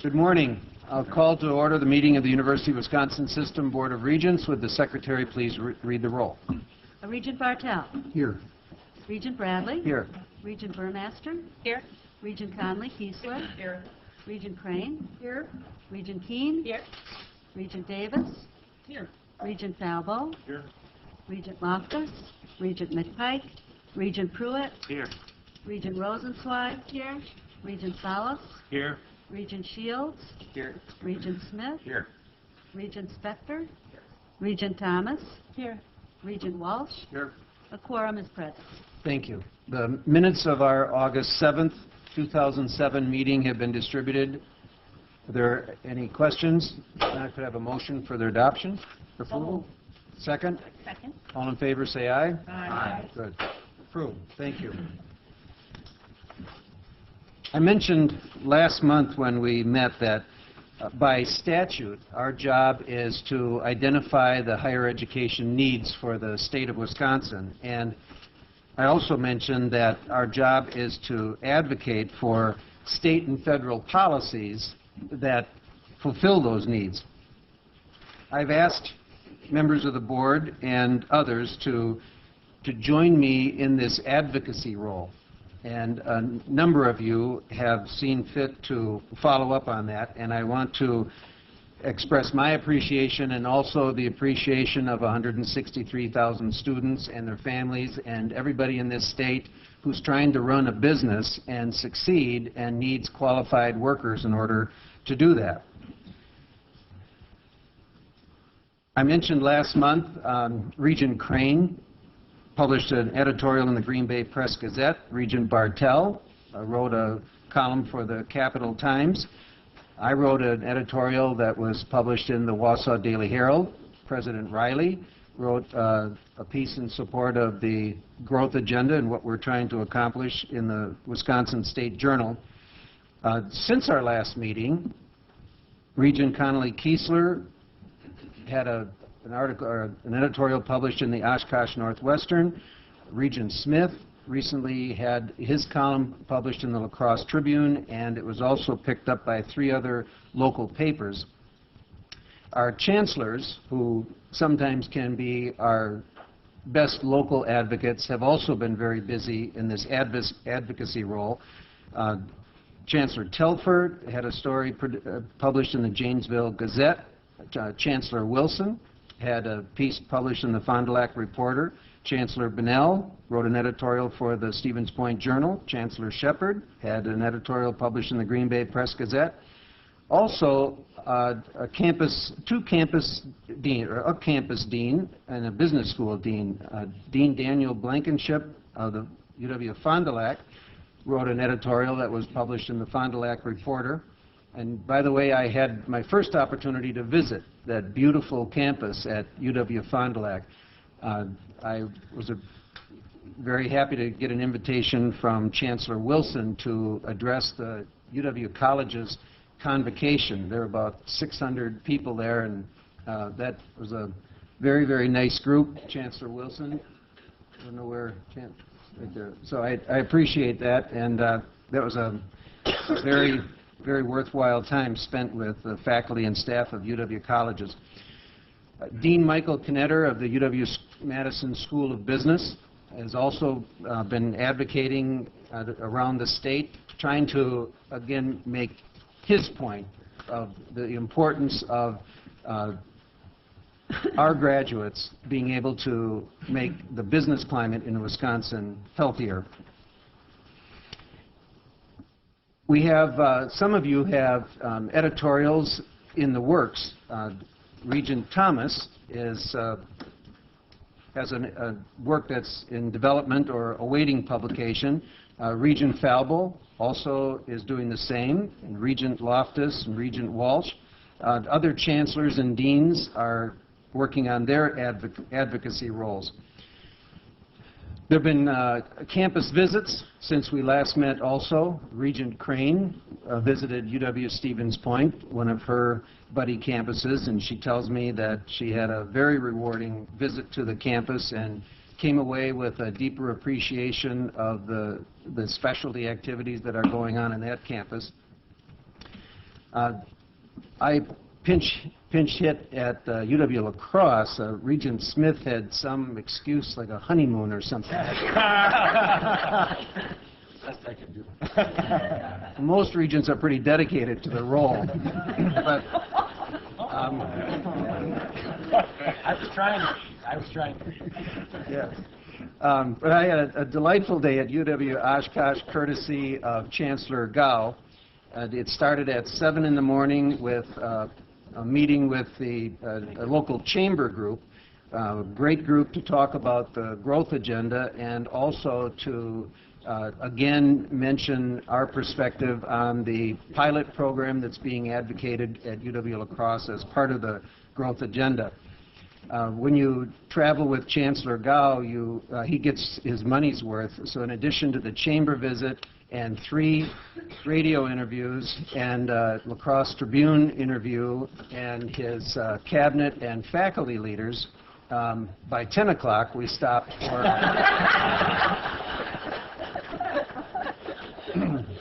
Good morning. I'll call to order the meeting of the University of Wisconsin System Board of Regents. Would the Secretary please read the roll? Regent Bartel. Here. Regent Bradley. Here. Regent Burmaster. Here. Regent Conley Kiesler. Here. Regent Crane. Here. Regent Keene. Here. Regent Davis. Here. Regent Falbo. Here. Regent Loftus. Regent McPike. Regent Pruitt. Here. Regent Rosenzweig. Here. Regent Salas. Here. Regent Shields. Here. Regent Smith. Here. Regent Spector. Regent Thomas. Here. Regent Walsh. Here. A quorum is present. Thank you. The minutes of our August 7th, 2007 meeting have been distributed. Are there any questions? I could have a motion for their adoption or approval. Second? Second. All in favor say aye. Aye. Good. Approved. Thank you. I mentioned last month when we met that by statute, our job is to identify the higher education needs for the state of Wisconsin. And I also mentioned that our job is to advocate for state and federal policies that fulfill those needs. I've asked members of the board and others to join me in this advocacy role. And a number of you have seen fit to follow up on that, and I want to express my appreciation and also the appreciation of 163,000 students and their families and everybody in this state who's trying to run a business and succeed and needs qualified workers in order to do that. I mentioned last month Regent Crane published an editorial in the Green Bay Press-Gazette. Regent Bartel wrote a column for the Capital Times. I wrote an editorial that was published in the Wausau Daily Herald. President Riley wrote a piece in support of the growth agenda and what we're trying to accomplish in the Wisconsin State Journal. Since our last meeting, Regent Conley Kiesler had an editorial published in the Oshkosh Northwestern. Regent Smith recently had his column published in the La Crosse Tribune, and it was also picked up by 3 other local papers. Our chancellors, who sometimes can be our best local advocates, have also been very busy in this advocacy role. Chancellor Telford had a story published in the Janesville Gazette. Chancellor Wilson had a piece published in the Fond du Lac Reporter. Chancellor Bunnell wrote an editorial for the Stevens Point Journal. Chancellor Shepard had an editorial published in the Green Bay Press-Gazette. Also, a campus dean and a business school dean, Dean Daniel Blankenship of the UW Fond du Lac, wrote an editorial that was published in the Fond du Lac Reporter. And by the way, I had my first opportunity to visit that beautiful campus at UW Fond du Lac. I was very happy to get an invitation from Chancellor Wilson to address the UW College's convocation. There were about 600 people there, and that was a very, very nice group. Chancellor Wilson, I don't know where, right there. So I appreciate that, and that was a very, very worthwhile time spent with the faculty and staff of UW colleges. Dean Michael Knetter of the UW-Madison School of Business has also been advocating around the state, trying to, again, make his point of the importance of our graduates being able to make the business climate in Wisconsin healthier. We have, some of you have editorials in the works. Regent Thomas has a work that's in development or awaiting publication. Regent Falbo also is doing the same, and Regent Loftus and Regent Walsh. Other chancellors and deans are working on their advocacy roles. There have been campus visits since we last met also. Regent Crane visited UW Stevens Point, one of her buddy campuses, and she tells me that she had a very rewarding visit to the campus and came away with a deeper appreciation of the specialty activities that are going on in that campus. I pinch hit at UW La Crosse. Regent Smith had some excuse like a honeymoon or something. Best I can do. Most regents are pretty dedicated to the role. But, I was trying. yeah. But I had a delightful day at UW Oshkosh, courtesy of Chancellor Gao. It started at 7 in the morning with a meeting with a local chamber group, a great group to talk about the growth agenda and also to again mention our perspective on the pilot program that's being advocated at UW La Crosse as part of the growth agenda. When you travel with Chancellor Gao, he gets his money's worth. So in addition to the chamber visit and 3 radio interviews and La Crosse Tribune interview and his cabinet and faculty leaders, by 10 o'clock we stopped for...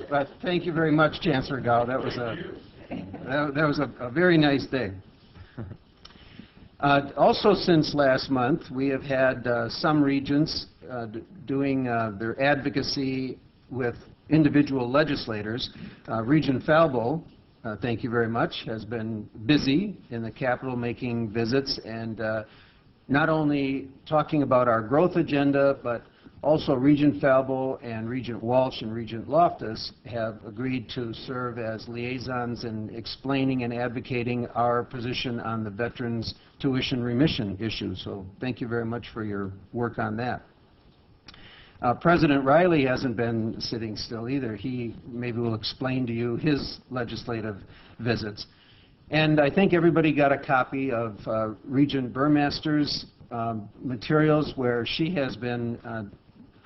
But thank you very much, Chancellor Gao. That was a very nice day. Also, since last month, we have had some regents doing their advocacy with individual legislators. Regent Falbo, thank you very much, has been busy in the Capitol making visits and not only talking about our growth agenda, but also Regent Falbo and Regent Walsh and Regent Loftus have agreed to serve as liaisons in explaining and advocating our position on the veterans' tuition remission issue. So thank you very much for your work on that. President Riley hasn't been sitting still either. He maybe will explain to you his legislative visits. And I think everybody got a copy of Regent Burmaster's materials where she has been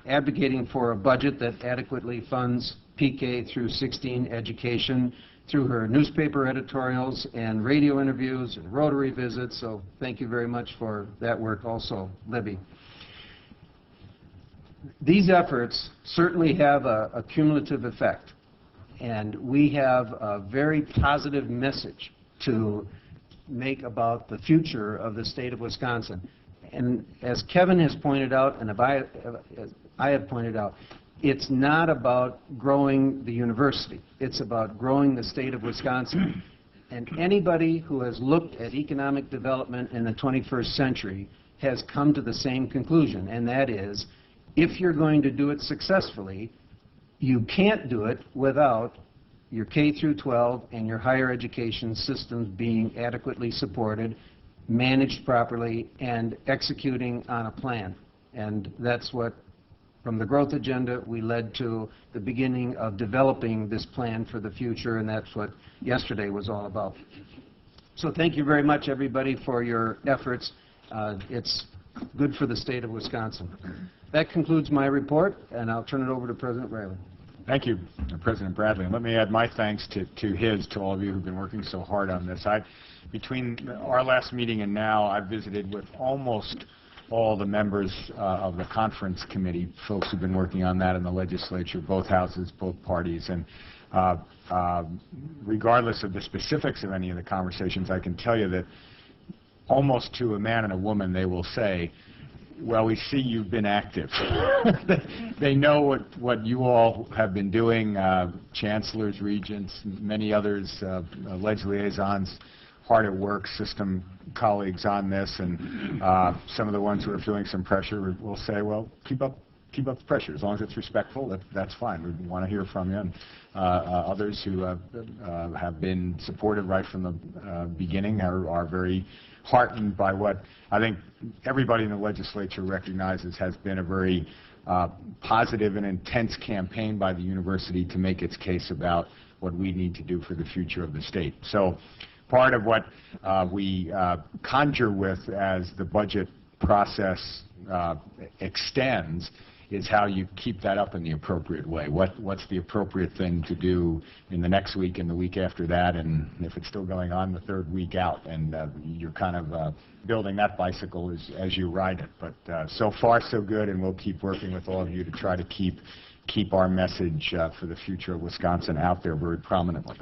advocating for a budget that adequately funds PK through 16 education through her newspaper editorials and radio interviews and Rotary visits. So thank you very much for that work also, Libby. These efforts certainly have a cumulative effect, and we have a very positive message to make about the future of the state of Wisconsin. And as Kevin has pointed out, and as I have pointed out, it's not about growing the university. It's about growing the state of Wisconsin. And anybody who has looked at economic development in the 21st century has come to the same conclusion, and that is, if you're going to do it successfully, you can't do it without your K through 12 and your higher education systems being adequately supported, managed properly, and executing on a plan. And that's what, from the growth agenda, we led to the beginning of developing this plan for the future, and that's what yesterday was all about. So thank you very much, everybody, for your efforts. It's good for the state of Wisconsin. That concludes my report, and I'll turn it over to President Riley. Thank you, President Bradley. And let me add my thanks to all of you who've been working so hard on this. Between our last meeting and now, I've visited with almost all the members of the conference committee, folks who've been working on that in the legislature, both houses, both parties. And regardless of the specifics of any of the conversations, I can tell you that almost to a man and a woman, they will say, well, we see you've been active. They know what you all have been doing, chancellors, regents, many others, ledge liaisons, hard at work, system colleagues on this, and some of the ones who are feeling some pressure will say, well, keep up the pressure. As long as it's respectful, that's fine. We want to hear from you. And others who have been supportive right from the beginning are very heartened by what I think everybody in the legislature recognizes has been a very positive and intense campaign by the university to make its case about what we need to do for the future of the state. So part of what we conjure with as the budget process extends is how you keep that up in the appropriate way. What's the appropriate thing to do in the next week and the week after that, and if it's still going on, the third week out, and you're kind of building that bicycle as you ride it. But so far so good, and we'll keep working with all of you to try to keep keep our message for the future of Wisconsin out there very prominently.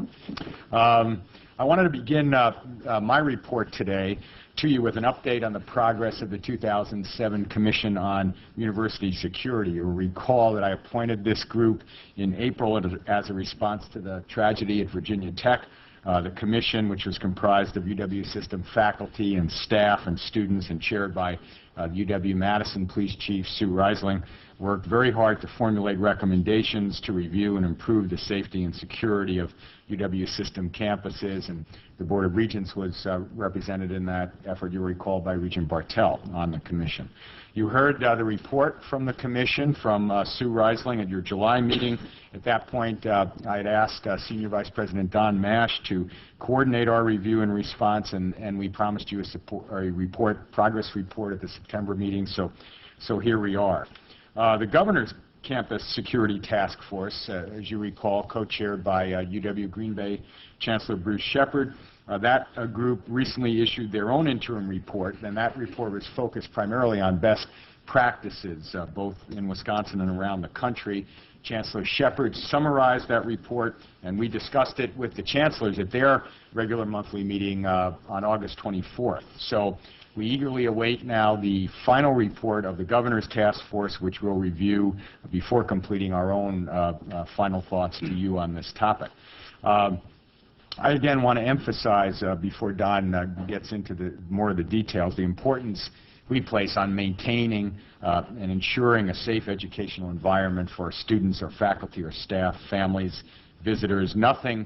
I wanted to begin my report today to you with an update on the progress of the 2007 Commission on University Security. You'll recall that I appointed this group in April as a response to the tragedy at Virginia Tech. The commission, which was comprised of UW system faculty and staff and students and chaired by UW Madison Police Chief Sue Reisling, worked very hard to formulate recommendations to review and improve the safety and security of UW system campuses, and the Board of Regents was represented in that effort, you'll recall, by Regent Bartell on the commission. You heard the report from the commission from Sue Reisling at your July meeting. At that point, I had asked Senior Vice President Don Mash to coordinate our review and response, and we promised you a progress report at the September meeting, so here we are. The Governor's Campus Security Task Force, as you recall, co-chaired by UW Green Bay Chancellor Bruce Shepard. That group recently issued their own interim report, and that report was focused primarily on best practices, both in Wisconsin and around the country. Chancellor Shepard summarized that report, and we discussed it with the chancellors at their regular monthly meeting on August 24th. So we eagerly await now the final report of the Governor's Task Force, which we'll review before completing our own final thoughts to you on this topic. I again want to emphasize, before Don gets into more of the details, the importance we place on maintaining and ensuring a safe educational environment for our students, our faculty, our staff, families, visitors. Nothing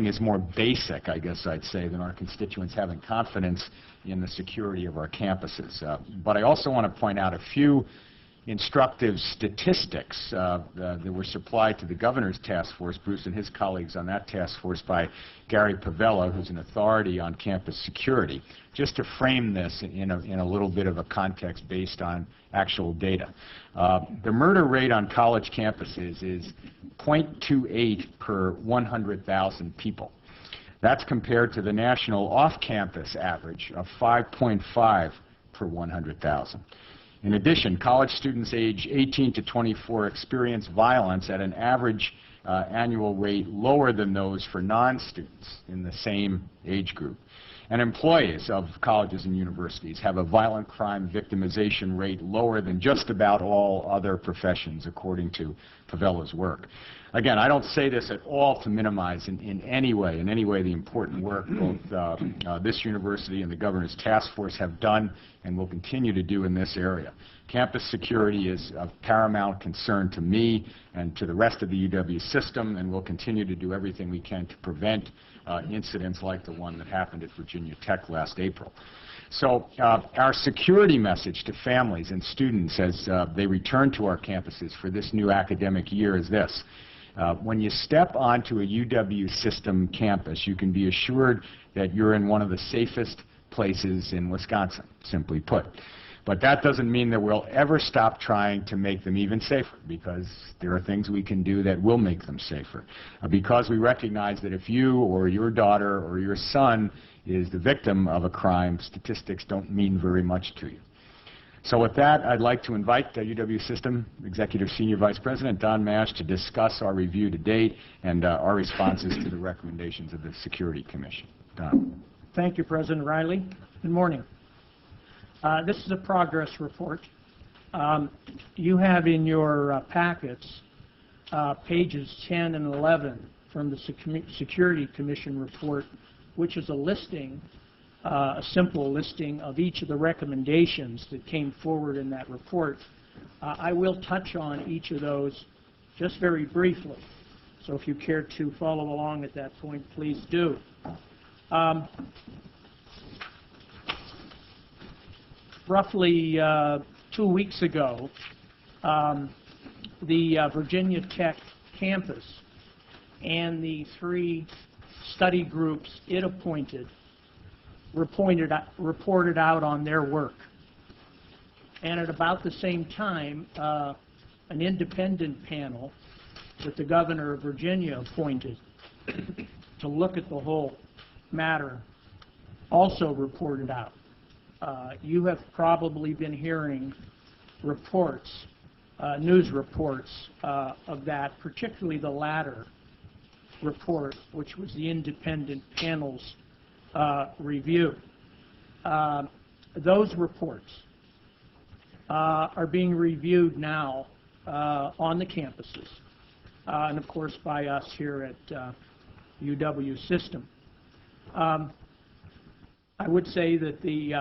is more basic, I guess I'd say, than our constituents having confidence in the security of our campuses. But I also want to point out a few instructive statistics that were supplied to the Governor's Task Force, Bruce and his colleagues on that task force, by Gary Pavella, who's an authority on campus security, just to frame this in a little bit of a context based on actual data. The murder rate on college campuses is 0.28 per 100,000 people. That's compared to the national off-campus average of 5.5 per 100,000. In addition, college students age 18 to 24 experience violence at an average annual rate lower than those for non-students in the same age group. And employees of colleges and universities have a violent crime victimization rate lower than just about all other professions, according to Pavella's work. Again, I don't say this at all to minimize in any way the important work both this university and the Governor's Task Force have done and will continue to do in this area. Campus security is of paramount concern to me and to the rest of the UW system, and we'll continue to do everything we can to prevent incidents like the one that happened at Virginia Tech last April. So our security message to families and students as they return to our campuses for this new academic year is this. When you step onto a UW system campus, you can be assured that you're in one of the safest places in Wisconsin, simply put. But that doesn't mean that we'll ever stop trying to make them even safer, because there are things we can do that will make them safer. Because we recognize that if you or your daughter or your son is the victim of a crime, statistics don't mean very much to you. So with that, I'd like to invite UW System Executive Senior Vice President Don Mash to discuss our review to date and our responses to the recommendations of the Security Commission. Don. Thank you, President Riley. Good morning. This is a progress report. You have in your packets pages 10 and 11 from the Security Commission report, which is a listing, a simple listing of each of the recommendations that came forward in that report. I will touch on each of those just very briefly. So if you care to follow along at that point, please do. Roughly 2 weeks ago, the Virginia Tech campus and the 3 study groups it appointed reported out on their work. And at about the same time, an independent panel that the Governor of Virginia appointed to look at the whole matter also reported out. You have probably been hearing reports news reports of that, particularly the latter report, which was the independent panel's review. Those reports are being reviewed now on the campuses, and of course by us here at UW System. I would say that the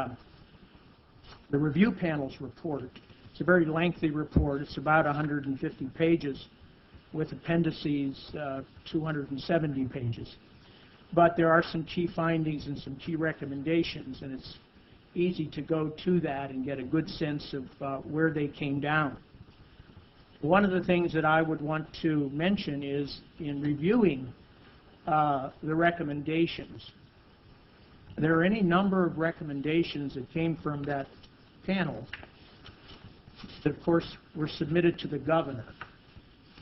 review panel's report, it's a very lengthy report. It's about 150 pages with appendices, 270 pages. But there are some key findings and some key recommendations, and it's easy to go to that and get a good sense of where they came down. One of the things that I would want to mention is in reviewing the recommendations, there are any number of recommendations that came from that panel that, of course, were submitted to the governor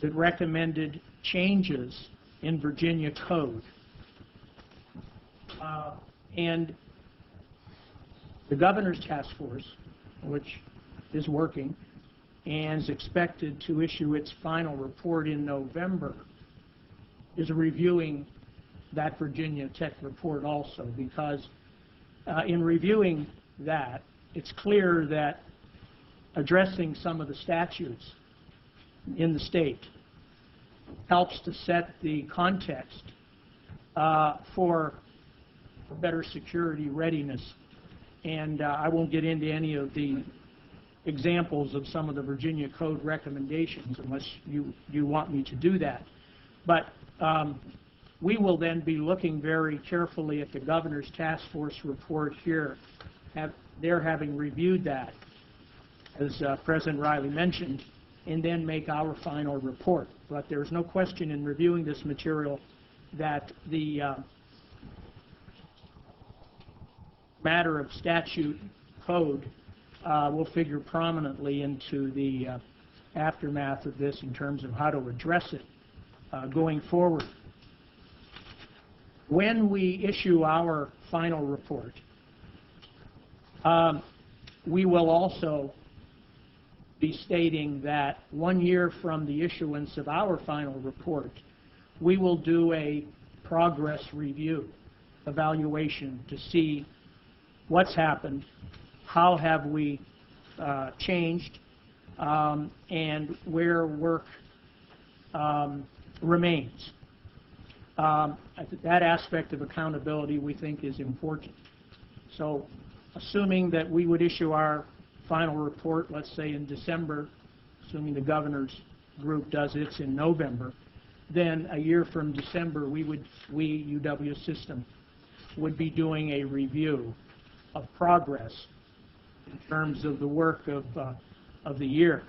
that recommended changes in Virginia code. And the governor's task force, which is working and is expected to issue its final report in November, is reviewing that Virginia Tech report also, because in reviewing that, it's clear that addressing some of the statutes in the state helps to set the context for better security readiness. And I won't get into any of the examples of some of the Virginia Code recommendations unless you want me to do that. But we will then be looking very carefully at the governor's task force report here. They're having reviewed that, as President Riley mentioned, and then make our final report. But there's no question in reviewing this material that the matter of statute code will figure prominently into the aftermath of this in terms of how to address it going forward. When we issue our final report, we will also be stating that 1 year from the issuance of our final report, we will do a progress review, evaluation to see what's happened, how have we changed, and where work remains. That aspect of accountability we think is important. So assuming that we would issue our final report, let's say in December, assuming the governor's group does its in November, then a year from December we, UW System, would be doing a review of progress in terms of the work of the year.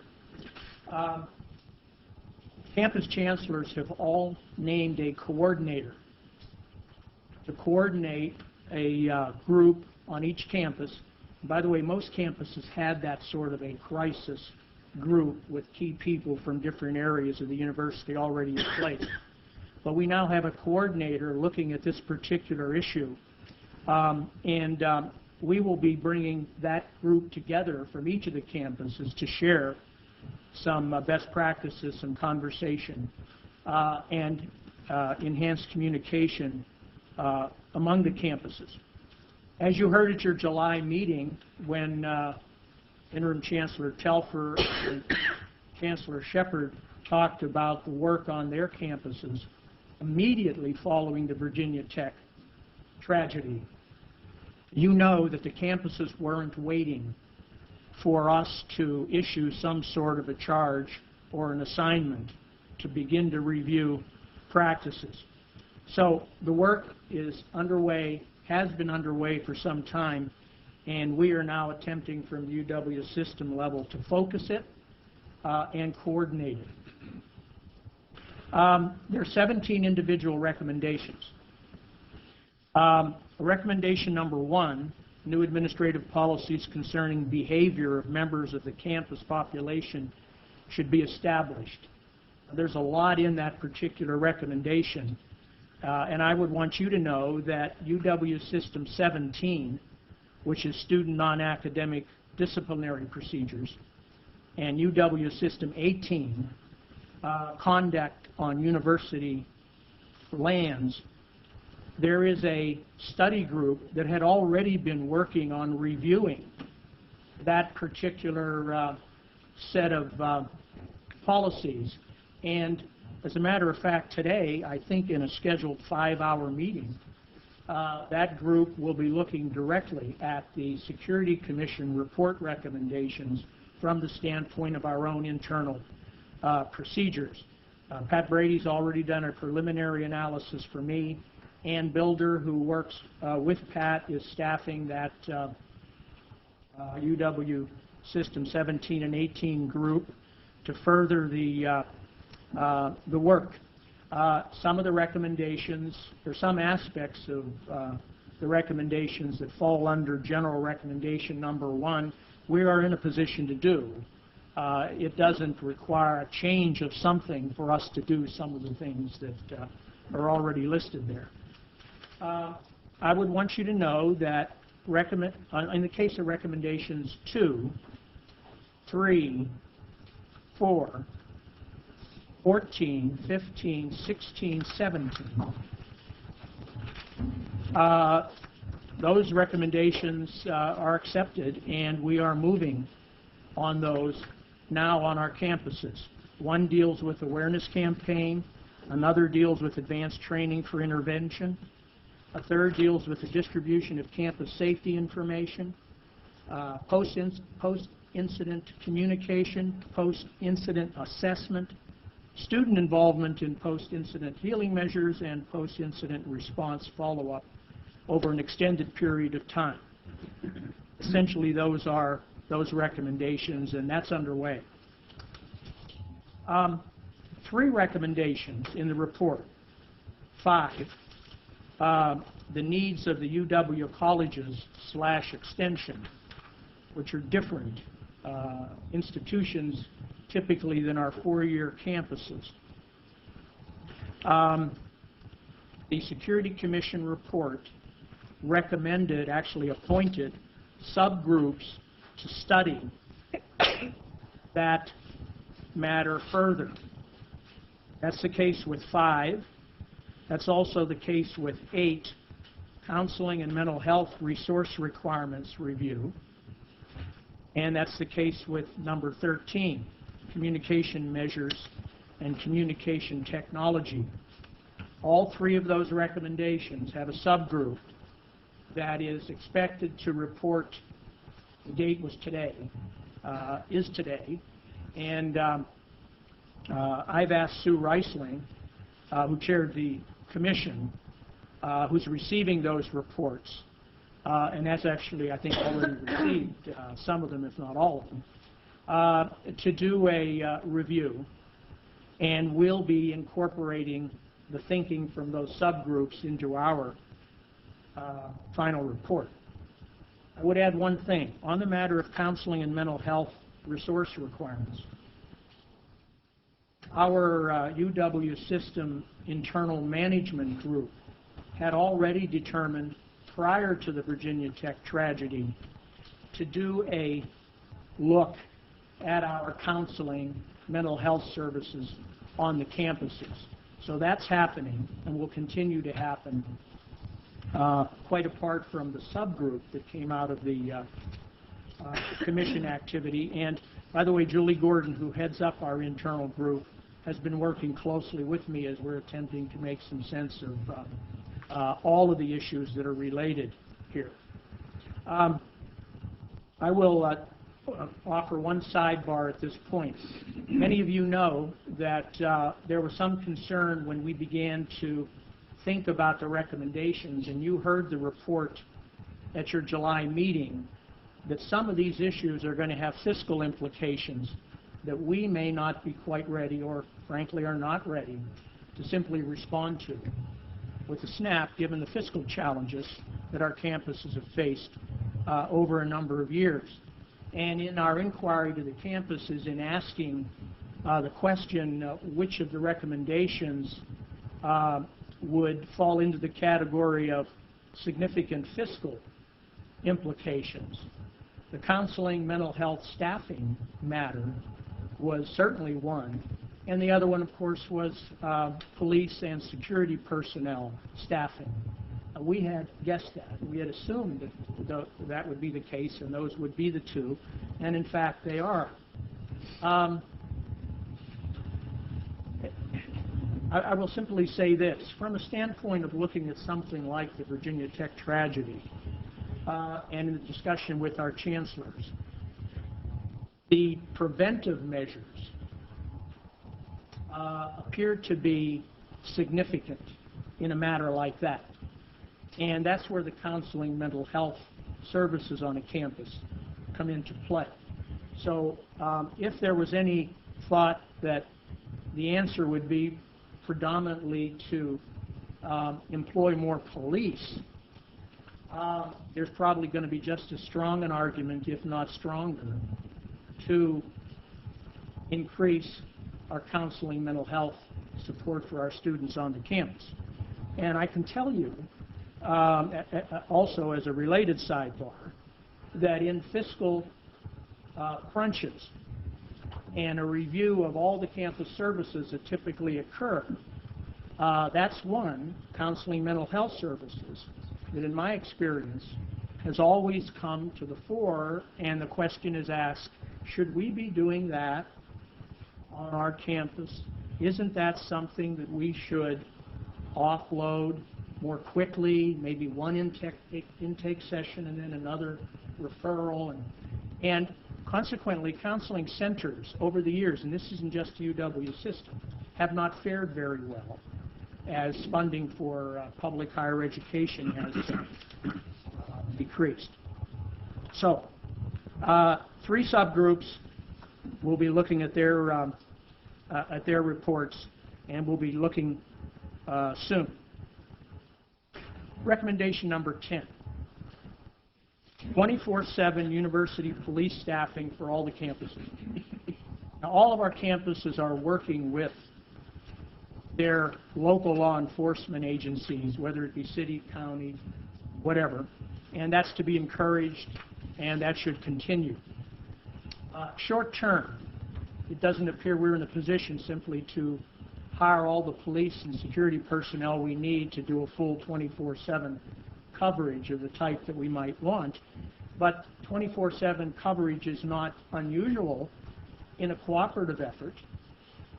Campus chancellors have all named a coordinator to coordinate a group on each campus. By the way, most campuses had that sort of a crisis group with key people from different areas of the university already in place. But we now have a coordinator looking at this particular issue, and we will be bringing that group together from each of the campuses to share some best practices, some conversation, and enhanced communication among the campuses. As you heard at your July meeting, when Interim Chancellor Telfer and Chancellor Shepard talked about the work on their campuses immediately following the Virginia Tech tragedy, you know that the campuses weren't waiting for us to issue some sort of a charge or an assignment to begin to review practices. So the work is underway, has been underway for some time, and we are now attempting from the UW system level to focus it and coordinate it. There are 17 individual recommendations. Recommendation number 1, new administrative policies concerning behavior of members of the campus population should be established. There's a lot in that particular recommendation, and I would want you to know that UW System 17, which is student non-academic disciplinary procedures, and UW System 18, conduct on university lands, there is a study group that had already been working on reviewing that particular set of policies. And as a matter of fact, today, I think in a scheduled 5-hour meeting, that group will be looking directly at the Security Commission report recommendations from the standpoint of our own internal procedures. Pat Brady's already done a preliminary analysis for me. Ann Builder, who works with Pat, is staffing that UW System 17 and 18 group to further the work. Some of the recommendations, or some aspects of the recommendations that fall under general recommendation number 1, we are in a position to do. It doesn't require a change of something for us to do some of the things that are already listed there. I would want you to know that in the case of recommendations 2, 3, 4, 14, 15, 16, 17, those recommendations are accepted, and we are moving on those now on our campuses. One deals with awareness campaign, another deals with advanced training for intervention, a third deals with the distribution of campus safety information, post-incident communication, post-incident assessment, student involvement in post-incident healing measures, and post-incident response follow-up over an extended period of time. Essentially, those are those recommendations, and that's underway. 3 recommendations in the report. 5, the needs of the UW colleges / extension, which are different institutions typically than our 4-year campuses. The Security Commission report recommended, actually appointed, subgroups to study that matter further. That's the case with 5. That's also the case with 8, counseling and mental health resource requirements review. And that's the case with number 13, communication measures and communication technology. All 3 of those recommendations have a subgroup that is expected to report, the date was today, is today, and I've asked Sue Reisling, who chaired the commission, who's receiving those reports, and has actually, I think, already received some of them, if not all of them, to do a review, and we'll be incorporating the thinking from those subgroups into our final report. I would add one thing. On the matter of counseling and mental health resource requirements, our UW system internal management group had already determined prior to the Virginia Tech tragedy to do a look at our counseling mental health services on the campuses. So that's happening and will continue to happen quite apart from the subgroup that came out of the commission activity. And by the way, Julie Gordon, who heads up our internal group, has been working closely with me as we're attempting to make some sense of all of the issues that are related here. I will offer one sidebar at this point. Many of you know that there was some concern when we began to think about the recommendations, and you heard the report at your July meeting, that some of these issues are going to have fiscal implications that we may not be quite ready, or frankly are not ready, to simply respond to with a snap, given the fiscal challenges that our campuses have faced over a number of years. And in our inquiry to the campuses, in asking the question, which of the recommendations would fall into the category of significant fiscal implications, The counseling mental health staffing matter was certainly one, and the other one, of course, was police and security personnel staffing. We had guessed that. We had assumed that that would be the case and those would be the two, and in fact they are. I will simply say this. From a standpoint of looking at something like the Virginia Tech tragedy, and in the discussion with our chancellors, the preventive measures appear to be significant in a matter like that. And that's where the counseling mental health services on a campus come into play. So if there was any thought that the answer would be predominantly to employ more police, there's probably going to be just as strong an argument, if not stronger, to increase our counseling mental health support for our students on the campus. And I can tell you, also as a related sidebar, that in fiscal crunches and a review of all the campus services that typically occur, that's one, counseling mental health services, that in my experience has always come to the fore, and the question is asked, should we be doing that on our campus? Isn't that something that we should offload more quickly, maybe one intake session and then another referral? And consequently, counseling centers over the years, and this isn't just a UW system, have not fared very well as funding for public higher education has decreased. So, 3 subgroups will be looking at their reports, and we'll be looking soon. Recommendation number 10. 24/7 university police staffing for all the campuses. Now, all of our campuses are working with their local law enforcement agencies, whether it be city, county, whatever, and that's to be encouraged, and that should continue. Short term, it doesn't appear we're in a position simply to hire all the police and security personnel we need to do a full 24/7 coverage of the type that we might want, but 24/7 coverage is not unusual in a cooperative effort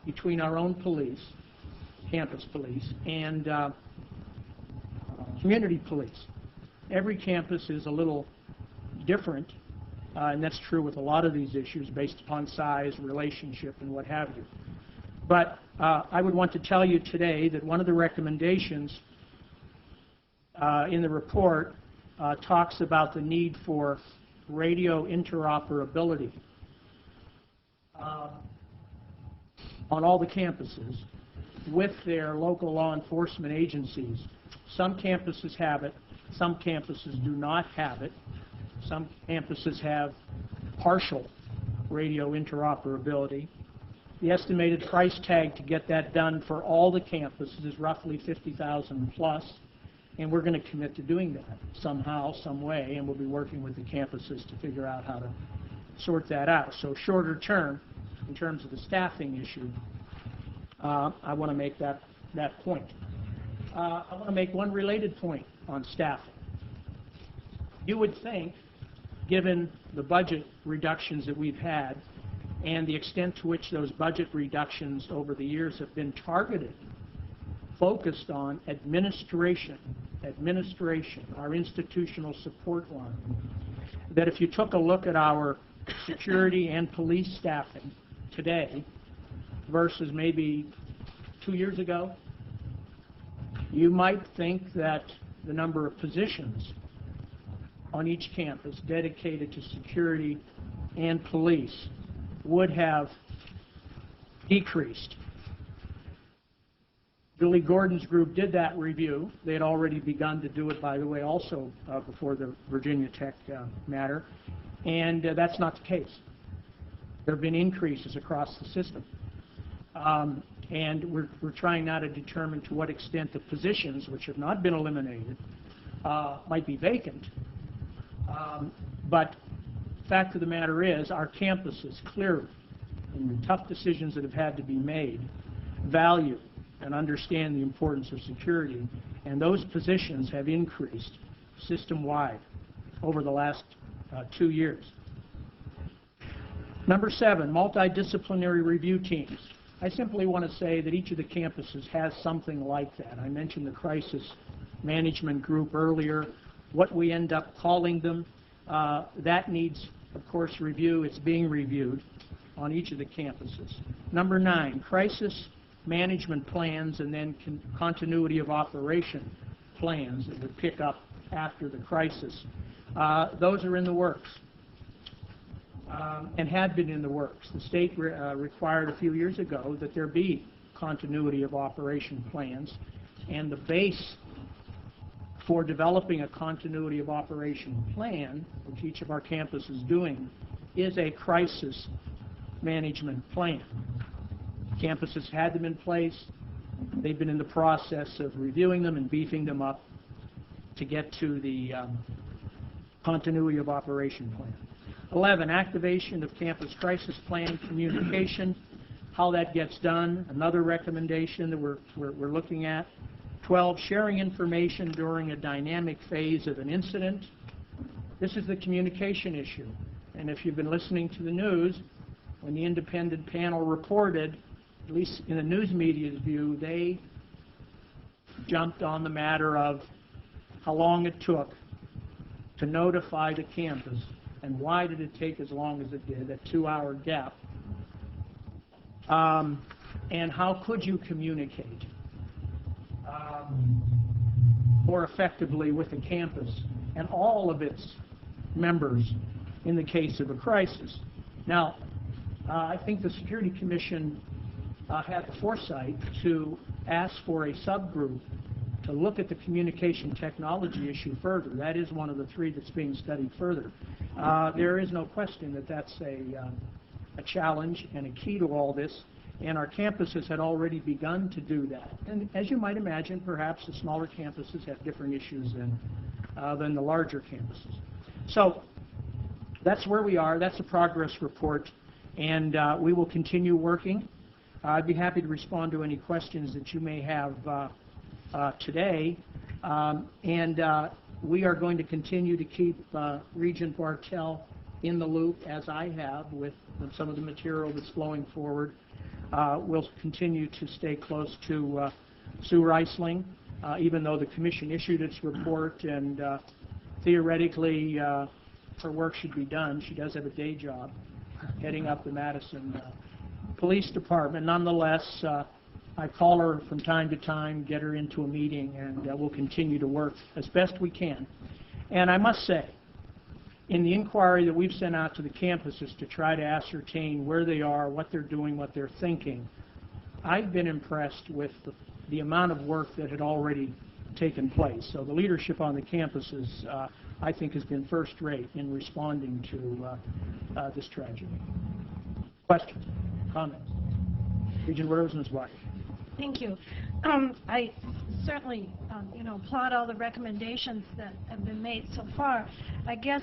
between our own police, campus police, and community police. Every campus is a little different, and that's true with a lot of these issues based upon size, relationship, and what have you. But I would want to tell you today that one of the recommendations in the report talks about the need for radio interoperability on all the campuses with their local law enforcement agencies. Some campuses have it, some campuses do not have it. Some campuses have partial radio interoperability. The estimated price tag to get that done for all the campuses is roughly $50,000 plus, and we're going to commit to doing that somehow, some way, and we'll be working with the campuses to figure out how to sort that out. So shorter term, in terms of the staffing issue, I want to make that point. I want to make one related point on staffing. You would think, given the budget reductions that we've had and the extent to which those budget reductions over the years have been targeted, focused on administration, our institutional support line, that if you took a look at our security and police staffing today versus maybe 2 years ago, you might think that the number of positions on each campus dedicated to security and police would have decreased. Billy Gordon's group did that review. They had already begun to do it, by the way, also before the Virginia Tech matter, and that's not the case. There have been increases across the system. And we're trying now to determine to what extent the positions, which have not been eliminated, might be vacant. But fact of the matter is, our campuses clearly, in the tough decisions that have had to be made, value and understand the importance of security, and those positions have increased system-wide over the last 2 years. Number 7, multidisciplinary review teams. I simply want to say that each of the campuses has something like that. I mentioned the crisis management group earlier. What we end up calling them, that needs, of course, review. It's being reviewed on each of the campuses. Number 9, crisis management plans and then continuity of operation plans that would pick up after the crisis. Those are in the works and had been in the works. The state required a few years ago that there be continuity of operation plans, and the base for developing a continuity of operation plan, which each of our campuses is doing, is a crisis management plan. Campuses had them in place. They've been in the process of reviewing them and beefing them up to get to the continuity of operation plan. 11, activation of campus crisis plan communication, how that gets done, another recommendation that we're looking at. 12, sharing information during a dynamic phase of an incident. This is the communication issue. And if you've been listening to the news, when the independent panel reported, at least in the news media's view, they jumped on the matter of how long it took to notify the campus and why did it take as long as it did, a 2-hour gap. And how could you communicate more effectively with the campus and all of its members in the case of a crisis. Now, I think the Security Commission had the foresight to ask for a subgroup to look at the communication technology issue further. That is one of the 3 that's being studied further. There is no question that that's a challenge and a key to all this, and our campuses had already begun to do that. And as you might imagine, perhaps the smaller campuses have different issues than the larger campuses. So that's where we are. That's a progress report, and we will continue working. I'd be happy to respond to any questions that you may have today. We are going to continue to keep Regent Bartell in the loop, as I have, with some of the material that's flowing forward. We'll continue to stay close to Sue Reisling, even though the Commission issued its report, and theoretically her work should be done. She does have a day job heading up the Madison Police Department. Nonetheless, I call her from time to time, get her into a meeting, and we'll continue to work as best we can. And I must say, in the inquiry that we've sent out to the campuses to try to ascertain where they are, what they're doing, what they're thinking, I've been impressed with the amount of work that had already taken place. So the leadership on the campuses, I think, has been first-rate in responding to this tragedy. Questions? Comments? Regent Rosenzweig. Thank you. I certainly, applaud all the recommendations that have been made so far. I guess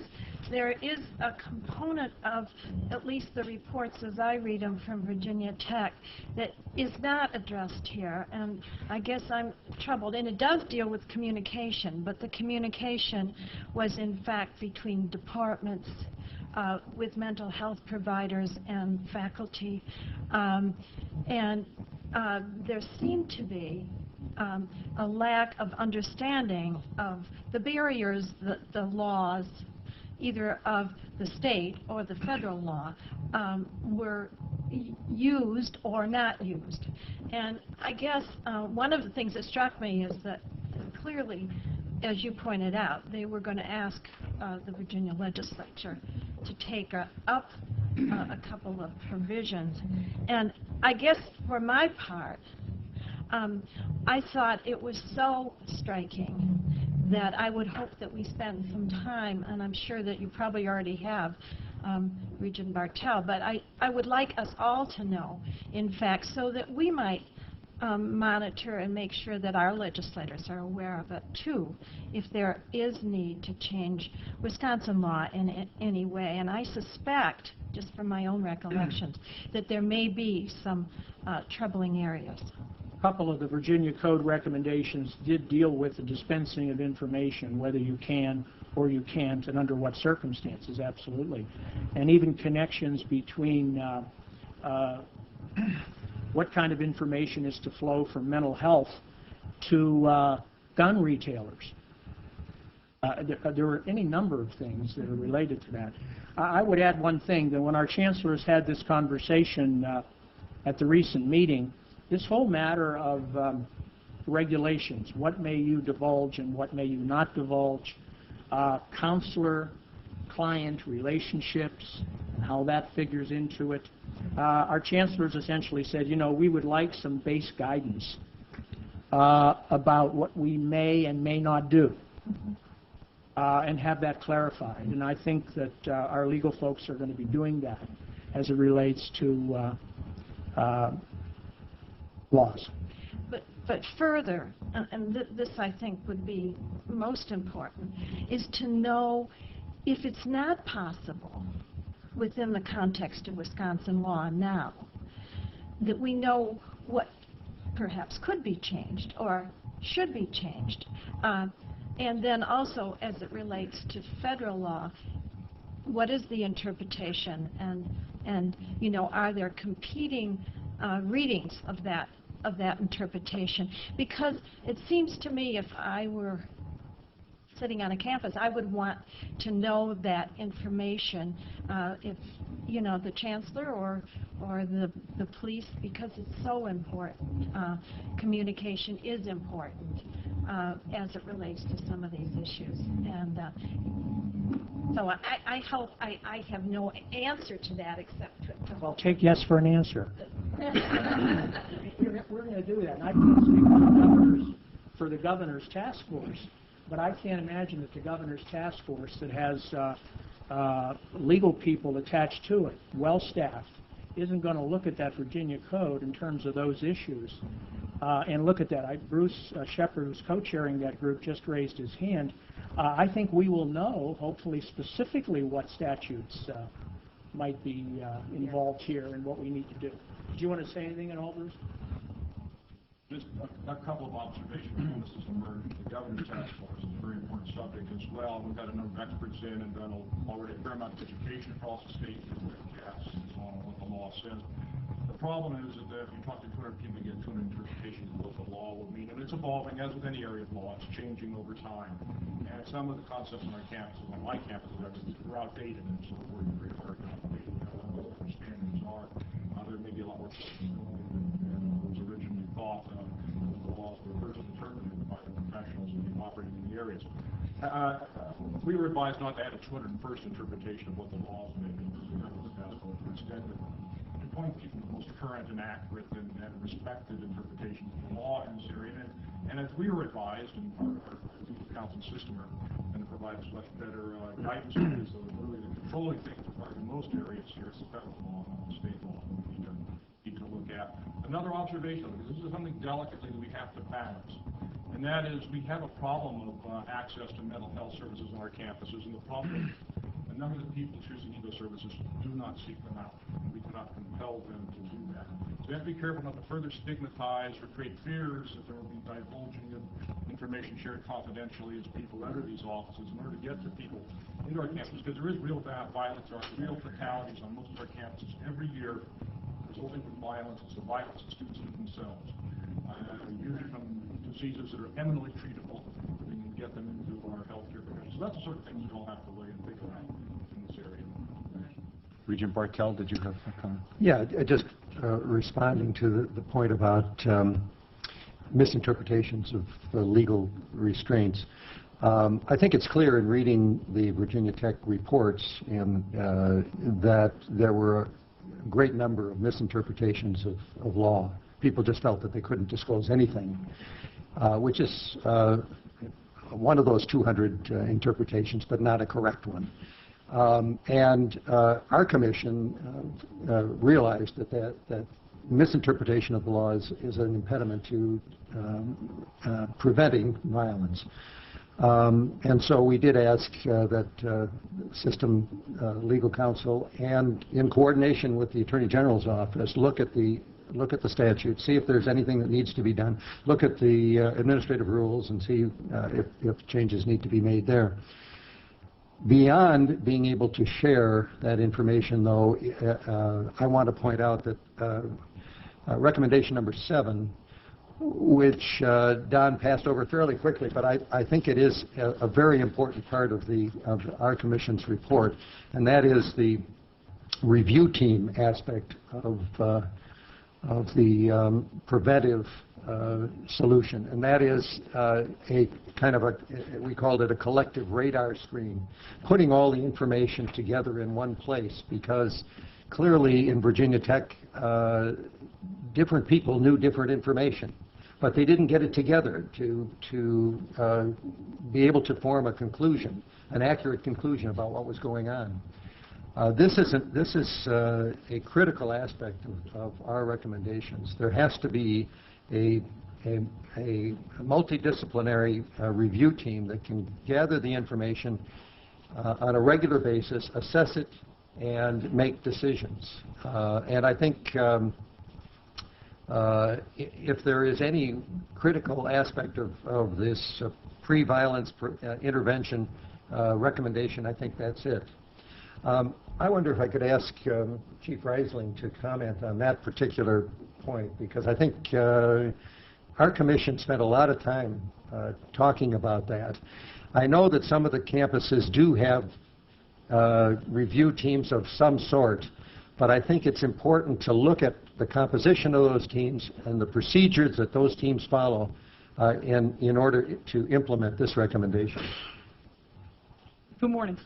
there is a component of at least the reports as I read them from Virginia Tech that is not addressed here, and I guess I'm troubled. And it does deal with communication, but the communication was in fact between departments, with mental health providers and faculty, and there seemed to be a lack of understanding of the barriers that the laws, either of the state or the federal law, were used or not used. And I guess one of the things that struck me is that clearly, as you pointed out, they were going to ask the Virginia legislature to take up a couple of provisions. And I guess for my part, I thought it was so striking that I would hope that we spend some time, and I'm sure that you probably already have, Regent Bartell, but I would like us all to know, in fact, so that we might monitor and make sure that our legislators are aware of it too, if there is need to change Wisconsin law in any way. And I suspect, just from my own recollections, that there may be some troubling areas. A couple of the Virginia Code recommendations did deal with the dispensing of information, whether you can or you can't, and under what circumstances, absolutely. And even connections between what kind of information is to flow from mental health to gun retailers. There are any number of things that are related to that. I would add one thing, that when our chancellors had this conversation at the recent meeting, this whole matter of regulations, what may you divulge and what may you not divulge, counselor-client relationships, how that figures into it. Our chancellors essentially said, you know, we would like some base guidance about what we may and may not do, and have that clarified. And I think that our legal folks are going to be doing that as it relates to laws. But further, and this I think would be most important, is to know if it's not possible within the context of Wisconsin law now, that we know what perhaps could be changed or should be changed. And then also, as it relates to federal law, what is the interpretation, and you know, are there competing readings of that interpretation? Because it seems to me, if I were sitting on a campus, I would want to know that information, if you know, the chancellor or the police, because it's so important. Communication is important as it relates to some of these issues, and so I hope I have no answer to that except to Well, take yes for an answer. We're going to do that. And I can't speak for the governor's task force, but I can't imagine that the governor's task force that has legal people attached to it, well-staffed, isn't going to look at that Virginia Code in terms of those issues and look at that. Bruce Shepard, who's co-chairing that group, just raised his hand. I think we will know, hopefully specifically, what statutes might be involved here and what we need to do. Do you want to say anything at all, Bruce? Just a couple of observations on this has emerged. The governor's task force is a very important subject as well. We've got a number of experts in and done already a fair amount of education across the state and on what the law says. The problem is that if you talk to 200 people, you get 200 interpretations of what the law will mean. And it's evolving, as with any area of law. It's changing over time. And some of the concepts on our campuses, on my campus, are outdated, and so we're very hard to update what our standards are. There may be a lot more than was originally thought. The laws were first interpreted by the professionals who have been operating in the areas. We were advised not to add a 201st interpretation of what the laws may be. Instead, to point people to the most current and accurate and respected interpretation of the law in this area. And as we were advised, and our legal counsel system are going to provide us much better guidance on this, so really the controlling things are in most areas here is the federal law and the state law that we need to look at. Another observation, because this is something delicately that we have to balance, and that is we have a problem of access to mental health services on our campuses, and the problem is a number of the people choosing those services do not seek them out. We cannot compel them to do that. So we have to be careful not to further stigmatize or create fears that there will be divulging of information shared confidentially as people enter these offices in order to get to people into our campuses, because there is real violence, there are real fatalities on most of our campuses every year resulting from violence. It's the violence of students themselves. Usually from diseases that are eminently treatable, we can get them into our healthcare professions. So that's the sort of thing we all have to weigh and think about in this area. Regent Bartell, did you have a comment? Yeah, just responding to the point about misinterpretations of legal restraints. I think it's clear in reading the Virginia Tech reports that there were a great number of misinterpretations of law. People just felt that they couldn't disclose anything, which is one of those 200 interpretations, but not a correct one. And our commission realized that misinterpretation of the law is an impediment to preventing violence. And so we did ask that system legal counsel, and in coordination with the Attorney General's office, look at the statute, see if there's anything that needs to be done, look at the administrative rules and see if changes need to be made there. Beyond being able to share that information, though, I want to point out that recommendation number 7, which Don passed over fairly quickly, but I think it is a very important part of our Commission's report, and that is the review team aspect of the preventive solution, and that is a kind of we called it a collective radar screen, putting all the information together in one place, because clearly in Virginia Tech, different people knew different information, but they didn't get it together to be able to form a conclusion, an accurate conclusion about what was going on. This is a critical aspect of our recommendations. There has to be a multidisciplinary review team that can gather the information on a regular basis, assess it, and make decisions. And I think if there is any critical aspect of this pre-violence intervention recommendation, I think that's it. I wonder if I could ask Chief Reisling to comment on that particular point, because I think our commission spent a lot of time talking about that. I know that some of the campuses do have review teams of some sort, but I think it's important to look at the composition of those teams and the procedures that those teams follow in order to implement this recommendation. Good morning.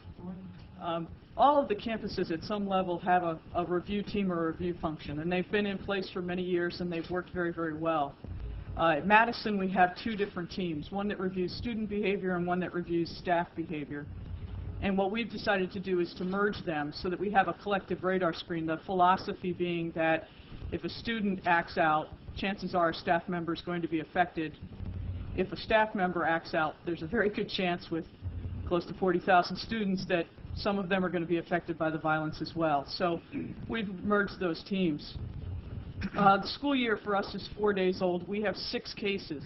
All of the campuses at some level have a review team or a review function, and they've been in place for many years, and they've worked very, very well. At Madison, we have 2 different teams, one that reviews student behavior and one that reviews staff behavior. And what we've decided to do is to merge them so that we have a collective radar screen, the philosophy being that if a student acts out, chances are a staff member is going to be affected. If a staff member acts out, there's a very good chance with close to 40,000 students that some of them are going to be affected by the violence as well. So we've merged those teams. The school year for us is 4 days old. We have 6 cases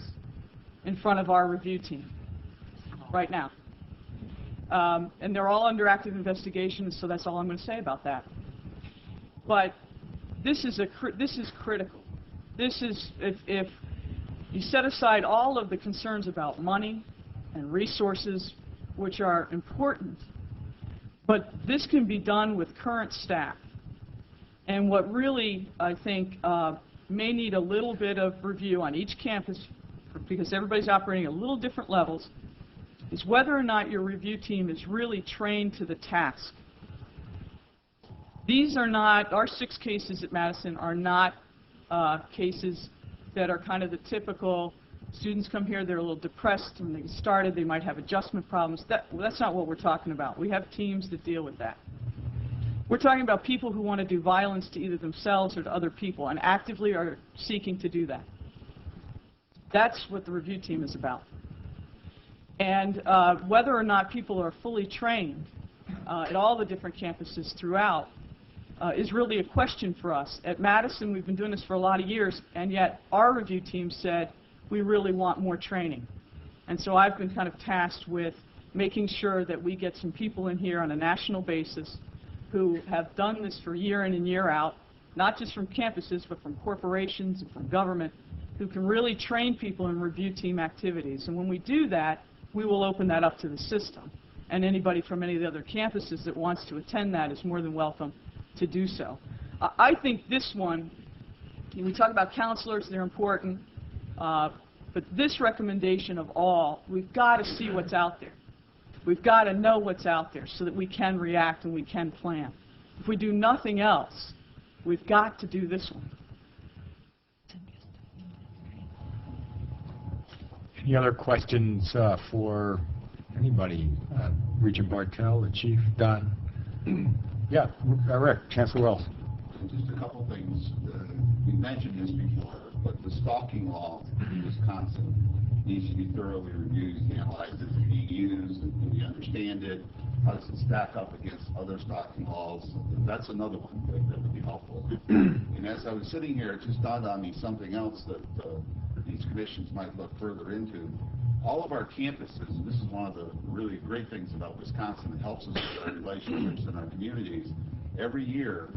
in front of our review team right now. And they're all under active investigation, so that's all I'm going to say about that. But this is critical. This is, if you set aside all of the concerns about money and resources, which are important, but this can be done with current staff. And what really, I think, may need a little bit of review on each campus, because everybody's operating at little different levels, is whether or not your review team is really trained to the task. These are not, our 6 cases at Madison are not cases that are kind of the typical, students come here, they're a little depressed when they get started, they might have adjustment problems. That's not what we're talking about. We have teams that deal with that. We're talking about people who want to do violence to either themselves or to other people and actively are seeking to do that. That's what the review team is about. And whether or not people are fully trained at all the different campuses throughout is really a question for us. At Madison, we've been doing this for a lot of years, and yet our review team said, we really want more training. And so I've been kind of tasked with making sure that we get some people in here on a national basis who have done this for year in and year out, not just from campuses, but from corporations and from government, who can really train people in review team activities. And when we do that, we will open that up to the system. And anybody from any of the other campuses that wants to attend that is more than welcome to do so. I think this one, we talk about counselors, they're important, but this recommendation of all, we've got to see what's out there. We've got to know what's out there so that we can react and we can plan. If we do nothing else, we've got to do this one. Any other questions for anybody? Regent Bartell, the Chief, Don? Yeah, Rick, Chancellor Wells. Just a couple things. we've mentioned this before, but the stalking law in Wisconsin needs to be thoroughly reviewed, analyzed. Is it being used? Do we understand it? How does it stack up against other stalking laws? That's another one that would be helpful. And as I was sitting here, it just dawned on me something else that these commissions might look further into. All of our campuses, and this is one of the really great things about Wisconsin, it helps us with our relationships in our communities. Every year,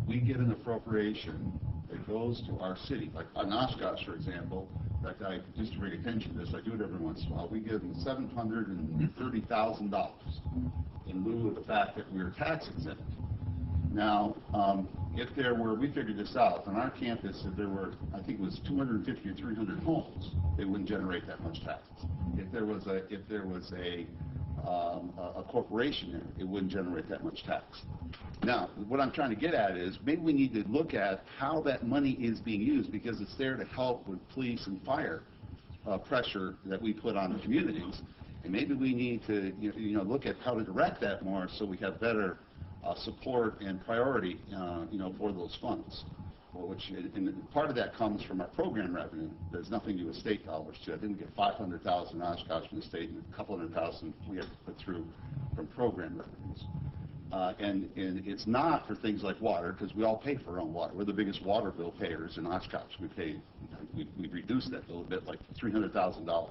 we get an appropriation that goes to our city. Like on Oshkosh, for example, that guy, just to bring attention to this, I do it every once in a while, we give them $730,000 in lieu of the fact that we were tax exempt. Now, if there were, we figured this out, on our campus, if there were, I think it was 250 or 300 homes, they wouldn't generate that much taxes. If there was a corporation there, it wouldn't generate that much tax. Now, what I'm trying to get at is maybe we need to look at how that money is being used, because it's there to help with police and fire pressure that we put on the communities, and maybe we need to look at how to direct that more so we have better support and priority for those funds. And part of that comes from our program revenue. There's nothing to do with state dollars too. I think we get $500,000 in Oshkosh from the state, and a couple $100,000 we have to put through from program revenues. And it's not for things like water, because we all pay for our own water. We're the biggest water bill payers in Oshkosh. We've reduced that a little bit, like $300,000.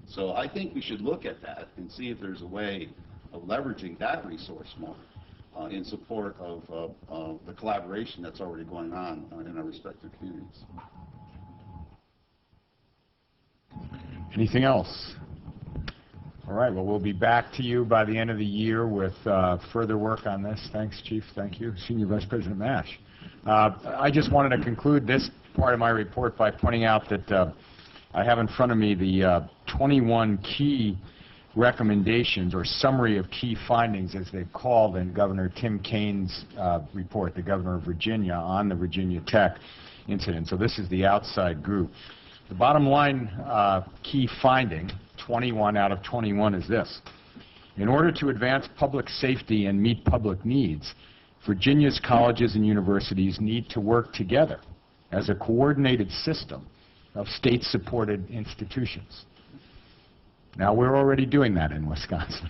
So I think we should look at that and see if there's a way of leveraging that resource more in support of the collaboration that's already going on in our respective communities. Anything else? All right, well, we'll be back to you by the end of the year with further work on this. Thanks, Chief. Thank you. Senior Vice President Mash. I just wanted to conclude this part of my report by pointing out that I have in front of me the 21 key recommendations or summary of key findings, as they've called in Governor Tim Kaine's report, the governor of Virginia, on the Virginia Tech incident. So this is the outside group. The bottom line key finding, 21 out of 21, is this. In order to advance public safety and meet public needs, Virginia's colleges and universities need to work together as a coordinated system of state-supported institutions. Now, we're already doing that in Wisconsin.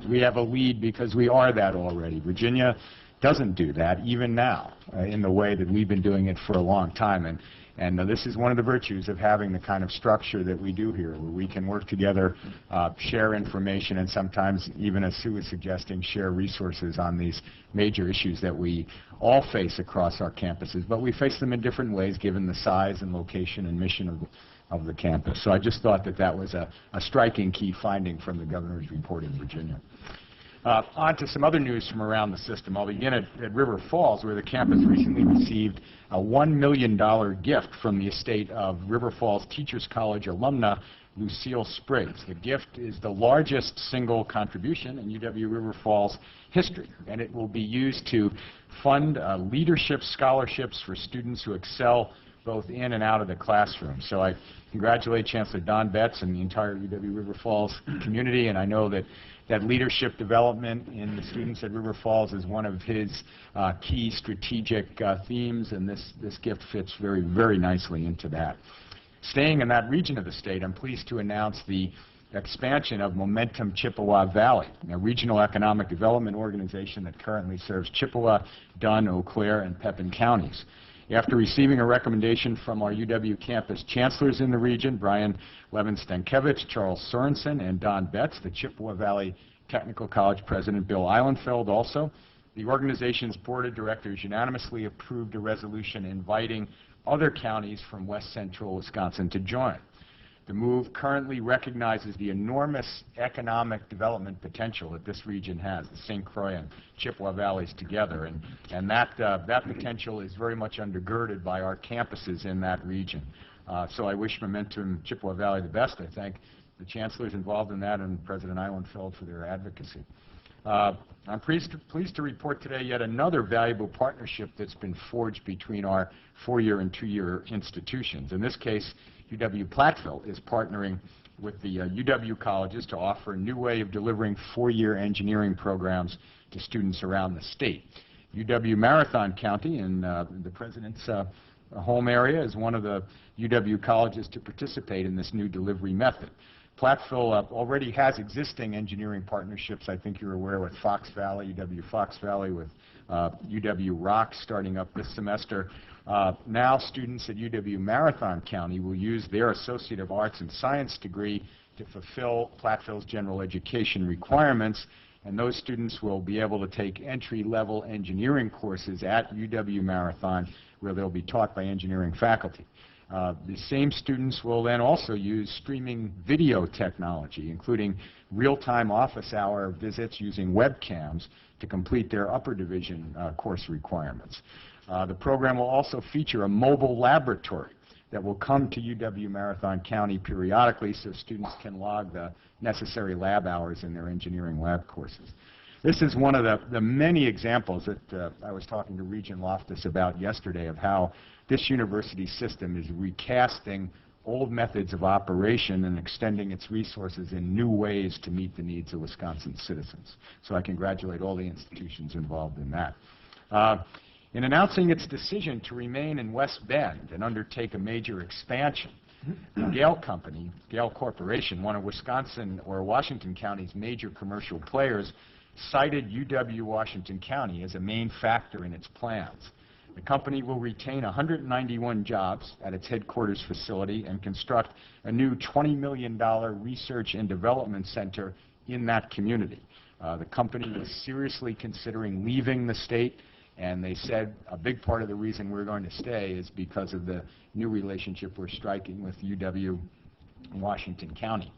We have a lead because we are that already. Virginia doesn't do that, even now, in the way that we've been doing it for a long time. And this is one of the virtues of having the kind of structure that we do here, where we can work together, share information, and sometimes, even as Sue was suggesting, share resources on these major issues that we all face across our campuses. But we face them in different ways, given the size and location and mission of the campus. So I just thought that that was a striking key finding from the governor's report in Virginia. On to some other news from around the system. I'll begin at River Falls, where the campus recently received a $1 million gift from the estate of River Falls Teachers College alumna Lucille Spriggs. The gift is the largest single contribution in UW River Falls history, and it will be used to fund leadership scholarships for students who excel both in and out of the classroom. So I congratulate Chancellor Don Betts and the entire UW River Falls community, and I know that leadership development in the students at River Falls is one of his key strategic themes, and this gift fits very, very nicely into that. Staying in that region of the state, I'm pleased to announce the expansion of Momentum Chippewa Valley, a regional economic development organization that currently serves Chippewa, Dunn, Eau Claire, and Pepin counties. After receiving a recommendation from our UW campus chancellors in the region, Brian Levin-Stankiewicz, Charles Sorensen, and Don Betts, the Chippewa Valley Technical College president Bill Eilenfeld also, the organization's board of directors unanimously approved a resolution inviting other counties from west central Wisconsin to join. The move currently recognizes the enormous economic development potential that this region has, the St. Croix and Chippewa valleys together, and that potential is very much undergirded by our campuses in that region. So I wish Momentum Chippewa Valley the best. I thank the chancellors involved in that and President Eilenfeld for their advocacy. I'm pleased to report today yet another valuable partnership that's been forged between our 4-year and 2-year institutions. In this case, UW-Platteville is partnering with the UW colleges to offer a new way of delivering 4-year engineering programs to students around the state. UW Marathon County, in the president's home area, is one of the UW colleges to participate in this new delivery method. Platteville already has existing engineering partnerships, I think you're aware, with Fox Valley, UW Fox Valley, with UW Rock starting up this semester. Now students at UW Marathon County will use their Associate of Arts and Science degree to fulfill Platteville's general education requirements, and those students will be able to take entry-level engineering courses at UW Marathon, where they'll be taught by engineering faculty. The same students will then also use streaming video technology, including real-time office hour visits using webcams to complete their upper division course requirements. The program will also feature a mobile laboratory that will come to UW Marathon County periodically so students can log the necessary lab hours in their engineering lab courses. This is one of the many examples that I was talking to Regent Loftus about yesterday of how this university system is recasting old methods of operation and extending its resources in new ways to meet the needs of Wisconsin citizens. So I congratulate all the institutions involved in that. In announcing its decision to remain in West Bend and undertake a major expansion, the Gale Corporation, one of Wisconsin or Washington County's major commercial players, cited UW Washington County as a main factor in its plans. The company will retain 191 jobs at its headquarters facility and construct a new $20 million research and development center in that community. The company is seriously considering leaving the state, and they said a big part of the reason we're going to stay is because of the new relationship we're striking with UW Washington County.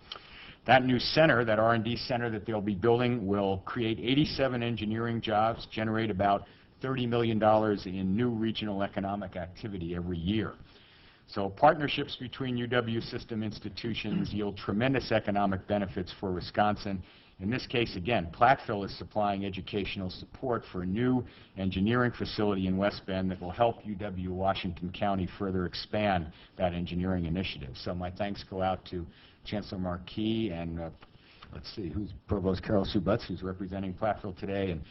That new center, that R&D center that they'll be building, will create 87 engineering jobs, generate about $30 million in new regional economic activity every year. So partnerships between UW system institutions yield tremendous economic benefits for Wisconsin. In this case, again, Platteville is supplying educational support for a new engineering facility in West Bend that will help UW Washington County further expand that engineering initiative. So my thanks go out to Chancellor Marquis and let's see, who's Provost Carol Subutz, who's representing Platteville today, and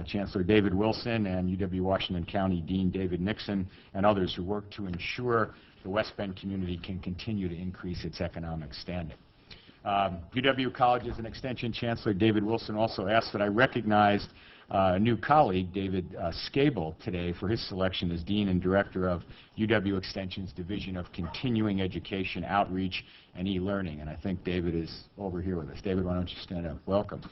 Chancellor David Wilson and UW Washington County Dean David Nixon and others who work to ensure the West Bend community can continue to increase its economic standing. UW Colleges and Extension Chancellor David Wilson also asked that I recognize a new colleague, David Scable, today for his selection as Dean and Director of UW Extension's Division of Continuing Education, Outreach, and E-Learning. And I think David is over here with us. David, why don't you stand up? Welcome.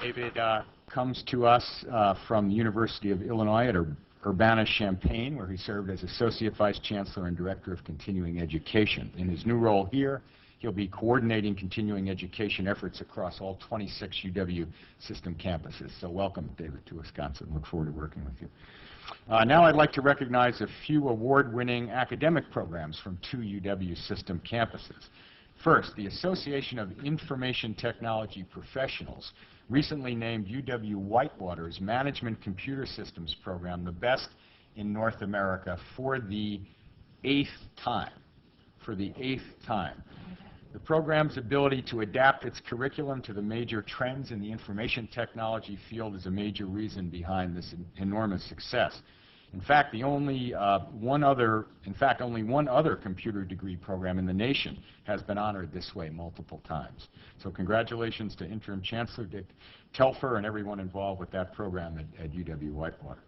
David comes to us from the University of Illinois at Urbana-Champaign, where he served as Associate Vice Chancellor and Director of Continuing Education. In his new role here, he'll be coordinating continuing education efforts across all 26 UW system campuses. So welcome, David, to Wisconsin. Look forward to working with you. Now I'd like to recognize a few award-winning academic programs from 2 UW system campuses. First, the Association of Information Technology Professionals recently named UW Whitewater's Management Computer Systems program the best in North America for the 8th time. For the 8th time. The program's ability to adapt its curriculum to the major trends in the information technology field is a major reason behind this enormous success. In fact, only one other computer degree program in the nation has been honored this way multiple times. So congratulations to Interim Chancellor Dick Telfer and everyone involved with that program at UW Whitewater.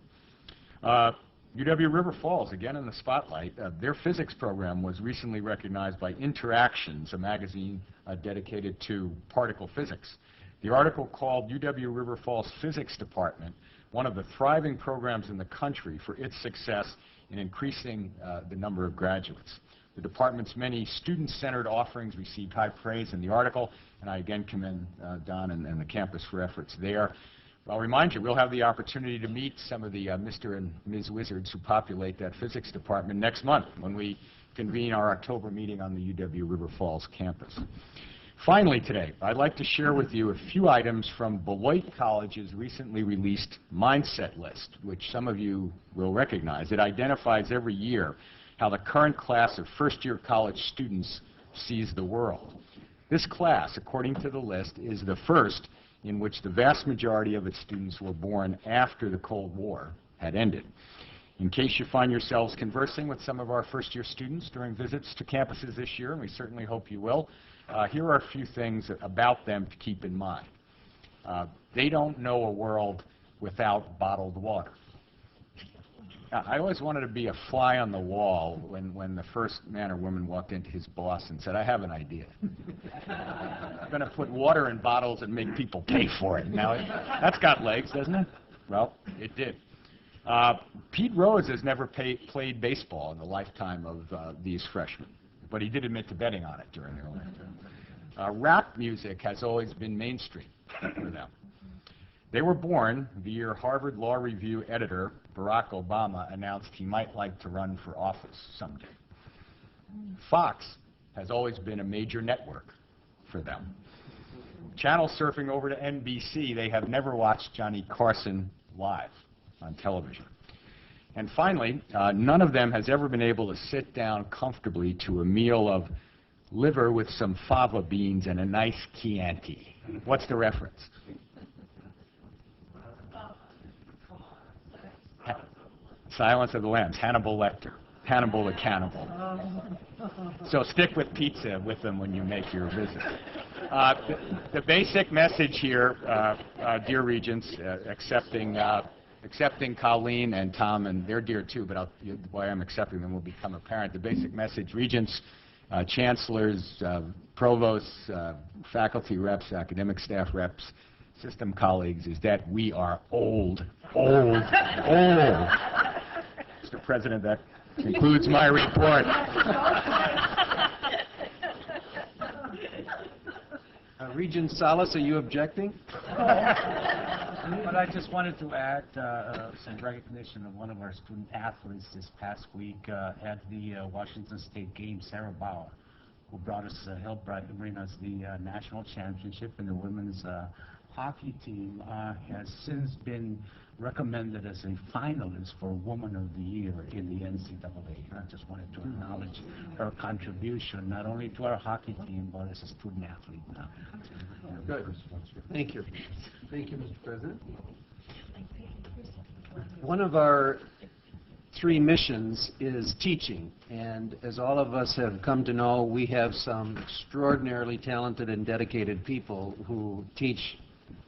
UW River Falls, again in the spotlight. Their physics program was recently recognized by Interactions, a magazine dedicated to particle physics. The article called UW River Falls Physics Department one of the thriving programs in the country for its success in increasing the number of graduates. The department's many student-centered offerings received high praise in the article, and I again commend Don and the campus for efforts there. I'll remind you, we'll have the opportunity to meet some of the Mr. and Ms. Wizards who populate that physics department next month when we convene our October meeting on the UW River Falls campus. Finally today, I'd like to share with you a few items from Beloit College's recently released Mindset List, which some of you will recognize. It identifies every year how the current class of first-year college students sees the world. This class, according to the list, is the first in which the vast majority of its students were born after the Cold War had ended. In case you find yourselves conversing with some of our first-year students during visits to campuses this year, and we certainly hope you will, here are a few things about them to keep in mind. They don't know a world without bottled water. I always wanted to be a fly on the wall when the first man or woman walked into his boss and said, "I have an idea. I'm going to put water in bottles and make people pay for it." Now, that's got legs, doesn't it? Well, it did. Pete Rose has never played baseball in the lifetime of these freshmen, but he did admit to betting on it during their lifetime. Rap music has always been mainstream for them. They were born the year Harvard Law Review editor Barack Obama announced he might like to run for office someday. Fox has always been a major network for them. Channel surfing over to NBC, they have never watched Johnny Carson live on television. And finally, none of them has ever been able to sit down comfortably to a meal of liver with some fava beans and a nice Chianti. What's the reference? Silence of the Lambs, Hannibal Lecter, Hannibal the Cannibal. So stick with pizza with them when you make your visit. The basic message here, dear Regents, accepting Colleen and Tom, and they're dear too, but why I'm accepting them will become apparent. The basic message, Regents, chancellors, provosts, faculty reps, academic staff reps, system colleagues, is that we are old. Mr. President, that concludes my report. Regent Salas, are you objecting? But I just wanted to add some recognition of one of our student athletes this past week at the Washington State Games, Sarah Bauer, who helped bring us the national championship, and the women's hockey team has since been recommended as a finalist for Woman of the Year in the NCAA. And I just wanted to acknowledge her contribution, not only to our hockey team, but as a student athlete. Good. Thank you. Thank you, Mr. President. One of our three missions is teaching, and as all of us have come to know, we have some extraordinarily talented and dedicated people who teach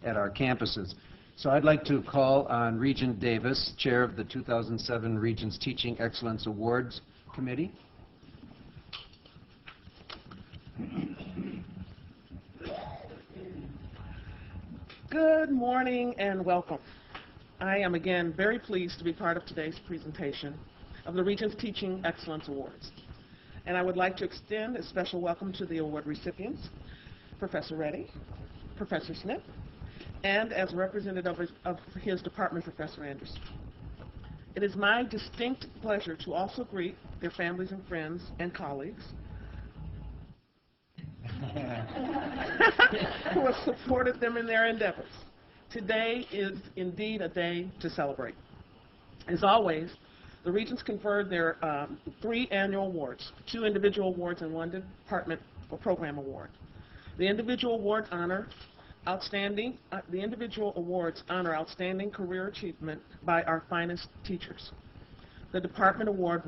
at our campuses. So I'd like to call on Regent Davis, Chair of the 2007 Regents Teaching Excellence Awards Committee. Good morning and welcome. I am again very pleased to be part of today's presentation of the Regents Teaching Excellence Awards. And I would like to extend a special welcome to the award recipients, Professor Reddy, Professor Smith, and as representative of his department, Professor Anderson. It is my distinct pleasure to also greet their families and friends and colleagues who have supported them in their endeavors. Today is indeed a day to celebrate. As always, the Regents conferred their 3 annual awards, 2 individual awards and 1 department or program award. The individual awards honor outstanding career achievement by our finest teachers. The department award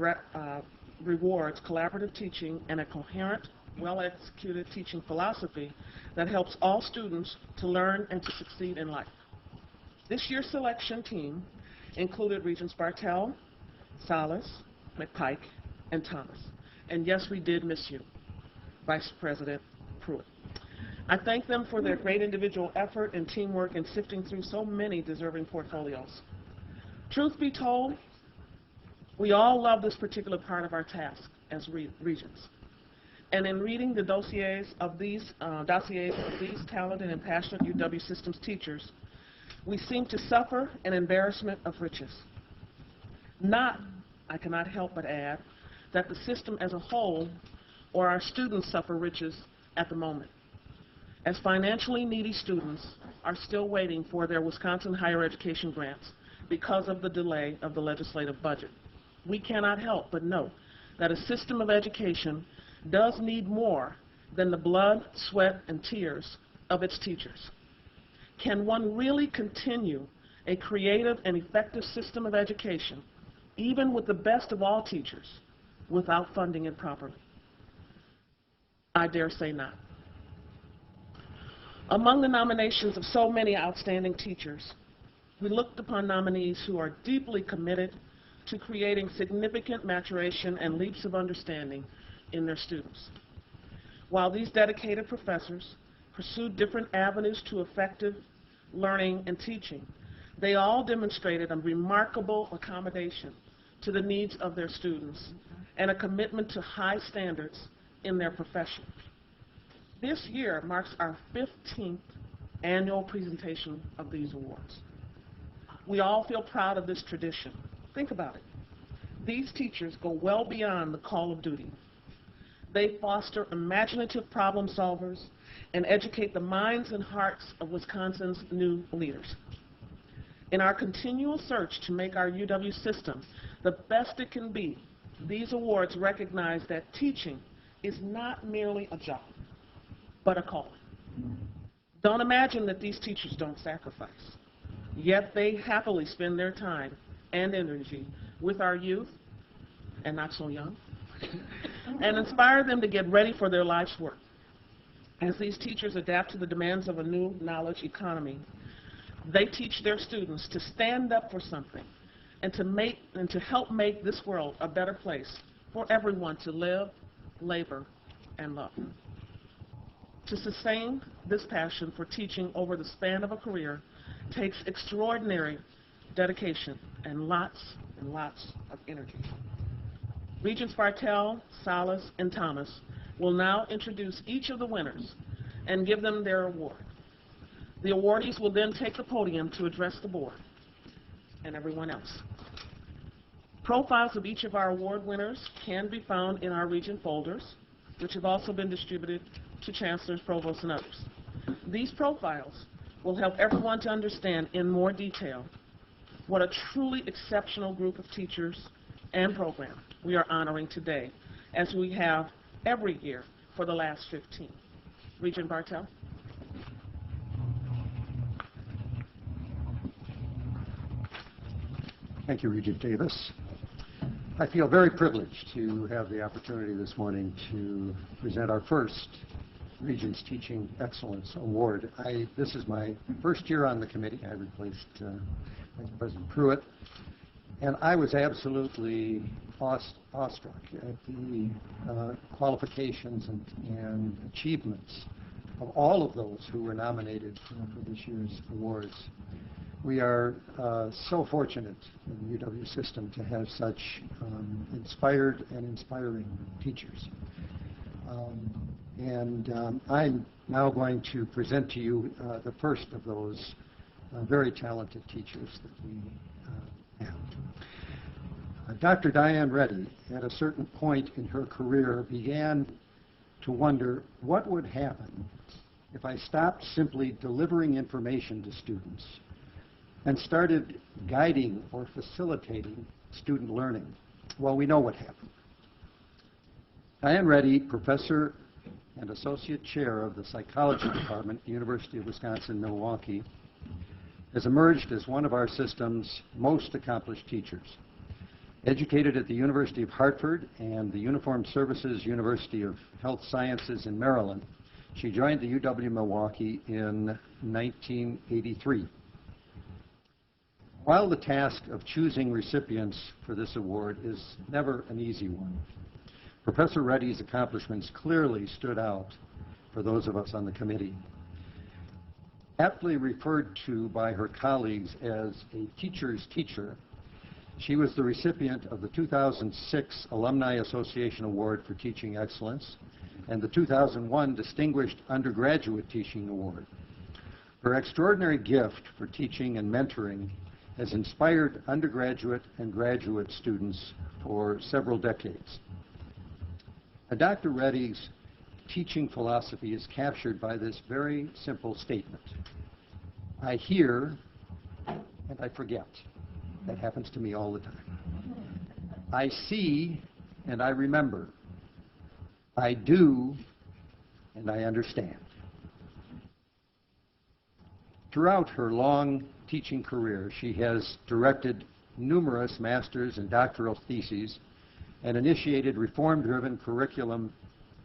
rewards collaborative teaching and a coherent, well-executed teaching philosophy that helps all students to learn and to succeed in life. This year's selection team included Regents Bartell, Salas, McPike, and Thomas. And yes, we did miss you, Vice President Pruitt. I thank them for their great individual effort and teamwork in sifting through so many deserving portfolios. Truth be told, we all love this particular part of our task as Regents. And in reading the dossiers of these talented and passionate UW systems teachers, we seem to suffer an embarrassment of riches. I cannot help but add, that the system as a whole or our students suffer riches at the moment, as financially needy students are still waiting for their Wisconsin higher education grants because of the delay of the legislative budget. We cannot help but note that a system of education does need more than the blood, sweat, and tears of its teachers. Can one really continue a creative and effective system of education, even with the best of all teachers, without funding it properly? I dare say not. Among the nominations of so many outstanding teachers, we looked upon nominees who are deeply committed to creating significant maturation and leaps of understanding in their students. While these dedicated professors pursued different avenues to effective learning and teaching, they all demonstrated a remarkable accommodation to the needs of their students and a commitment to high standards in their profession. This year marks our 15th annual presentation of these awards. We all feel proud of this tradition. Think about it. These teachers go well beyond the call of duty. They foster imaginative problem solvers and educate the minds and hearts of Wisconsin's new leaders. In our continual search to make our UW system the best it can be, these awards recognize that teaching is not merely a job, but a calling. Don't imagine that these teachers don't sacrifice. Yet they happily spend their time and energy with our youth, and not so young, and inspire them to get ready for their life's work. As these teachers adapt to the demands of a new knowledge economy, they teach their students to stand up for something and to help make this world a better place for everyone to live, labor, and love. To sustain this passion for teaching over the span of a career takes extraordinary dedication and lots of energy. Regents Bartell, Salas, and Thomas will now introduce each of the winners and give them their award. The awardees will then take the podium to address the board and everyone else. Profiles of each of our award winners can be found in our Regent folders, which have also been distributed to chancellors, provosts, and others. These profiles will help everyone to understand in more detail what a truly exceptional group of teachers and program we are honoring today, as we have every year for the last 15. Regent Bartell. Thank you, Regent Davis. I feel very privileged to have the opportunity this morning to present our first Regents Teaching Excellence Award. This is my first year on the committee. I replaced Vice President Pruitt, and I was absolutely awestruck at the qualifications and achievements of all of those who were nominated for this year's awards. We are so fortunate in the UW system to have such inspired and inspiring teachers. I'm now going to present to you the first of those very talented teachers that we have. Dr. Diane Reddy, at a certain point in her career, began to wonder what would happen if I stopped simply delivering information to students and started guiding or facilitating student learning. Well, we know what happened. Diane Reddy, professor and associate chair of the psychology department at the University of Wisconsin-Milwaukee, has emerged as one of our system's most accomplished teachers. Educated at the University of Hartford and the Uniformed Services University of Health Sciences in Maryland, she joined the UW-Milwaukee in 1983. While the task of choosing recipients for this award is never an easy one, Professor Reddy's accomplishments clearly stood out for those of us on the committee. Aptly referred to by her colleagues as a teacher's teacher, she was the recipient of the 2006 Alumni Association Award for Teaching Excellence and the 2001 Distinguished Undergraduate Teaching Award. Her extraordinary gift for teaching and mentoring has inspired undergraduate and graduate students for several decades. Dr. Reddy's teaching philosophy is captured by this very simple statement: I hear and I forget. That happens to me all the time. I see and I remember. I do and I understand. Throughout her long teaching career, she has directed numerous master's and doctoral theses and initiated reform-driven curriculum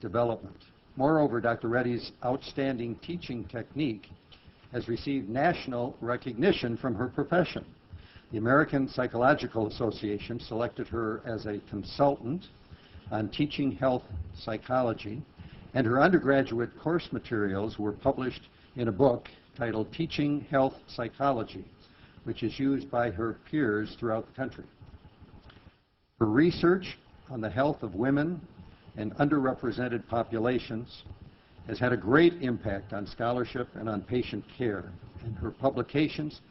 development. Moreover, Dr. Reddy's outstanding teaching technique has received national recognition from her profession. The American Psychological Association selected her as a consultant on teaching health psychology, and her undergraduate course materials were published in a book titled Teaching Health Psychology, which is used by her peers throughout the country. Her research on the health of women and underrepresented populations has had a great impact on scholarship and on patient care, and her publications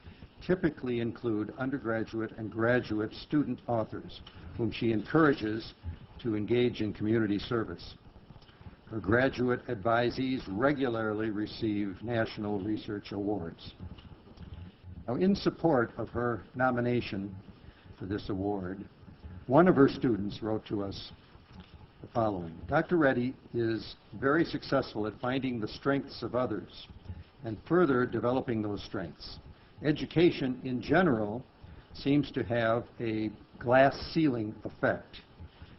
typically include undergraduate and graduate student authors whom she encourages to engage in community service. Her graduate advisees regularly receive national research awards. Now, in support of her nomination for this award, one of her students wrote to us the following: Dr. Reddy is very successful at finding the strengths of others and further developing those strengths. Education in general seems to have a glass ceiling effect.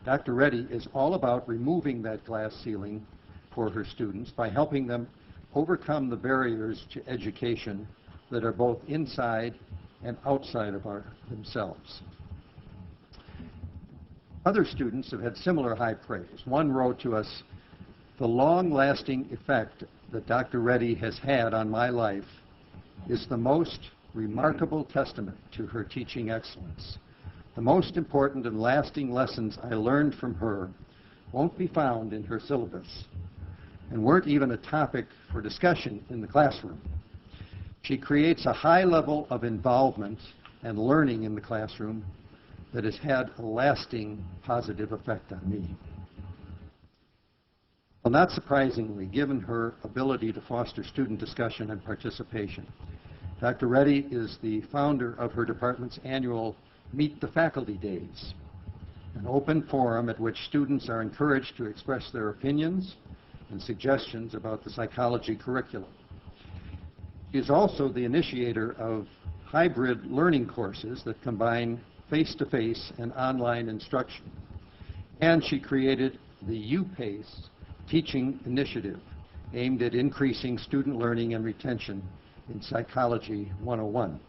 Dr. Reddy is all about removing that glass ceiling for her students by helping them overcome the barriers to education that are both inside and outside of themselves. Other students have had similar high praise. One wrote to us, "The long-lasting effect that Dr. Reddy has had on my life is the most remarkable testament to her teaching excellence. The most important and lasting lessons I learned from her won't be found in her syllabus and weren't even a topic for discussion in the classroom. She creates a high level of involvement and learning in the classroom that has had a lasting positive effect on me." Well, not surprisingly, given her ability to foster student discussion and participation, Dr. Reddy is the founder of her department's annual Meet the Faculty Days, an open forum at which students are encouraged to express their opinions and suggestions about the psychology curriculum. She is also the initiator of hybrid learning courses that combine face-to-face and online instruction. And she created the UPACE teaching initiative aimed at increasing student learning and retention in Psychology 101.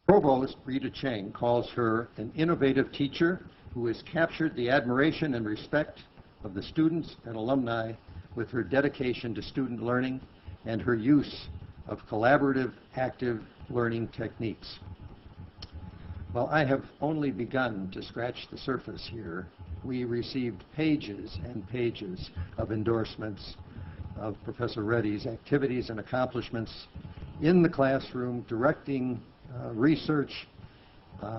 Provost Rita Chang calls her an innovative teacher who has captured the admiration and respect of the students and alumni with her dedication to student learning and her use of collaborative, active learning techniques. Well, I have only begun to scratch the surface here. We received pages and pages of endorsements of Professor Reddy's activities and accomplishments in the classroom, directing research,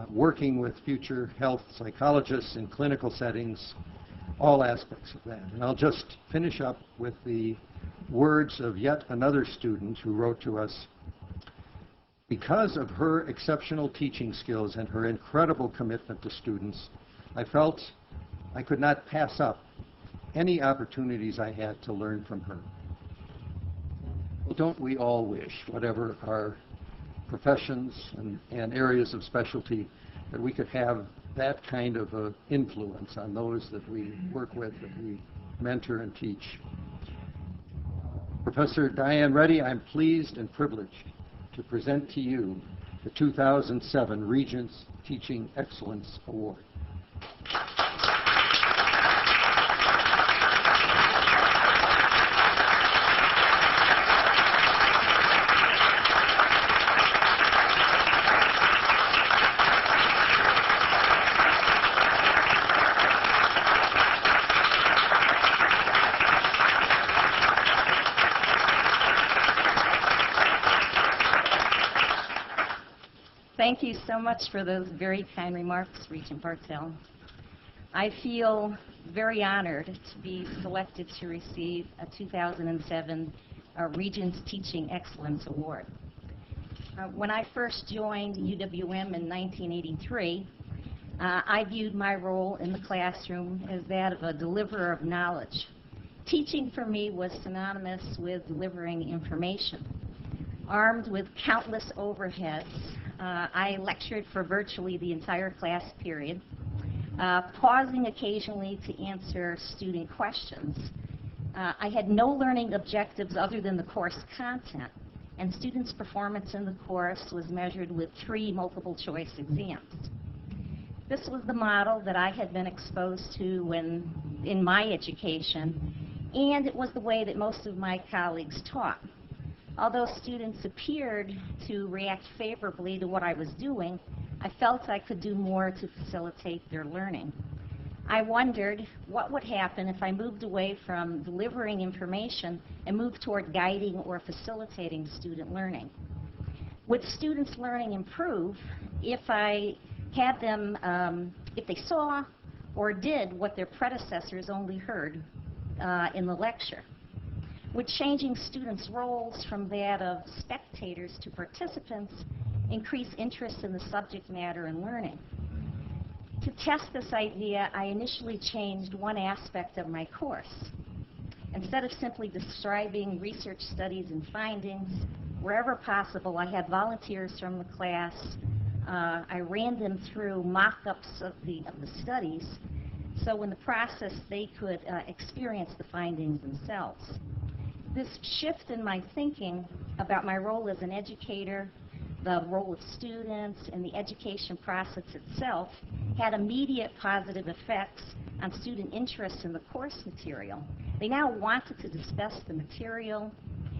working with future health psychologists in clinical settings, all aspects of that. And I'll just finish up with the words of yet another student who wrote to us, "Because of her exceptional teaching skills and her incredible commitment to students, I felt I could not pass up any opportunities I had to learn from her." Well, don't we all wish, whatever our professions and areas of specialty, that we could have that kind of influence on those that we work with, that we mentor and teach. Professor Diane Reddy, I'm pleased and privileged to present to you the 2007 Regents Teaching Excellence Award. Thank you so much for those very kind remarks, Regent Bartell. I feel very honored to be selected to receive a 2007 Regents Teaching Excellence Award. When I first joined UWM in 1983, I viewed my role in the classroom as that of a deliverer of knowledge. Teaching for me was synonymous with delivering information. Armed with countless overheads, I lectured for virtually the entire class period, pausing occasionally to answer student questions. I had no learning objectives other than the course content, and students' performance in the course was measured with 3 multiple-choice exams. This was the model that I had been exposed to in my education, and it was the way that most of my colleagues taught. Although students appeared to react favorably to what I was doing, I felt I could do more to facilitate their learning. I wondered what would happen if I moved away from delivering information and moved toward guiding or facilitating student learning. Would students' learning improve if I had them, if they saw or did what their predecessors only heard in the lecture? Would changing students' roles from that of spectators to participants increase interest in the subject matter and learning? To test this idea, I initially changed one aspect of my course. Instead of simply describing research studies and findings, wherever possible, I had volunteers from the class. I ran them through mock-ups of the studies, so in the process they could experience the findings themselves. This shift in my thinking about my role as an educator, the role of students, and the education process itself had immediate positive effects on student interest in the course material. They now wanted to discuss the material,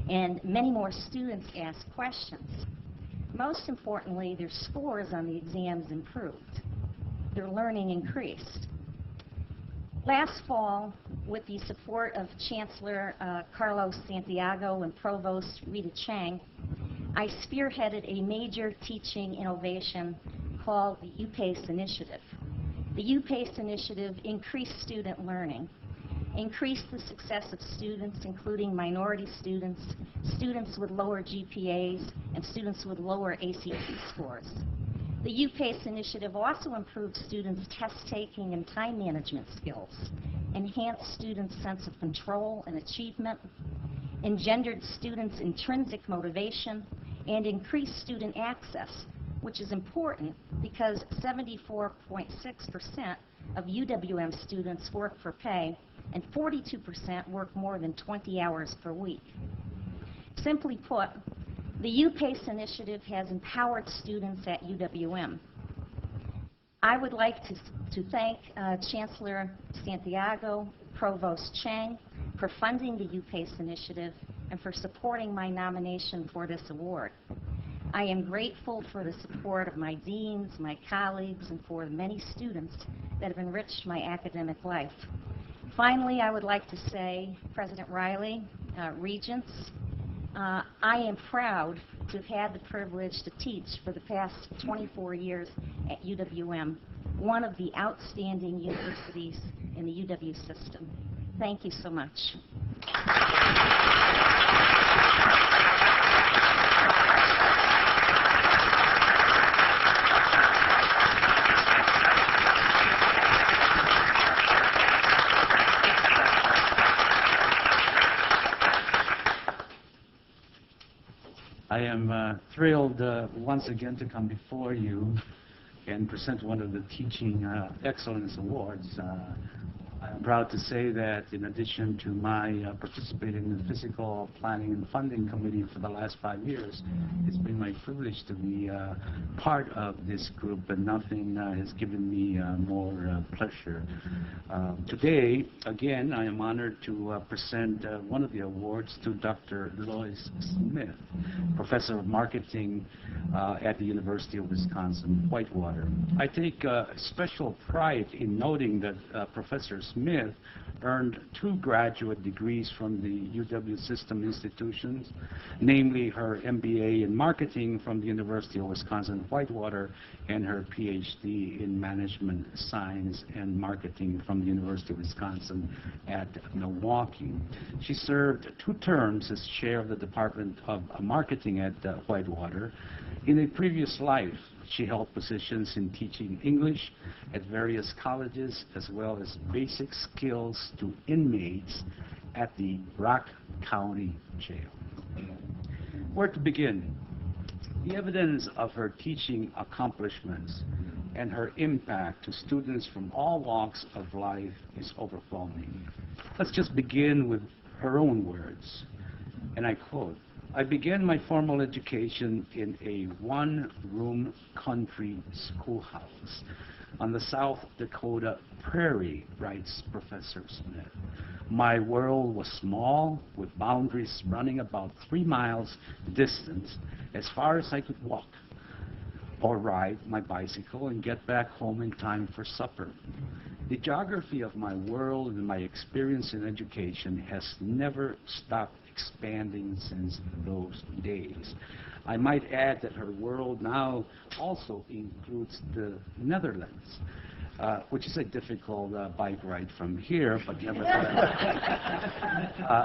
and many more students asked questions. Most importantly, their scores on the exams improved. Their learning increased. Last fall, with the support of Chancellor Carlos Santiago and Provost Rita Chang, I spearheaded a major teaching innovation called the UPACE Initiative. The UPACE Initiative increased student learning, increased the success of students, including minority students, students with lower GPAs, and students with lower ACT scores. The UPACE Initiative also improved students' test-taking and time management skills, enhanced students' sense of control and achievement, engendered students' intrinsic motivation, and increased student access, which is important because 74.6% of UWM students work for pay and 42% work more than 20 hours per week. Simply put, the UPACE initiative has empowered students at UWM. I would like to thank Chancellor Santiago, Provost Chang, for funding the UPACE initiative and for supporting my nomination for this award. I am grateful for the support of my deans, my colleagues, and for the many students that have enriched my academic life. Finally, I would like to say, President Riley, Regents, I am proud to have had the privilege to teach for the past 24 years at UWM, one of the outstanding universities in the UW system. Thank you so much. I am thrilled once again to come before you and present one of the Teaching Excellence Awards. I'm proud to say that in addition to my participating in the Physical Planning and Funding Committee for the last 5 years, it's been my privilege to be part of this group, and nothing has given me more pleasure. Today, again, I am honored to present one of the awards to Dr. Lois Smith, Professor of Marketing at the University of Wisconsin-Whitewater. I take special pride in noting that Professor Smith earned 2 graduate degrees from the UW system institutions, namely her MBA in marketing from the University of Wisconsin-Whitewater and her PhD in management science and marketing from the University of Wisconsin at Milwaukee. She served 2 terms as chair of the Department of Marketing at Whitewater. In a previous life, she held positions in teaching English at various colleges, as well as basic skills to inmates at the Rock County Jail. Where to begin? The evidence of her teaching accomplishments and her impact to students from all walks of life is overwhelming. Let's just begin with her own words. And I quote, "I began my formal education in a one-room country schoolhouse on the South Dakota prairie," writes Professor Smith. "My world was small, with boundaries running about 3 miles distance, as far as I could walk or ride my bicycle and get back home in time for supper. The geography of my world and my experience in education has never stopped expanding since those days." I might add that her world now also includes the Netherlands, which is a difficult bike ride from here, but nevertheless,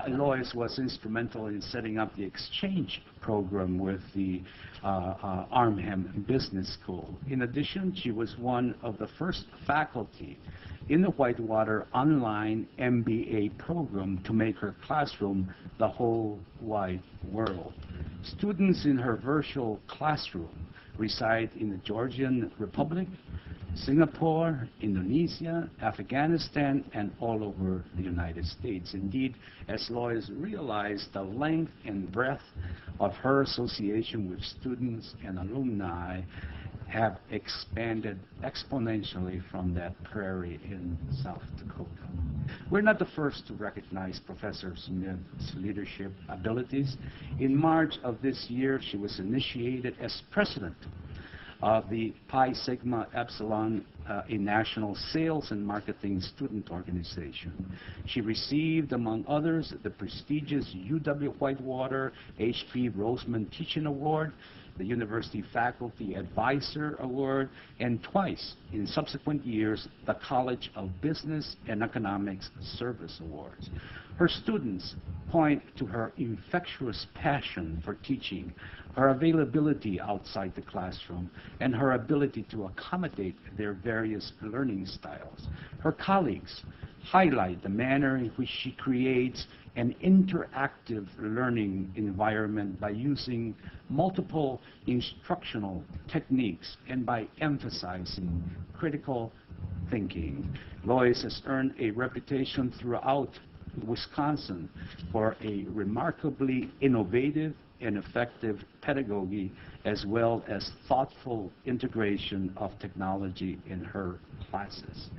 Lois was instrumental in setting up the exchange program with the Arnhem Business School. In addition, she was one of the first faculty in the Whitewater online MBA program to make her classroom the whole wide world. Students in her virtual classroom reside in the Georgian Republic, Singapore, Indonesia, Afghanistan, and all over the United States. Indeed, as Lois realized the length and breadth of her association with students and alumni have expanded exponentially from that prairie in South Dakota. We're not the first to recognize Professor Smith's leadership abilities. In March of this year, she was initiated as president of the Pi Sigma Epsilon, a national sales and marketing student organization. She received, among others, the prestigious UW-Whitewater H.P. Roseman Teaching Award, the University Faculty Advisor Award, and twice, in subsequent years, the College of Business and Economics Service Awards. Her students point to her infectious passion for teaching, her availability outside the classroom, and her ability to accommodate their various learning styles. Her colleagues highlight the manner in which she creates an interactive learning environment by using multiple instructional techniques and by emphasizing critical thinking. Lois has earned a reputation throughout Wisconsin for a remarkably innovative and effective pedagogy, as well as thoughtful integration of technology in her classes.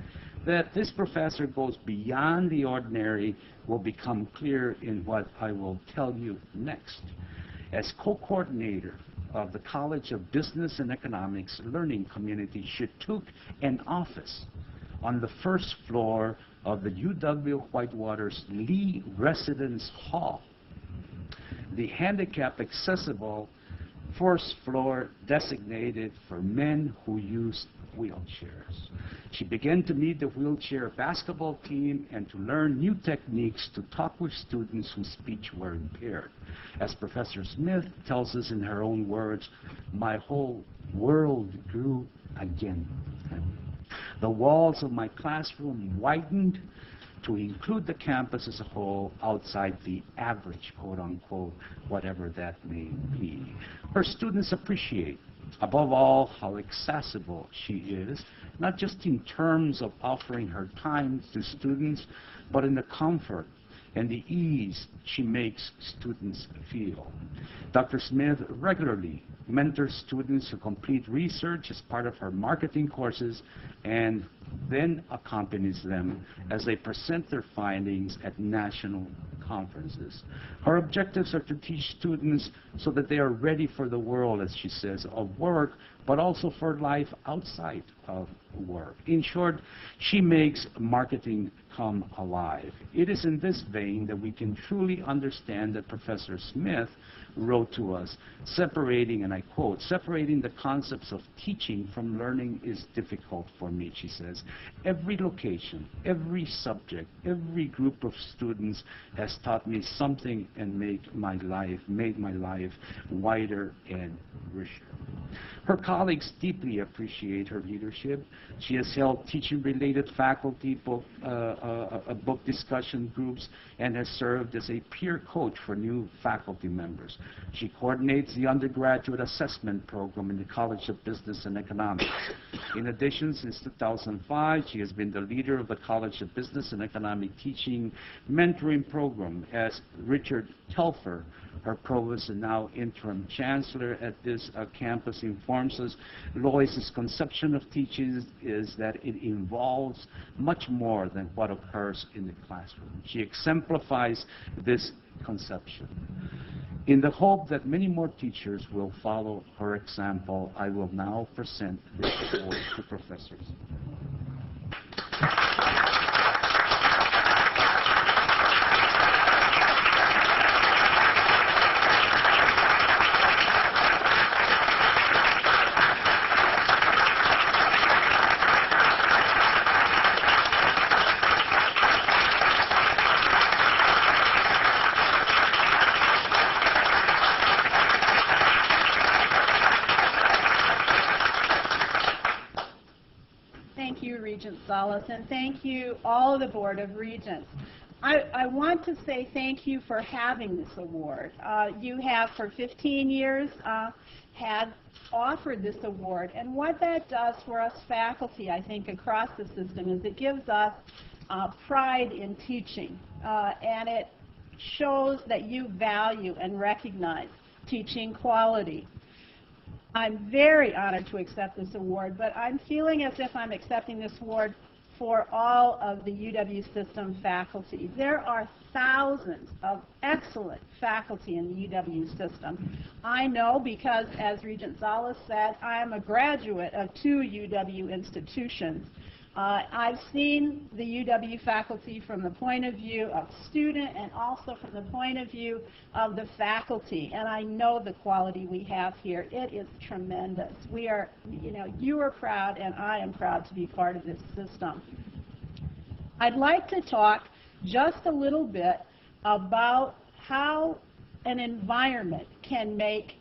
That this professor goes beyond the ordinary will become clear in what I will tell you next. As co-coordinator of the College of Business and Economics Learning Community, she took an office on the first floor of the UW-Whitewater's Lee Residence Hall, the handicap-accessible first floor designated for men who use wheelchairs. She began to meet the wheelchair basketball team and to learn new techniques to talk with students whose speech were impaired. As Professor Smith tells us in her own words, "My whole world grew again. The walls of my classroom widened to include the campus as a whole outside the average, quote-unquote, whatever that may be." Her students appreciate, above all, how accessible she is, not just in terms of offering her time to students, but in the comfort and the ease she makes students feel. Dr. Smith regularly mentors students who complete research as part of her marketing courses and then accompanies them as they present their findings at national conferences. Her objectives are to teach students so that they are ready for the world, as she says, of work, but also for life outside of work. In short, she makes marketing come alive. It is in this vein that we can truly understand that Professor Smith wrote to us, separating, and I quote, "Separating the concepts of teaching from learning is difficult for me," she says. "Every location, every subject, every group of students has taught me something and made my life wider and richer." Her colleagues deeply appreciate her leadership. She has held teaching-related faculty book discussion groups and has served as a peer coach for new faculty members. She coordinates the undergraduate assessment program in the College of Business and Economics. In addition, since 2005, she has been the leader of the College of Business and Economic Teaching Mentoring Program. As Richard Telfer, her provost and now interim chancellor at this campus, informs us, Lois's conception of teaching is that it involves much more than what occurs in the classroom. She exemplifies this conception. In the hope that many more teachers will follow her example, I will now present this award to professors. Thank you, Regent Salas, and thank you, all of the Board of Regents. I want to say thank you for having this award. You have, for 15 years, had offered this award, and what that does for us faculty, I think, across the system is it gives us pride in teaching, and it shows that you value and recognize teaching quality. I'm very honored to accept this award, but I'm feeling as if I'm accepting this award for all of the UW system faculty. There are thousands of excellent faculty in the UW system. I know because, as Regent Salas said, I am a graduate of 2 UW institutions. I've seen the UW faculty from the point of view of student and also from the point of view of the faculty, and I know the quality we have here. It is tremendous. We are, you are proud and I am proud to be part of this system. I'd like to talk just a little bit about how an environment can make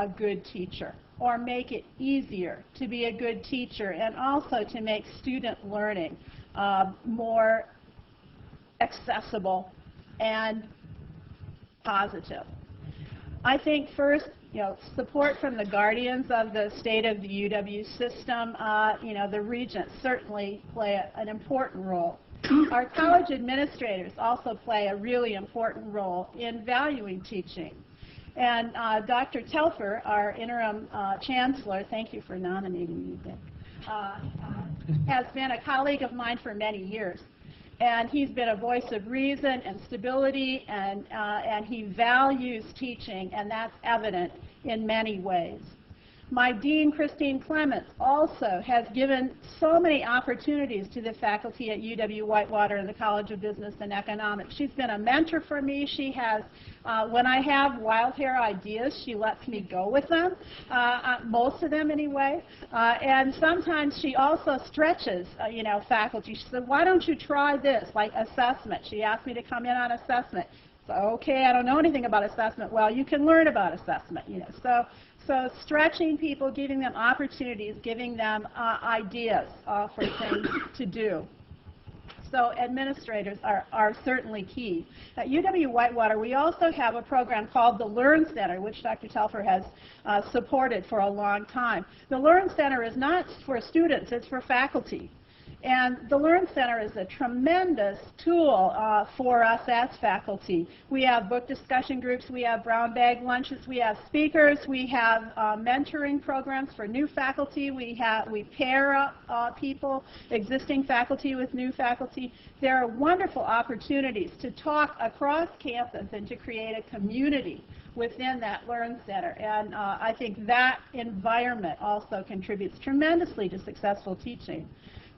a good teacher, or make it easier to be a good teacher, and also to make student learning more accessible and positive. I think first, support from the guardians of the state of the UW system, the Regents certainly play an important role. Our college administrators also play a really important role in valuing teaching. And Dr. Telfer, our interim chancellor, thank you for nominating me, Dick, has been a colleague of mine for many years. And he's been a voice of reason and stability, and he values teaching, and that's evident in many ways. My Dean, Christine Clements, also has given so many opportunities to the faculty at UW-Whitewater and the College of Business and Economics. She's been a mentor for me. She has, when I have wild hair ideas, she lets me go with them, most of them anyway. And sometimes she also stretches, faculty. She said, why don't you try this, like assessment? She asked me to come in on assessment. So, okay, I don't know anything about assessment. Well, you can learn about assessment, So stretching people, giving them opportunities, giving them ideas for things to do. So administrators are certainly key. At UW-Whitewater, we also have a program called the Learn Center, which Dr. Telfer has supported for a long time. The Learn Center is not for students, it's for faculty. And the Learn Center is a tremendous tool for us as faculty. We have book discussion groups, we have brown bag lunches, we have speakers, we have mentoring programs for new faculty, we pair up people, existing faculty with new faculty. There are wonderful opportunities to talk across campus and to create a community within that Learn Center. And I think that environment also contributes tremendously to successful teaching.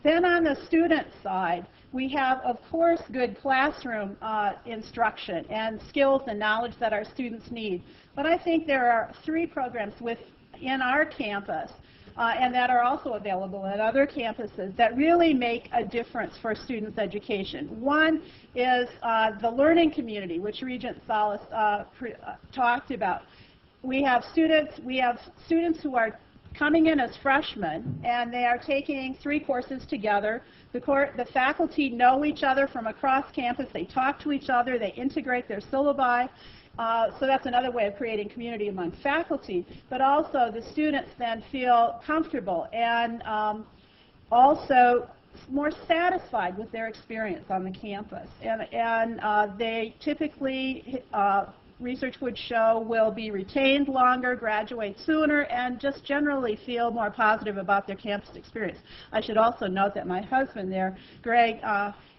Then on the student side, we have, of course, good classroom instruction and skills and knowledge that our students need. But I think there are 3 programs within our campus and that are also available at other campuses that really make a difference for students' education. One is the learning community, which Regent Salas talked about. We have students who are coming in as freshmen, and they are taking 3 courses together. The faculty know each other from across campus. They talk to each other. They integrate their syllabi. So that's another way of creating community among faculty. But also the students then feel comfortable and also more satisfied with their experience on the campus. And they typically, research would show, will be retained longer, graduate sooner, and just generally feel more positive about their campus experience. I should also note that my husband there, Greg,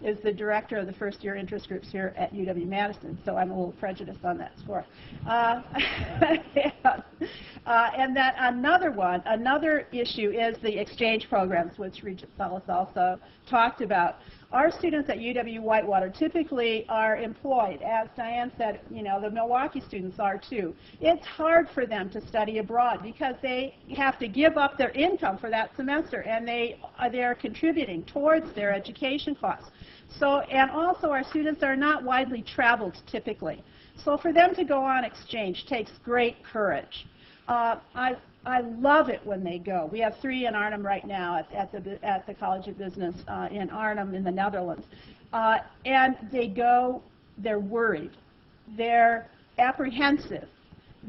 is the director of the first-year interest groups here at UW-Madison, so I'm a little prejudiced on that score. And then another issue is the exchange programs, which Regent Salas also talked about. Our students at UW-Whitewater typically are employed. As Diane said, you know, the Milwaukee students are too. It's hard for them to study abroad because they have to give up their income for that semester, and they are contributing towards their education costs. So, and also our students are not widely traveled typically. So for them to go on exchange takes great courage. I love it when they go. We have 3 in Arnhem right now at the College of Business in Arnhem in the Netherlands. And they go, they're worried. They're apprehensive.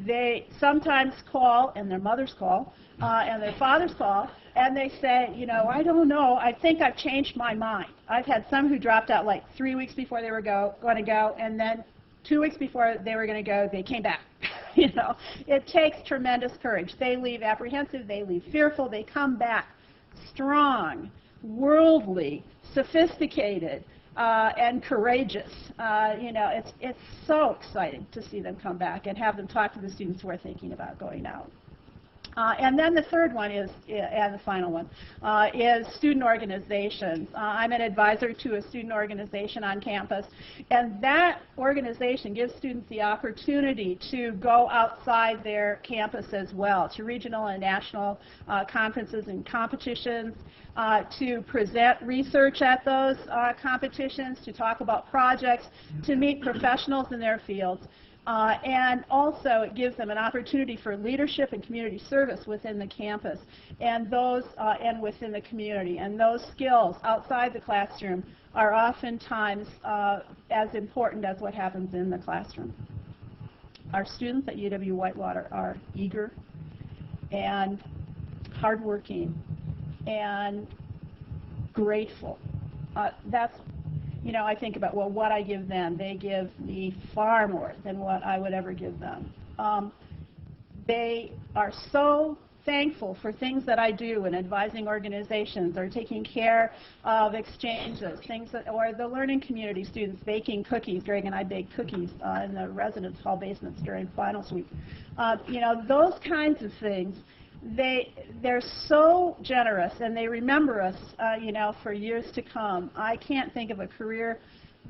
They sometimes call, and their mothers call, and their fathers call, and they say, you know, I don't know, I think I've changed my mind. I've had some who dropped out like 3 weeks before they were going to go, and then 2 weeks before they were going to go, they came back. You know, it takes tremendous courage. They leave apprehensive, they leave fearful, they come back strong, worldly, sophisticated, and courageous. You know, it's so exciting to see them come back and have them talk to the students who are thinking about going out. And then the third one is, and the final one, is student organizations. I'm an advisor to a student organization on campus, and that organization gives students the opportunity to go outside their campus as well, to regional and national conferences and competitions, to present research at those competitions, to talk about projects, to meet professionals in their fields. And also it gives them an opportunity for leadership and community service within the campus and those and within the community. And those skills outside the classroom are oftentimes as important as what happens in the classroom. Our students at UW-Whitewater are eager and hardworking and grateful. You know, I think about, well, what I give them. They give me far more than what I would ever give them. They are so thankful for things that I do in advising organizations or taking care of exchanges, things that, or the learning community students baking cookies. Greg and I baked cookies in the residence hall basements during finals week. You know, those kinds of things. They're so generous, and they remember us, you know, for years to come. I can't think of a career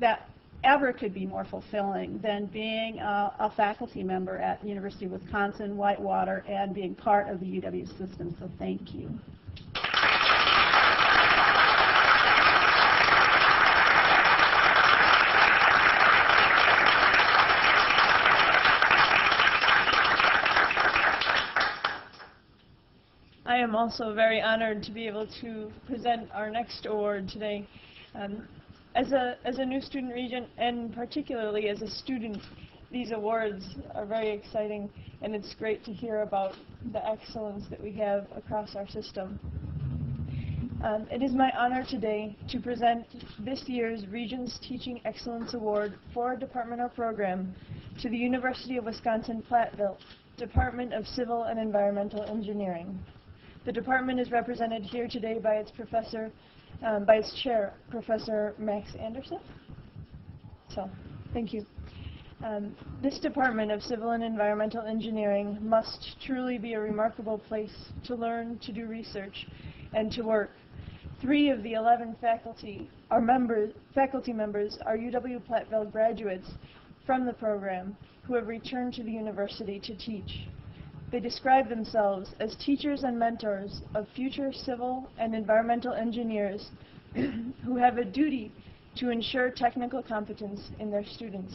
that ever could be more fulfilling than being a faculty member at the University of Wisconsin-Whitewater and being part of the UW system. So thank you. I am also very honored to be able to present our next award today. As a new student regent, and particularly as a student, these awards are very exciting, and it's great to hear about the excellence that we have across our system. It is my honor today to present this year's Regents Teaching Excellence Award for a department or program to the University of Wisconsin-Platteville Department of Civil and Environmental Engineering. The department is represented here today by its professor, by its chair, Professor Max Anderson. So, thank you. This Department of Civil and Environmental Engineering must truly be a remarkable place to learn, to do research, and to work. 3 of the 11 faculty members are UW-Platteville graduates from the program who have returned to the university to teach. They describe themselves as teachers and mentors of future civil and environmental engineers who have a duty to ensure technical competence in their students.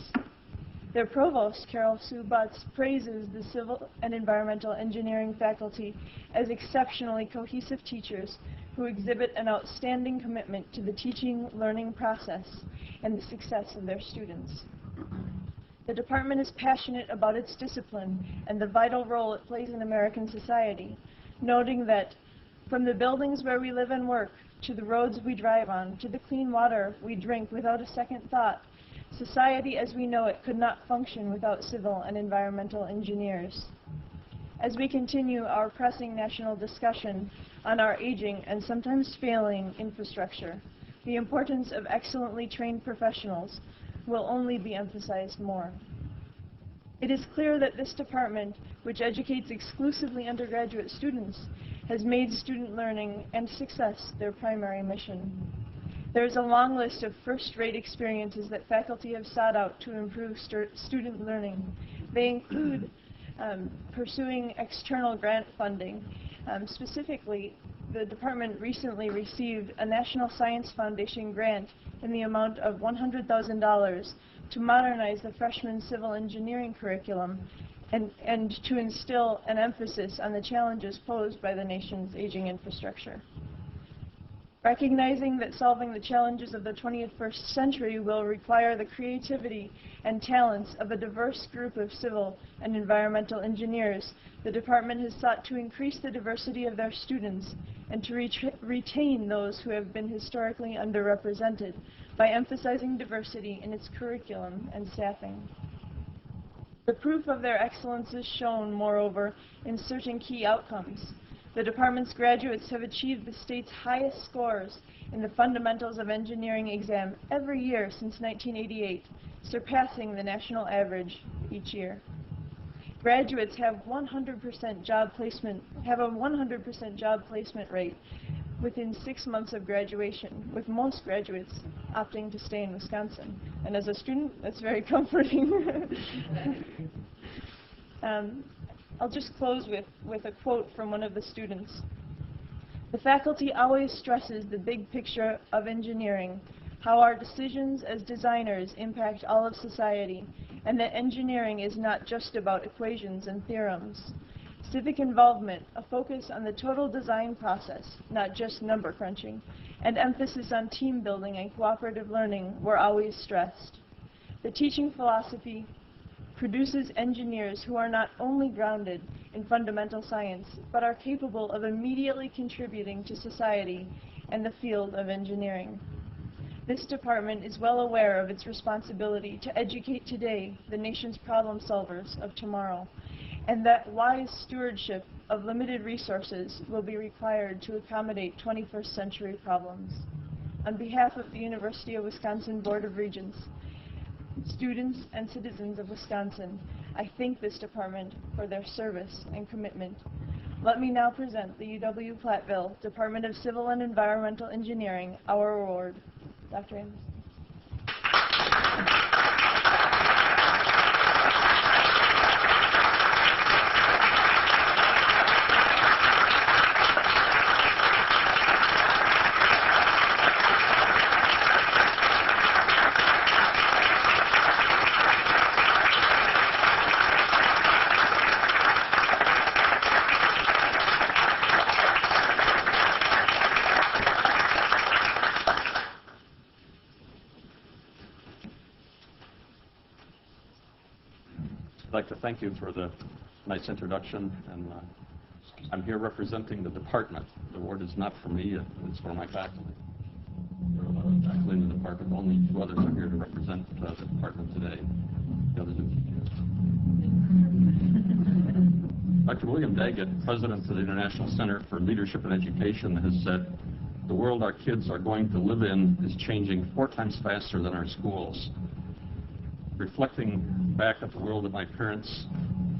Their provost, Carol Sue Butts, praises the civil and environmental engineering faculty as exceptionally cohesive teachers who exhibit an outstanding commitment to the teaching learning process and the success of their students. The department is passionate about its discipline and the vital role it plays in American society, noting that from the buildings where we live and work, to the roads we drive on, to the clean water we drink without a second thought, society as we know it could not function without civil and environmental engineers. As we continue our pressing national discussion on our aging and sometimes failing infrastructure, the importance of excellently trained professionals will only be emphasized more. It is clear that this department, which educates exclusively undergraduate students, has made student learning and success their primary mission. There is a long list of first-rate experiences that faculty have sought out to improve student learning. They include pursuing external grant funding. Specifically, the department recently received a National Science Foundation grant in the amount of $100,000 to modernize the freshman civil engineering curriculum and to instill an emphasis on the challenges posed by the nation's aging infrastructure. Recognizing that solving the challenges of the 21st century will require the creativity and talents of a diverse group of civil and environmental engineers, the department has sought to increase the diversity of their students and to retain those who have been historically underrepresented by emphasizing diversity in its curriculum and staffing. The proof of their excellence is shown, moreover, in certain key outcomes. The department's graduates have achieved the state's highest scores in the Fundamentals of Engineering exam every year since 1988, surpassing the national average each year. Graduates have a 100% job placement rate within 6 months of graduation, with most graduates opting to stay in Wisconsin. And as a student, that's very comforting. I'll just close with a quote from one of the students. "The faculty always stresses the big picture of engineering, how our decisions as designers impact all of society, and that engineering is not just about equations and theorems. Civic involvement, a focus on the total design process, not just number crunching, and emphasis on team building and cooperative learning were always stressed. The teaching philosophy produces engineers who are not only grounded in fundamental science, but are capable of immediately contributing to society and the field of engineering. This department is well aware of its responsibility to educate today the nation's problem solvers of tomorrow, and that wise stewardship of limited resources will be required to accommodate 21st century problems. On behalf of the University of Wisconsin Board of Regents, students and citizens of Wisconsin, I thank this department for their service and commitment. Let me now present the UW-Platteville Department of Civil and Environmental Engineering, our award. Dr. Anderson. I'd like to thank you for the nice introduction, and I'm here representing the department. The award is not for me, it's for my faculty. There are a lot of faculty in the department, only 2 others are here to represent the department today. The others are here. Dr. William Daggett, president of the International Center for Leadership and Education, has said, "The world our kids are going to live in is changing 4 times faster than our schools." Reflecting back at the world that my parents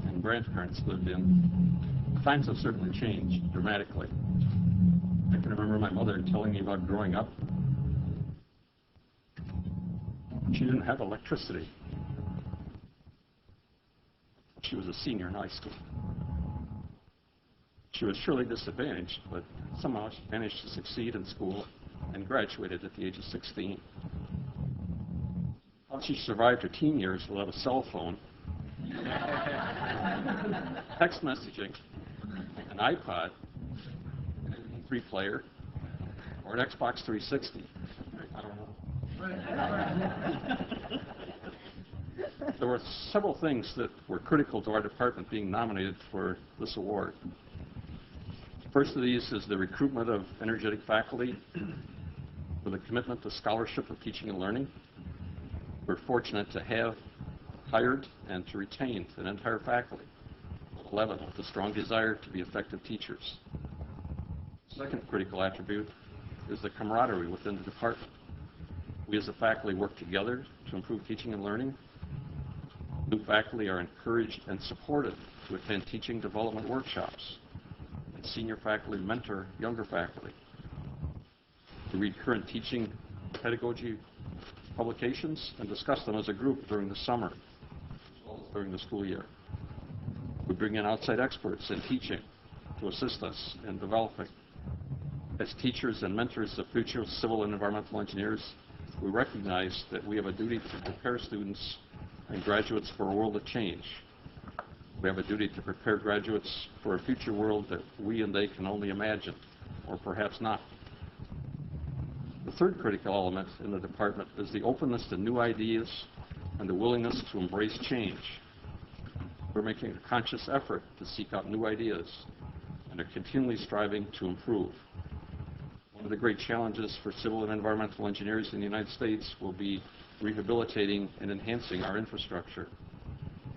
and grandparents lived in, times have certainly changed dramatically. I can remember my mother telling me about growing up. She didn't have electricity. She was a senior in high school. She was surely disadvantaged, but somehow she managed to succeed in school and graduated at the age of 16. Once she survived her teen years without a cell phone, text messaging, an iPod, an MP3 player, or an Xbox 360. I don't know. There were several things that were critical to our department being nominated for this award. First of these is the recruitment of energetic faculty with a commitment to scholarship of teaching and learning. We're fortunate to have hired and to retain an entire faculty, 11, with a strong desire to be effective teachers. Second critical attribute is the camaraderie within the department. We as a faculty work together to improve teaching and learning. New faculty are encouraged and supported to attend teaching development workshops, and senior faculty mentor younger faculty. We read current teaching pedagogy publications and discuss them as a group during the summer, as well as during the school year. We bring in outside experts in teaching to assist us in developing. As teachers and mentors of future civil and environmental engineers, we recognize that we have a duty to prepare students and graduates for a world of change. We have a duty to prepare graduates for a future world that we and they can only imagine, or perhaps not. The third critical element in the department is the openness to new ideas and the willingness to embrace change. We're making a conscious effort to seek out new ideas and are continually striving to improve. One of the great challenges for civil and environmental engineers in the United States will be rehabilitating and enhancing our infrastructure.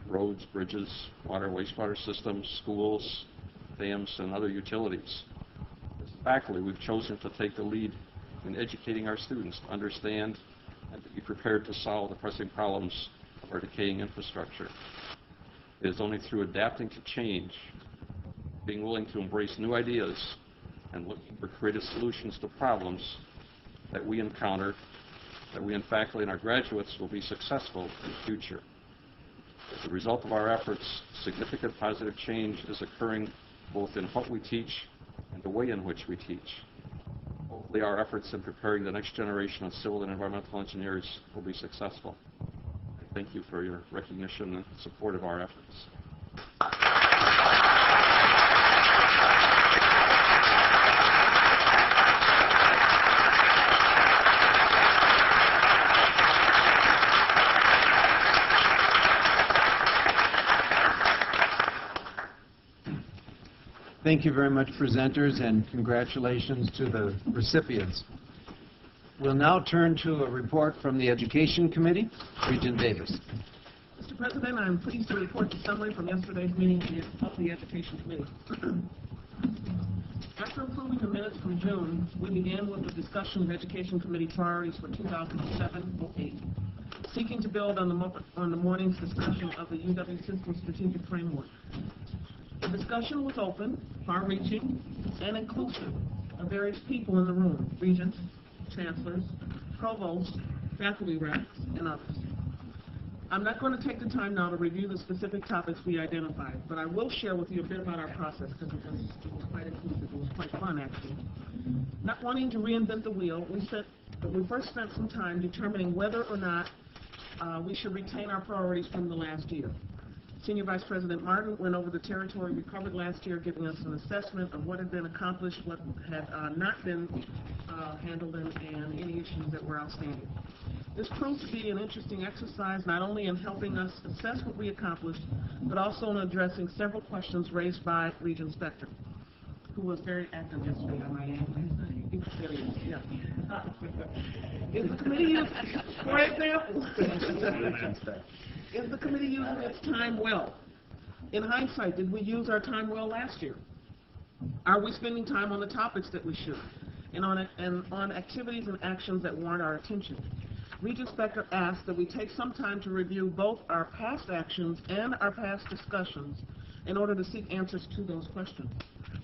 Roads, bridges, water, wastewater systems, schools, dams, and other utilities. As faculty, we've chosen to take the lead in educating our students to understand and to be prepared to solve the pressing problems of our decaying infrastructure. It is only through adapting to change, being willing to embrace new ideas, and looking for creative solutions to problems that we encounter, that we in faculty and our graduates will be successful in the future. As a result of our efforts, significant positive change is occurring both in what we teach and the way in which we teach. Hopefully our efforts in preparing the next generation of civil and environmental engineers will be successful. I thank you for your recognition and support of our efforts. Thank you very much, presenters, and congratulations to the recipients. We'll now turn to a report from the Education Committee. Regent Davis. Mr. President, I'm pleased to report the summary from yesterday's meeting of the Education Committee. After approving the minutes from June, we began with the discussion of Education Committee priorities for 2007-08, seeking to build on the morning's discussion of the UW System Strategic Framework. The discussion was open, far-reaching, and inclusive of various people in the room: regents, chancellors, provosts, faculty reps, and others. I'm not going to take the time now to review the specific topics we identified, but I will share with you a bit about our process because it was quite inclusive. It was quite fun, actually. Not wanting to reinvent the wheel, we first spent some time determining whether or not we should retain our priorities from the last year. Senior Vice President Martin went over the territory we covered last year, giving us an assessment of what had been accomplished, what had not been handled, and any issues that were outstanding. This proved to be an interesting exercise, not only in helping us assess what we accomplished, but also in addressing several questions raised by Regent Spector, who was very active yesterday, I might add. He was very, yeah. Is the committee using, for example, is the committee using its time well? In hindsight, did we use our time well last year? Are we spending time on the topics that we should, and on activities and actions that warrant our attention? Regent Spector asked that we take some time to review both our past actions and our past discussions in order to seek answers to those questions.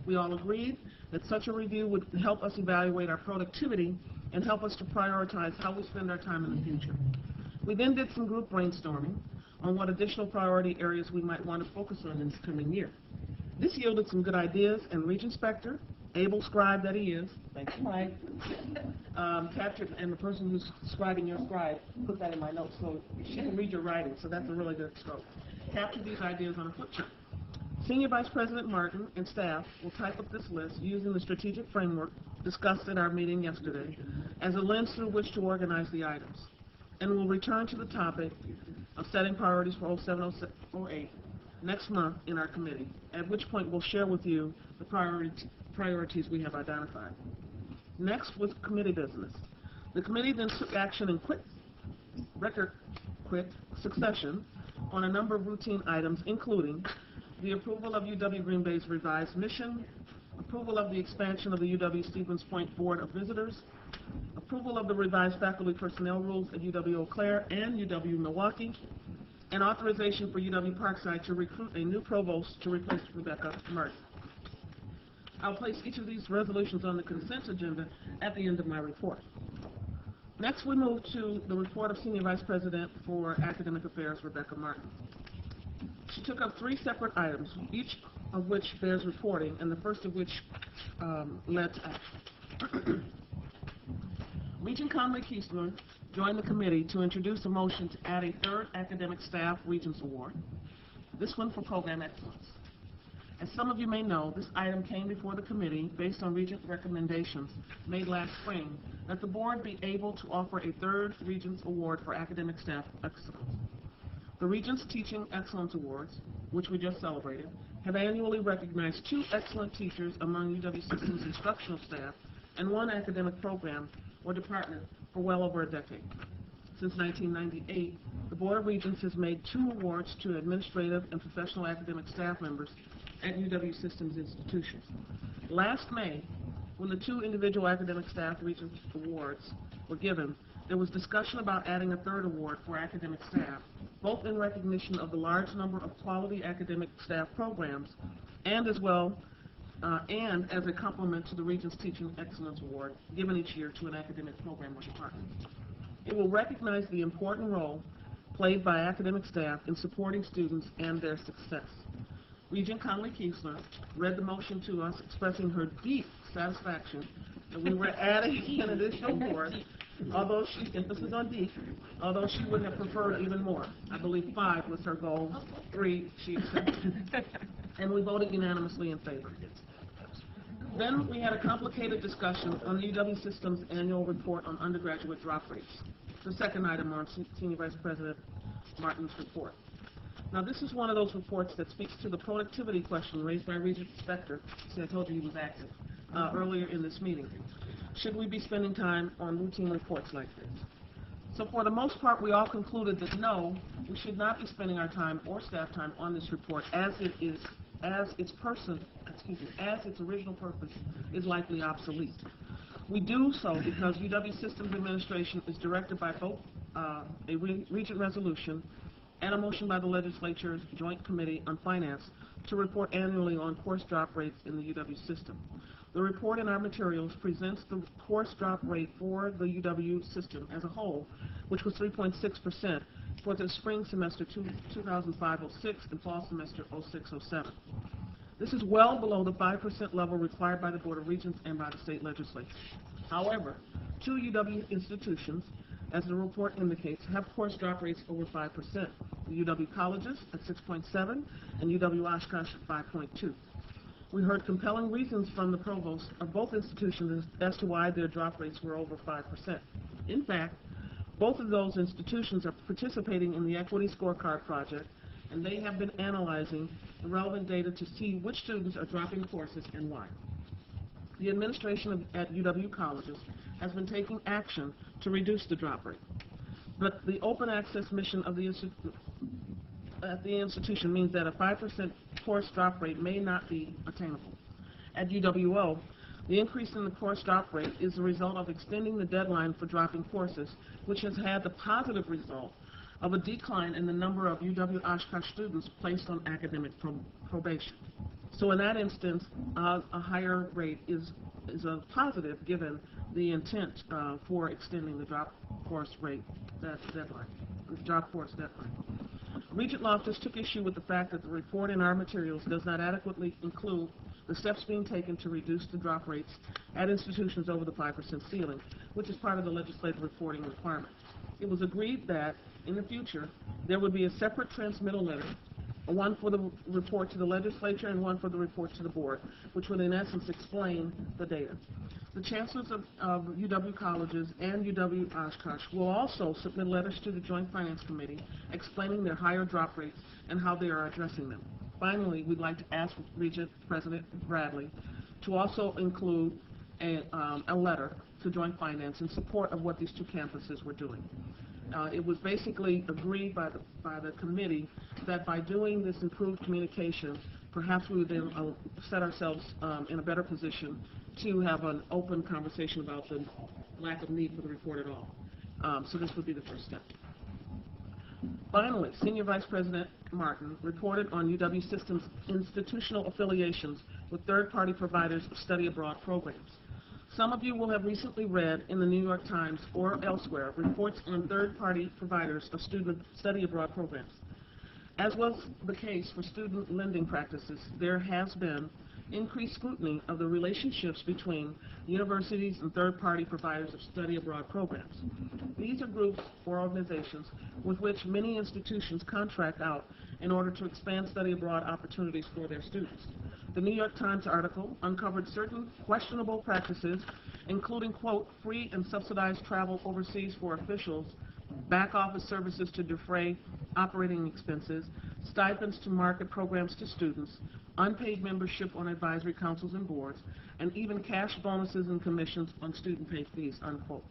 We all agreed that such a review would help us evaluate our productivity and help us to prioritize how we spend our time in the future. We then did some group brainstorming on what additional priority areas we might want to focus on in this coming year. This yielded some good ideas, and Regent Spector, able scribe that he is, thank you, Mike, captured, and the person who's scribing your scribe put that in my notes, so she can read your writing, so that's a really good stroke. Captured these ideas on a flip chart. Senior Vice President Martin and staff will type up this list using the strategic framework discussed at our meeting yesterday as a lens through which to organize the items, and will return to the topic of setting priorities for 07-08 next month in our committee, at which point we'll share with you the priorities we have identified. Next was committee business. The committee then took action in quick succession on a number of routine items, including the approval of UW Green Bay's revised mission, approval of the expansion of the UW Stevens Point Board of Visitors, approval of the revised faculty personnel rules at UW Eau Claire and UW Milwaukee, and authorization for UW Parkside to recruit a new provost to replace Rebecca Martin. I'll place each of these resolutions on the consent agenda at the end of my report. Next, we move to the report of Senior Vice President for Academic Affairs, Rebecca Martin. She took up 3 separate items, each of which bears reporting, and the first of which led to action. Regent Conley Kiesler joined the committee to introduce a motion to add a 3rd Academic Staff Regents Award, this one for program excellence. As some of you may know, this item came before the committee based on Regent recommendations made last spring that the board be able to offer a 3rd Regents Award for academic staff excellence. The Regents Teaching Excellence Awards, which we just celebrated, have annually recognized 2 excellent teachers among UW Systems instructional staff and 1 academic program or department for well over a decade. Since 1998, the Board of Regents has made 2 awards to administrative and professional academic staff members at UW Systems institutions. Last May, when the 2 individual academic staff Regents Awards were given, there was discussion about adding a 3rd award for academic staff, both in recognition of the large number of quality academic staff programs and as well and as a complement to the Regents Teaching Excellence Award given each year to an academic program or department. It will recognize the important role played by academic staff in supporting students and their success. Regent Conley Kiesler read the motion to us, expressing her deep satisfaction that we were adding an additional award, although she, emphasis on deep, although she would have preferred even more. I believe 5 was her goal, 3 she accepted. And we voted unanimously in favor. Then we had a complicated discussion on the UW Systems annual report on undergraduate drop rates, the second item on Senior Vice President Martin's report. Now, this is one of those reports that speaks to the productivity question raised by Regent Spector, see, I told you he was active, earlier in this meeting. Should we be spending time on routine reports like this? So for the most part, we all concluded that no, we should not be spending our time or staff time on this report as it is, as its original purpose is likely obsolete. We do so because UW Systems Administration is directed by both a Regent resolution and a motion by the Legislature's Joint Committee on Finance to report annually on course drop rates in the UW system. The report in our materials presents the course drop rate for the UW system as a whole, which was 3.6% for the spring semester 2005-06 and fall semester 06-07. This is well below the 5% level required by the Board of Regents and by the state legislature. However, 2 UW institutions, as the report indicates, have course drop rates over 5%. The UW colleges at 6.7 and UW Oshkosh at 5.2. We heard compelling reasons from the provosts of both institutions as to why their drop rates were over 5%. In fact, both of those institutions are participating in the Equity Scorecard project, and they have been analyzing the relevant data to see which students are dropping courses and why. The administration at UW colleges has been taking action to reduce the drop rate, but the open access mission of the institution means that a 5% course drop rate may not be attainable. At UWO, the increase in the course drop rate is the result of extending the deadline for dropping courses, which has had the positive result of a decline in the number of UW Oshkosh students placed on academic probation. So in that instance, a higher rate is a positive given the intent for extending the drop course rate, that deadline, the drop course deadline. Regent Loftus took issue with the fact that the report in our materials does not adequately include the steps being taken to reduce the drop rates at institutions over the 5% ceiling, which is part of the legislative reporting requirement. It was agreed that, in the future, there would be a separate transmittal letter, one for the report to the legislature and one for the report to the board, which would in essence explain the data. The chancellors of UW colleges and UW Oshkosh will also submit letters to the Joint Finance Committee explaining their higher drop rates and how they are addressing them. Finally, we'd like to ask Regent President Bradley to also include a letter to Joint Finance in support of what these two campuses were doing. It was basically agreed by the committee that by doing this improved communication, perhaps we would then set ourselves in a better position to have an open conversation about the lack of need for the report at all. So this would be the first step. Finally, Senior Vice President Martin reported on UW System's institutional affiliations with third-party providers of study abroad programs. Some of you will have recently read in the New York Times or elsewhere reports on third-party providers of student study abroad programs. As was the case for student lending practices, there has been increased scrutiny of the relationships between universities and third-party providers of study abroad programs. These are groups or organizations with which many institutions contract out in order to expand study abroad opportunities for their students. The New York Times article uncovered certain questionable practices, including, quote, free and subsidized travel overseas for officials, back office services to defray operating expenses, stipends to market programs to students, unpaid membership on advisory councils and boards, and even cash bonuses and commissions on student-paid fees, unquote.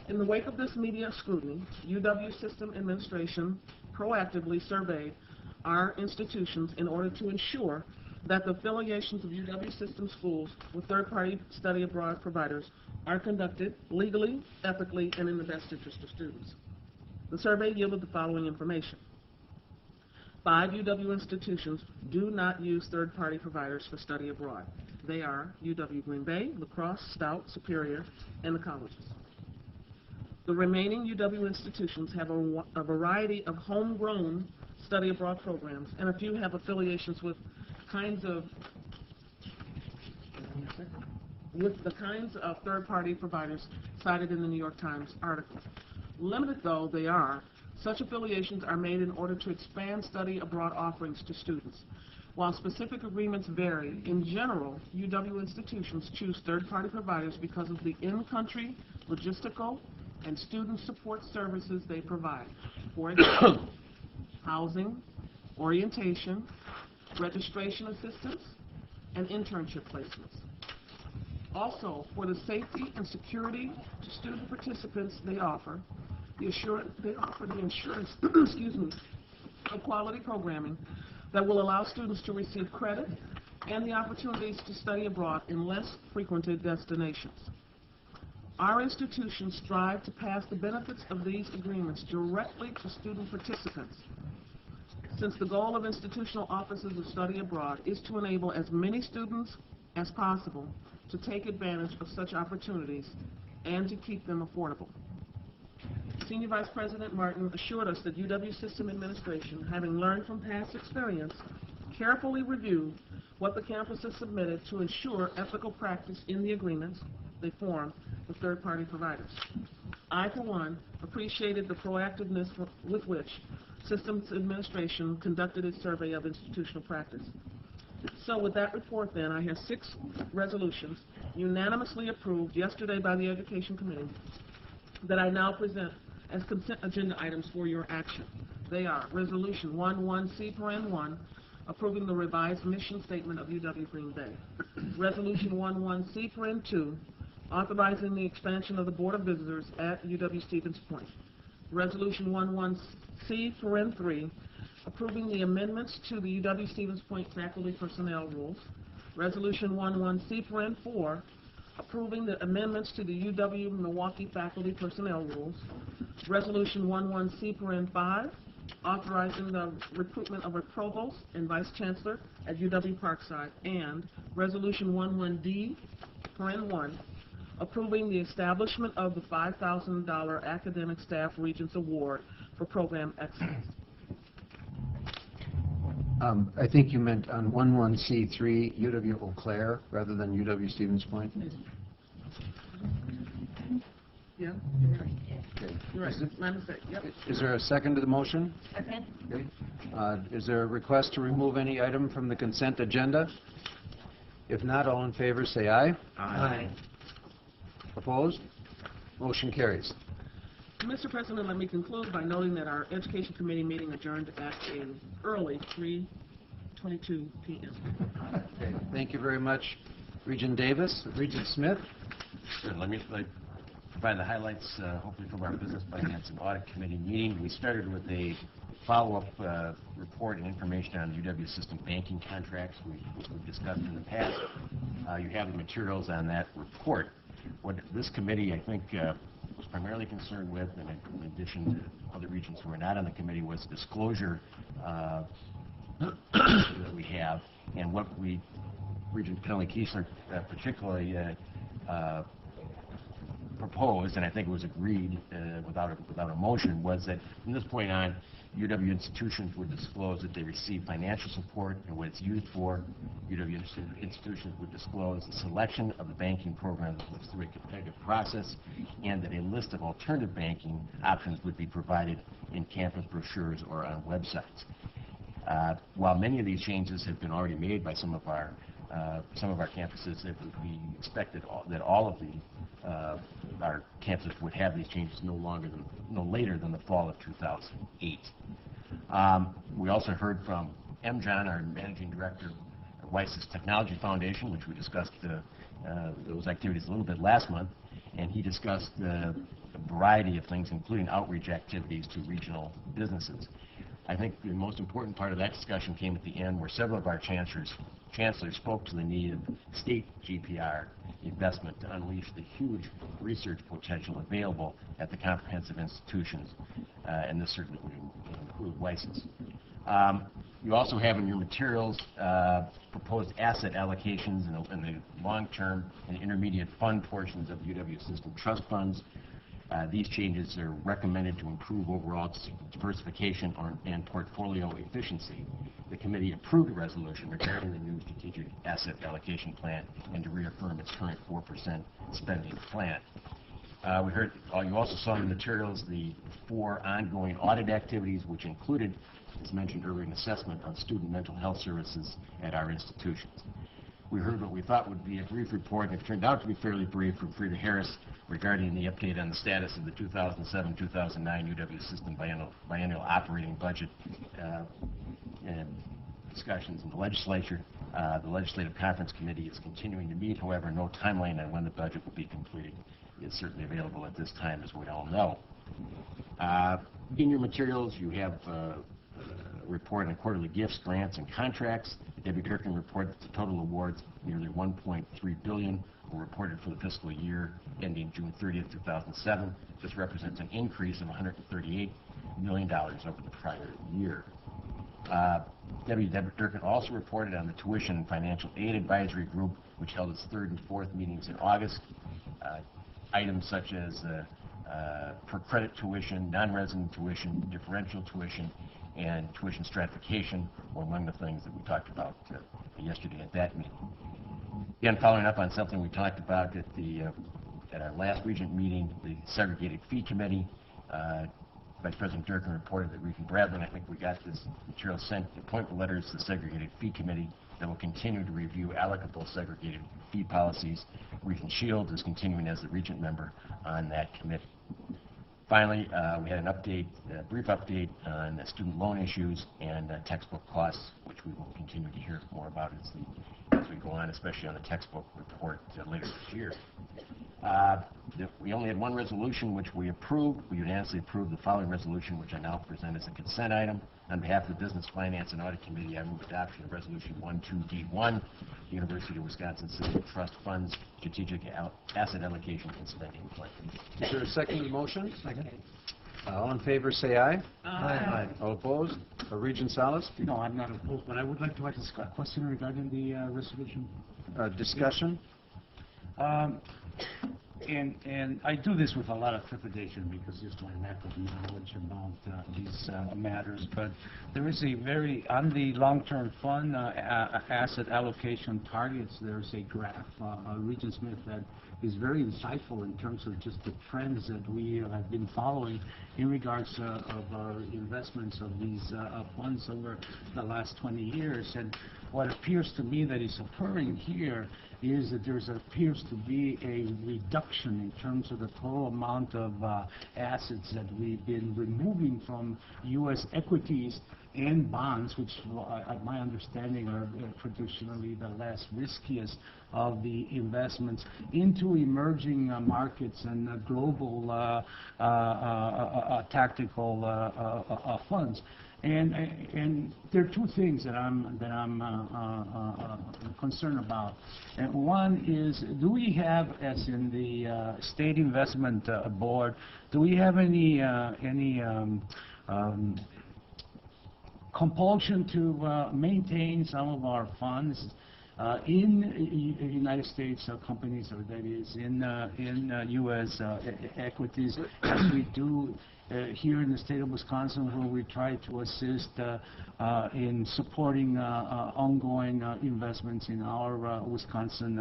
In the wake of this media scrutiny, UW System Administration proactively surveyed our institutions in order to ensure that the affiliations of UW System schools with third-party study abroad providers are conducted legally, ethically, and in the best interest of students. The survey yielded the following information. 5 UW institutions do not use third-party providers for study abroad. They are UW Green Bay, La Crosse, Stout, Superior, and the colleges. The remaining UW institutions have a variety of homegrown study abroad programs, and a few have affiliations with the kinds of third-party providers cited in the New York Times article. Limited though they are, such affiliations are made in order to expand study abroad offerings to students. While specific agreements vary, in general, UW institutions choose third-party providers because of the in-country, logistical, and student support services they provide. For example, housing, orientation, registration assistance, and internship placements. Also, for the safety and security to student participants, they offer the assurance excuse me, of quality programming that will allow students to receive credit and the opportunities to study abroad in less frequented destinations. Our institutions strive to pass the benefits of these agreements directly to student participants, since the goal of institutional offices of study abroad is to enable as many students as possible to take advantage of such opportunities and to keep them affordable. Senior Vice President Martin assured us that UW System Administration, having learned from past experience, carefully reviewed what the campuses submitted to ensure ethical practice in the agreements they formed with third-party providers. I, for one, appreciated the proactiveness with which Systems Administration conducted its survey of institutional practice. So with that report then, I have 6 resolutions unanimously approved yesterday by the Education Committee that I now present as consent agenda items for your action. They are Resolution 11C(1), approving the revised mission statement of UW Green Bay. Resolution 11C(2), authorizing the expansion of the Board of Visitors at UW Stevens Point. Resolution 11C(3), approving the amendments to the UW Stevens Point faculty personnel rules. Resolution 11C(4), approving the amendments to the UW Milwaukee faculty personnel rules. Resolution 11C(5), authorizing the recruitment of a provost and vice chancellor at UW Parkside. And Resolution 11D(1), approving the establishment of the $5,000 Academic Staff Regents Award for Program Excellence. I think you meant on 11C3 UW Eau Claire rather than UW Stevens Point. Yeah, Okay. you're right. My mistake, yep. Is there a second to the motion? Second. Okay. Is there a request to remove any item from the consent agenda? If not, all in favor say aye. Aye. Opposed? Motion carries. Mr. President, let me conclude by noting that our Education Committee meeting adjourned at an early 3:22 p.m. Okay. Thank you very much, Regent Davis. Regent Smith? Sure. Let me provide the highlights, hopefully from our Business Finance and Audit Committee meeting. We started with a follow-up report and information on UW system banking contracts, which we've discussed in the past. You have the materials on that report. What this committee, I think, was primarily concerned with, and in addition to other regions who are not on the committee, was disclosure that we have, and what Regent Penley-Kiesler particularly proposed, and I think it was agreed without a motion, was that from this point on, UW institutions would disclose that they receive financial support and what it's used for. UW institutions would disclose the selection of the banking program was through a competitive process, and that a list of alternative banking options would be provided in campus brochures or on websites. While many of these changes have been already made by some of our campuses, it would be expected that all of our campuses would have these changes no later than the fall of 2008. We also heard from M. John, our managing director of Weiss's Technology Foundation, which we discussed those activities a little bit last month, and he discussed a variety of things, including outreach activities to regional businesses. I think the most important part of that discussion came at the end, where several of our chancellors spoke to the need of state GPR investment to unleash the huge research potential available at the comprehensive institutions, and this certainly would include Weiss's. You also have in your materials proposed asset allocations in the long-term and intermediate fund portions of UW system trust funds. These changes are recommended to improve overall diversification and portfolio efficiency. The committee approved a resolution regarding the new strategic asset allocation plan and to reaffirm its current 4% spending plan. You also saw in the materials the 4 ongoing audit activities, which included, as mentioned earlier, an assessment on student mental health services at our institutions. We heard what we thought would be a brief report, and it turned out to be fairly brief, from Frida Harris regarding the update on the status of the 2007-2009 UW system biennial operating budget and discussions in the legislature. The Legislative Conference Committee is continuing to meet. However, no timeline on when the budget will be completed is certainly available at this time, as we all know. In your materials, you have a report on quarterly gifts, grants, and contracts. Debbie Durkin reported that the total awards, nearly $1.3 billion, were reported for the fiscal year ending June 30th, 2007. This represents an increase of $138 million over the prior year. Debbie Durkin also reported on the Tuition and Financial Aid Advisory Group, which held its 3rd and 4th meetings in August. Items such as per credit tuition, non-resident tuition, differential tuition, and tuition stratification were among the things that we talked about yesterday at that meeting. Again, following up on something we talked about at our last Regent meeting, the Segregated Fee Committee, Vice President Durkin reported that Regent Bradley, and I think we got this material sent, appointment letters to the Segregated Fee Committee that will continue to review applicable segregated fee policies. Regent Shields is continuing as the Regent member on that committee. Finally, we had a brief update on student loan issues and textbook costs, which we will continue to hear more about as we go on, especially on the textbook report later this year. We only had one resolution which we approved. We unanimously approved the following resolution, which I now present as a consent item. On behalf of the Business Finance and Audit Committee, I move adoption of Resolution 12D1, the University of Wisconsin System Trust Funds Strategic Asset Allocation and Spending Plan. Is there a second to the motion? Second. All in favor say aye. Aye. All opposed? Regent Salas? No, I'm not opposed, but I would like to ask a question regarding the resolution. Discussion? And I do this with a lot of trepidation because just my lack of knowledge about these matters. But there is a on the long-term fund asset allocation targets, there's a graph, Regent Smith, that is very insightful in terms of just the trends that we have been following in regards of our investments of these funds over the last 20 years. And what appears to me that is occurring here is that there appears to be a reduction in terms of the total amount of assets that we've been removing from U.S. equities and bonds, which, my understanding, are traditionally the less riskiest of the investments, into emerging markets and global tactical funds. And there are two things that I'm concerned about. And one is, do we have, as in the State Investment Board, do we have any compulsion to maintain some of our funds in United States companies, or that is in U.S. equities, as we do here in the state of Wisconsin, where we try to assist in supporting ongoing investments in our Wisconsin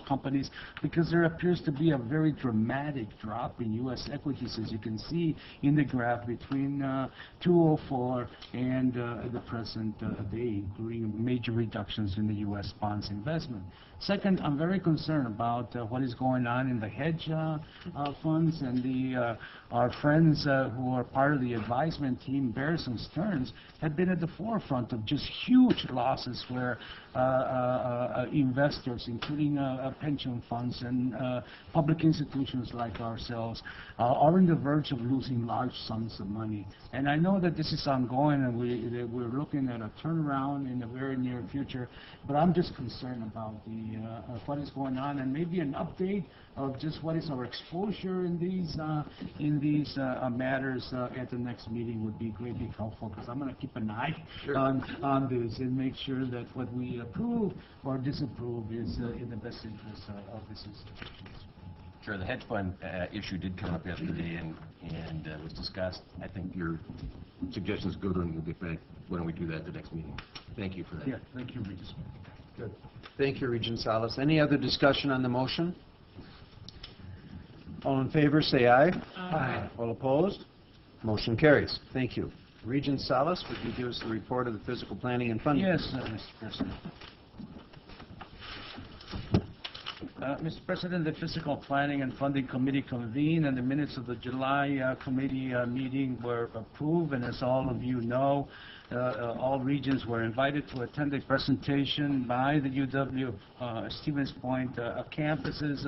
companies, because there appears to be a very dramatic drop in U.S. equities, as you can see in the graph between 2004 and the present day, including major reductions in the U.S. bonds investment. Second, I'm very concerned about what is going on in the hedge funds, and our friends who are part of the advisement team, Bears and Stearns, have been at the forefront of just huge losses where investors, including pension funds and public institutions like ourselves, are on the verge of losing large sums of money. And I know that this is ongoing, and we're looking at a turnaround in the very near future, but I'm just concerned about what is going on, and maybe an update of just what is our exposure in these matters at the next meeting would be greatly helpful, because I'm going to keep an eye on this and make sure that what we approve or disapprove is in the best interest of this institution. Sure, the hedge fund issue did come up yesterday and was discussed. I think your suggestion is good, and we'll get back. Why don't we do that at the next meeting? Thank you for that. Yeah, thank you, Regent. Good. Thank you, Regent Salas. Any other discussion on the motion? All in favor, say aye. Aye. All opposed? Motion carries. Thank you. Regent Salas, would you give us the report of the Physical Planning and Funding? Yes, Mr. President. Mr. President, the Physical Planning and Funding Committee convened, and the minutes of the July committee meeting were approved. And as all of you know, all regions were invited to attend a presentation by the UW Stevens Point campus's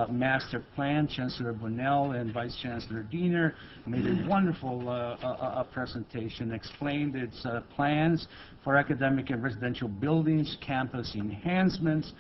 master plan. Chancellor Bunnell and Vice Chancellor Diener made a wonderful presentation, explained its plans for academic and residential buildings, campus enhancements,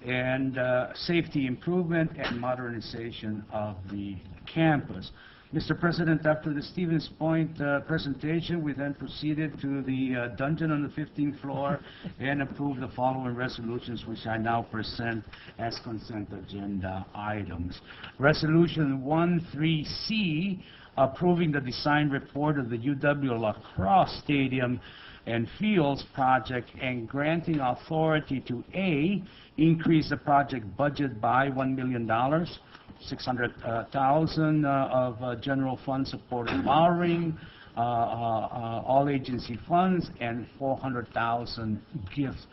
and safety improvement and modernization of the campus. Mr. President, after the Stevens Point presentation, we then proceeded to the dungeon on the 15th floor and approved the following resolutions, which I now present as consent agenda items. Resolution 13C, approving the design report of the UW Lacrosse Stadium and Fields project and granting authority to A, increase the project budget by $1 million, $600,000 of general fund supported borrowing, all agency funds, and $400,000 gift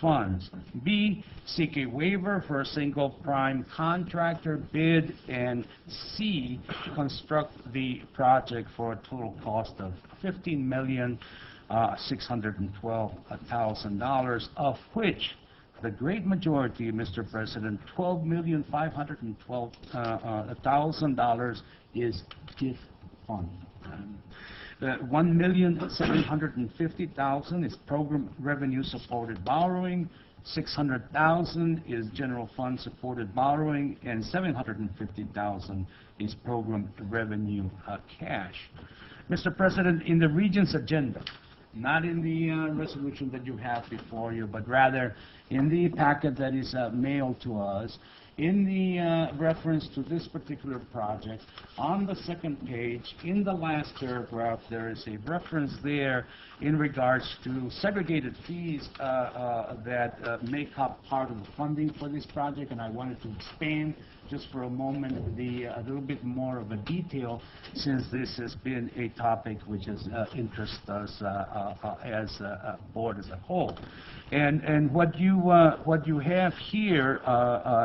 funds. B, seek a waiver for a single prime contractor bid, and C, construct the project for a total cost of $15,612,000, of which the great majority, Mr. President, $12,512,000 is gift fund. $1,750,000 is program revenue supported borrowing, $600,000 is general fund supported borrowing, and $750,000 is program revenue cash. Mr. President, in the Regents' agenda, not in the resolution that you have before you, but rather in the packet that is mailed to us, in the reference to this particular project, on the second page, in the last paragraph, there is a reference there in regards to segregated fees that make up part of the funding for this project, and I wanted to expand just for a moment a little bit more of a detail, since this has been a topic which has interested us as a board as a whole. And what you have here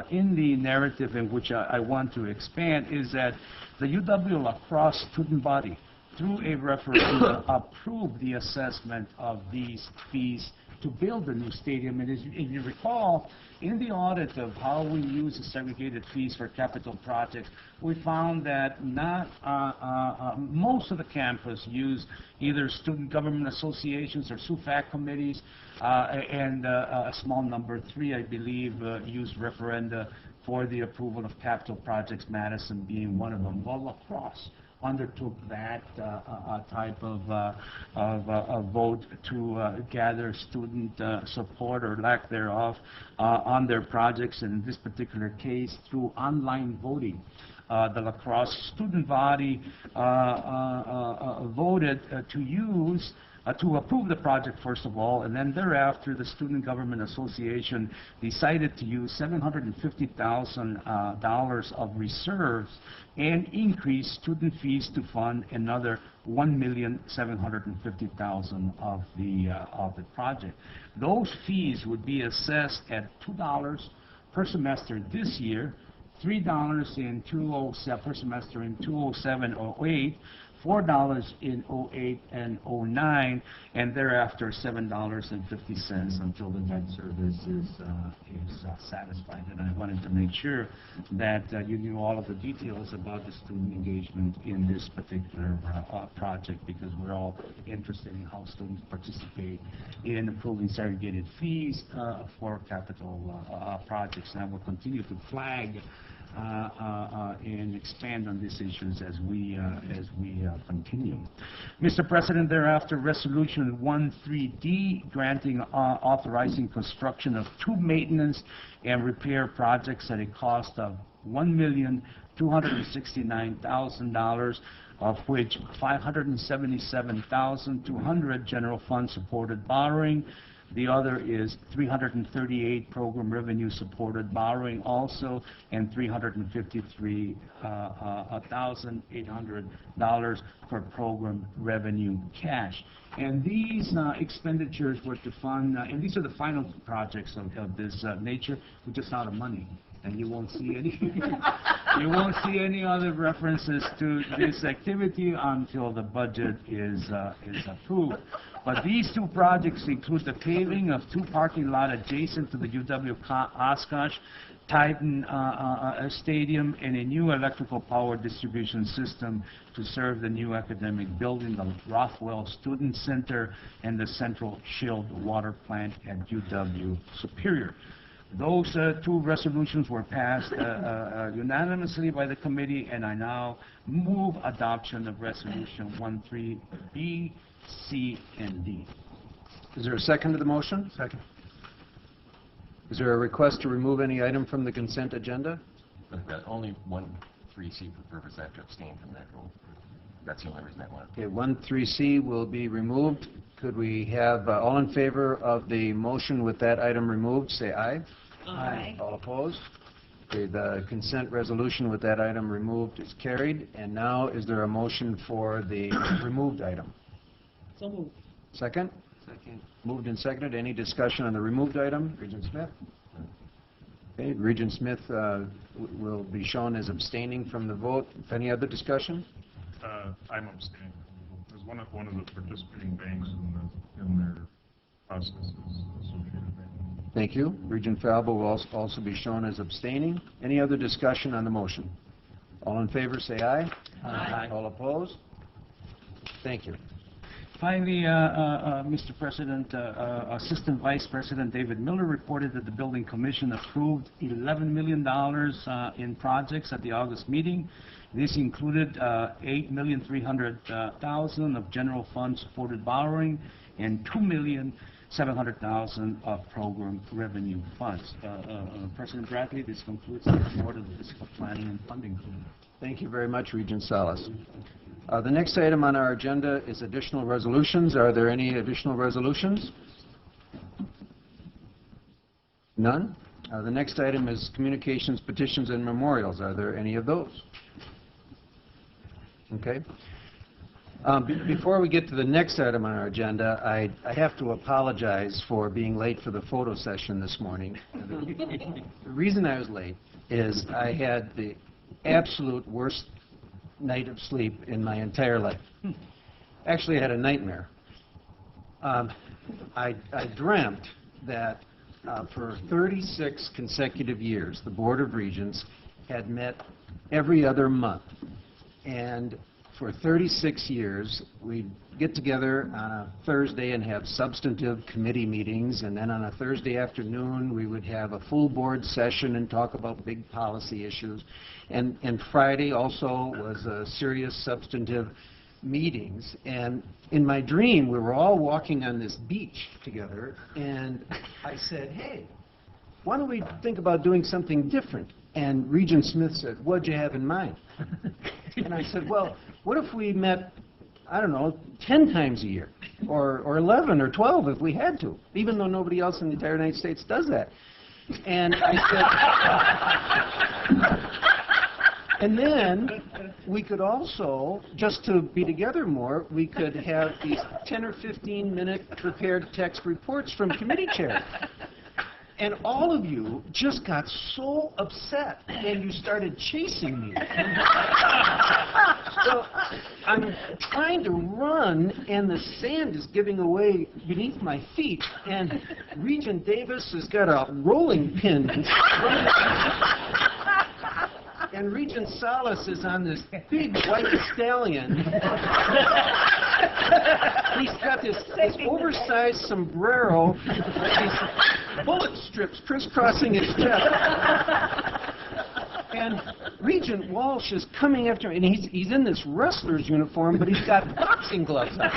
in the narrative, in which I want to expand, is that the UW La Crosse student body, through a referendum, approved the assessment of these fees to build the new stadium. And as if you recall, in the audit of how we use the segregated fees for capital projects, we found that most of the campus use either student government associations or SUFAC committees, and a small number, 3, I believe, use referenda for the approval of capital projects, Madison being one of them. Well, La Crosse undertook that type of vote to gather student support or lack thereof on their projects, and in this particular case through online voting. The La Crosse student body voted to approve the project, first of all, and then thereafter the Student Government Association decided to use $750,000 of reserves and increase student fees to fund another $1,750,000 of the project. Those fees would be assessed at $2 per semester this year, $3 in per semester in 2007-08, $4 in 08 and 09, and thereafter $7.50 until the debt service is satisfied. And I wanted to make sure that you knew all of the details about the student engagement in this particular project, because we're all interested in how students participate in approving segregated fees for capital projects. And I will continue to flag and expand on these issues as we continue. Mr. President, thereafter, Resolution 13D, granting authorizing construction of 2 maintenance and repair projects at a cost of $1,269,000, of which $577,200 general fund supported borrowing. The other is $338 program revenue supported borrowing also, and $353,800 for program revenue cash. And these expenditures were to fund, and these are the final projects of this nature. We're just out of money, and you won't see any you won't see any other references to this activity until the budget is approved. But these 2 projects include the paving of 2 parking lots adjacent to the UW Oshkosh Titan Stadium, and a new electrical power distribution system to serve the new academic building, the Rothwell Student Center, and the Central Chilled Water Plant at UW Superior. Those 2 resolutions were passed unanimously by the committee, and I now move adoption of Resolution 13B, C, and D. Is there a second to the motion? Second. Is there a request to remove any item from the consent agenda? Only 13C for purpose I have to abstain from that rule. That's the only reason I want to. Okay, 13C will be removed. Could we have all in favor of the motion with that item removed, say aye. Aye. All opposed? Okay, the consent resolution with that item removed is carried. And now, is there a motion for the removed item? So moved. Second? Second. Moved and seconded. Any discussion on the removed item? Regent Smith? Okay, Regent Smith will be shown as abstaining from the vote. Any other discussion? I'm abstaining. As one of the participating banks in their process is Associated Bank. Thank you. Regent Falbo will also be shown as abstaining. Any other discussion on the motion? All in favor, say aye. Aye. All opposed? Thank you. Finally, Mr. President, Assistant Vice President David Miller reported that the Building Commission approved $11 million in projects at the August meeting. This included $8,300,000 of general fund supported borrowing and $2,000,000 $700,000 of program revenue funds. President Bradley, this concludes the report of the Fiscal Planning and Funding Committee. Thank you very much, Regent Salas. The next item on our agenda is additional resolutions. Are there any additional resolutions? None? The next item is communications, petitions, and memorials. Are there any of those? Okay. Before we get to the next item on our agenda, I have to apologize for being late for the photo session this morning. The reason I was late is I had the absolute worst night of sleep in my entire life. Actually, I had a nightmare. I dreamt that for 36 consecutive years, the Board of Regents had met every other month. And for 36 years, we'd get together on a Thursday and have substantive committee meetings, and then on a Thursday afternoon, we would have a full board session and talk about big policy issues. And Friday also was a serious substantive meetings. And in my dream, we were all walking on this beach together, and I said, hey, why don't we think about doing something different? And Regent Smith said, what'd you have in mind? And I said, well, what if we met, I don't know, 10 times a year, or 11 or 12 if we had to, even though nobody else in the entire United States does that. And I said, and then we could also, just to be together more, we could have these 10 or 15-minute prepared text reports from committee chairs. And all of you just got so upset, and you started chasing me. So I'm trying to run, and the sand is giving away beneath my feet, and Regent Davis has got a rolling pin. And Regent Salas is on this big white stallion. He's got this oversized sombrero, these bullet strips crisscrossing his chest. And Regent Walsh is coming after him, and he's in this wrestler's uniform, but he's got boxing gloves on.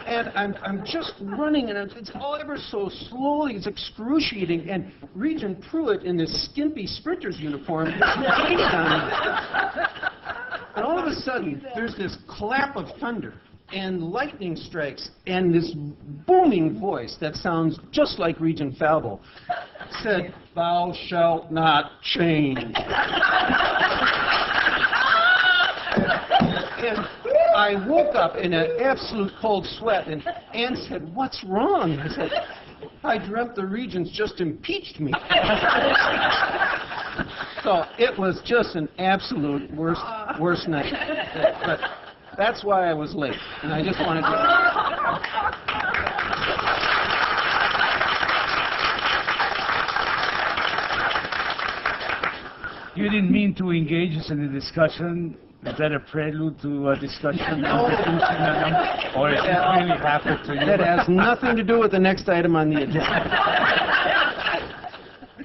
And I'm just running, and it's all ever so slowly. It's excruciating. And Regent Pruitt in this skimpy sprinter's uniform is waiting on me. And all of a sudden, there's this clap of thunder, and lightning strikes, and this booming voice that sounds just like Regent Falbo said, "Thou shalt not change." And I woke up in an absolute cold sweat, and Ann said, "What's wrong?" I said, "I dreamt the Regents just impeached me." So it was just an absolute worst night. But that's why I was late, and I just wanted to... You didn't mean to engage us in a discussion. Is that a prelude to a discussion? No. Or is it really happened to you? That has nothing to do with the next item on the agenda.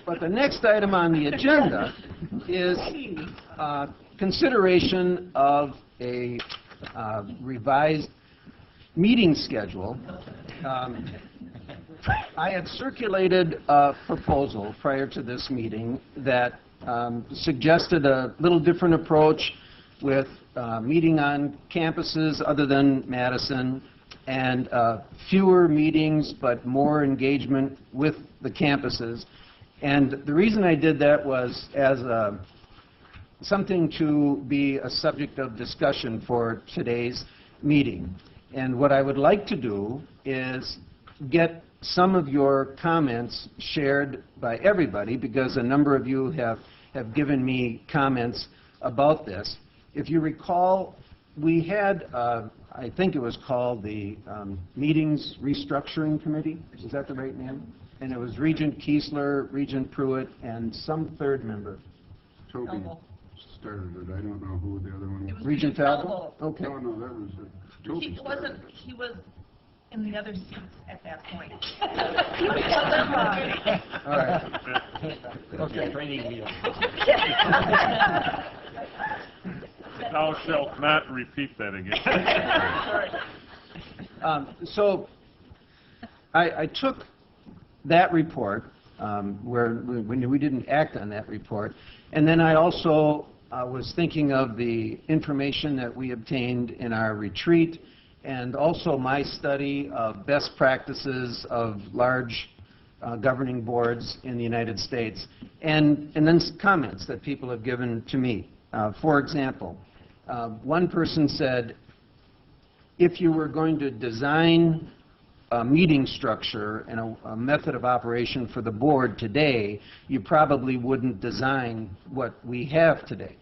But the next item on the agenda is consideration of a revised meeting schedule. I had circulated a proposal prior to this meeting that suggested a little different approach with meeting on campuses other than Madison, and fewer meetings but more engagement with the campuses. And the reason I did that was as something to be a subject of discussion for today's meeting. And what I would like to do is get some of your comments shared by everybody, because a number of you have given me comments about this. If you recall, we had, I think it was called the Meetings Restructuring Committee. Is that the right name? And it was Regent Kiesler, Regent Pruitt, and some third member. Toby started it. I don't know who the other one was. Regent Falbo? Okay. No, that was Toby. He was in the other seats at that point. All right. Okay. Training wheel. Thou shalt not repeat that again. So I took that report, where we didn't act on that report, and then I also was thinking of the information that we obtained in our retreat, and also my study of best practices of large governing boards in the United States, and then some comments that people have given to me. For example, one person said, if you were going to design a meeting structure and a method of operation for the board today, you probably wouldn't design what we have today.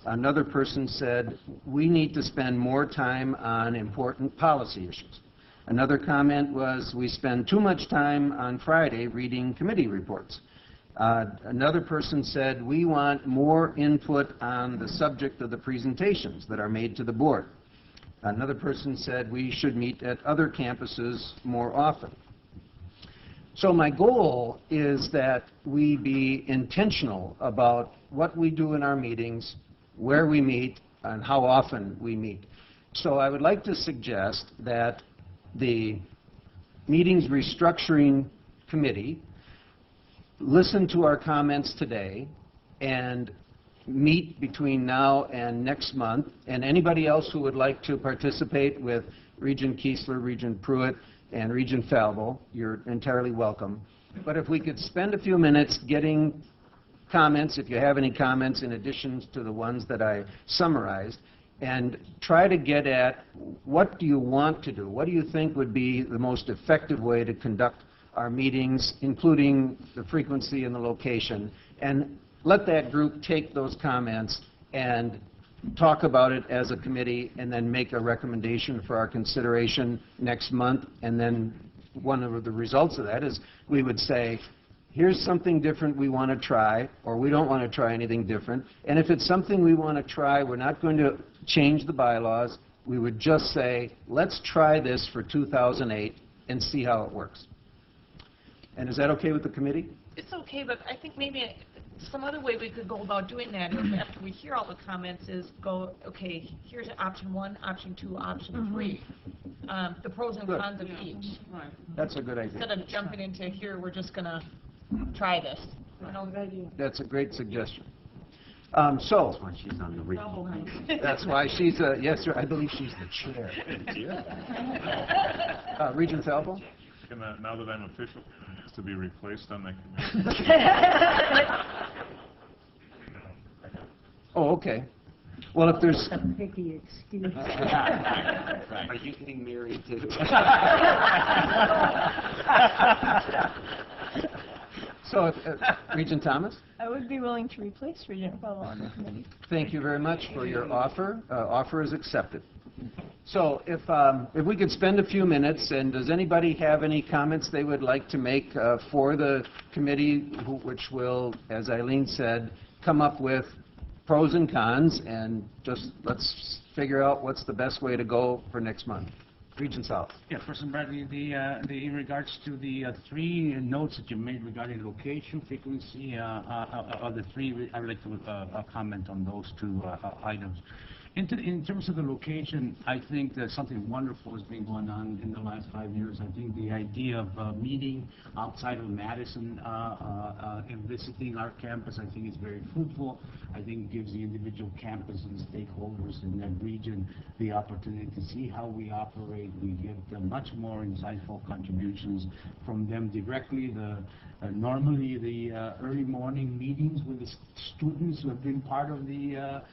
Another person said, we need to spend more time on important policy issues. Another comment was, we spend too much time on Friday reading committee reports. Another person said, we want more input on the subject of the presentations that are made to the board. Another person said, we should meet at other campuses more often. So my goal is that we be intentional about what we do in our meetings, where we meet, and how often we meet. So I would like to suggest that the meetings restructuring committee listen to our comments today and meet between now and next month, and anybody else who would like to participate with Regent Kiesler, Regent Pruitt, and Regent Falvo, you're entirely welcome. But if we could spend a few minutes getting comments, if you have any comments in addition to the ones that I summarized, and try to get at what do you want to do? What do you think would be the most effective way to conduct our meetings, including the frequency and the location, and let that group take those comments and talk about it as a committee, and then make a recommendation for our consideration next month. And then one of the results of that is we would say, here's something different we want to try, or we don't want to try anything different. And if it's something we want to try, we're not going to change the bylaws. We would just say, let's try this for 2008 and see how it works. And is that okay with the committee? It's okay, but I think maybe some other way we could go about doing that is after we hear all the comments is go, okay, here's option 1, option 2, option 3. The pros and cons of each. That's a good idea. Instead of jumping into here, we're just going to try this. That's a great suggestion. That's why she's on the region. That's why she's yes, sir, I believe she's the chair. Regent Falvo? Now that I'm official, to be replaced on that committee. Oh, okay. Well, if there's... A picky excuse. Are you getting married too? So, Regent Thomas? I would be willing to replace Regent Fellow on the committee. Thank you very much for your offer. Offer is accepted. So if we could spend a few minutes, and does anybody have any comments they would like to make for the committee, which will, as Eileen said, come up with pros and cons, and just let's figure out what's the best way to go for next month. Regent South. Yeah, Person Bradley, in regards to the 3 notes that you made regarding location, frequency, of the 3, I would like to comment on those 2 items. In terms of the location, I think that something wonderful has been going on in the last 5 years. I think the idea of meeting outside of Madison and visiting our campus, I think is very fruitful. I think it gives the individual campus and stakeholders in that region the opportunity to see how we operate. We get much more insightful contributions from them directly. Normally the early morning meetings with the students who have been part of the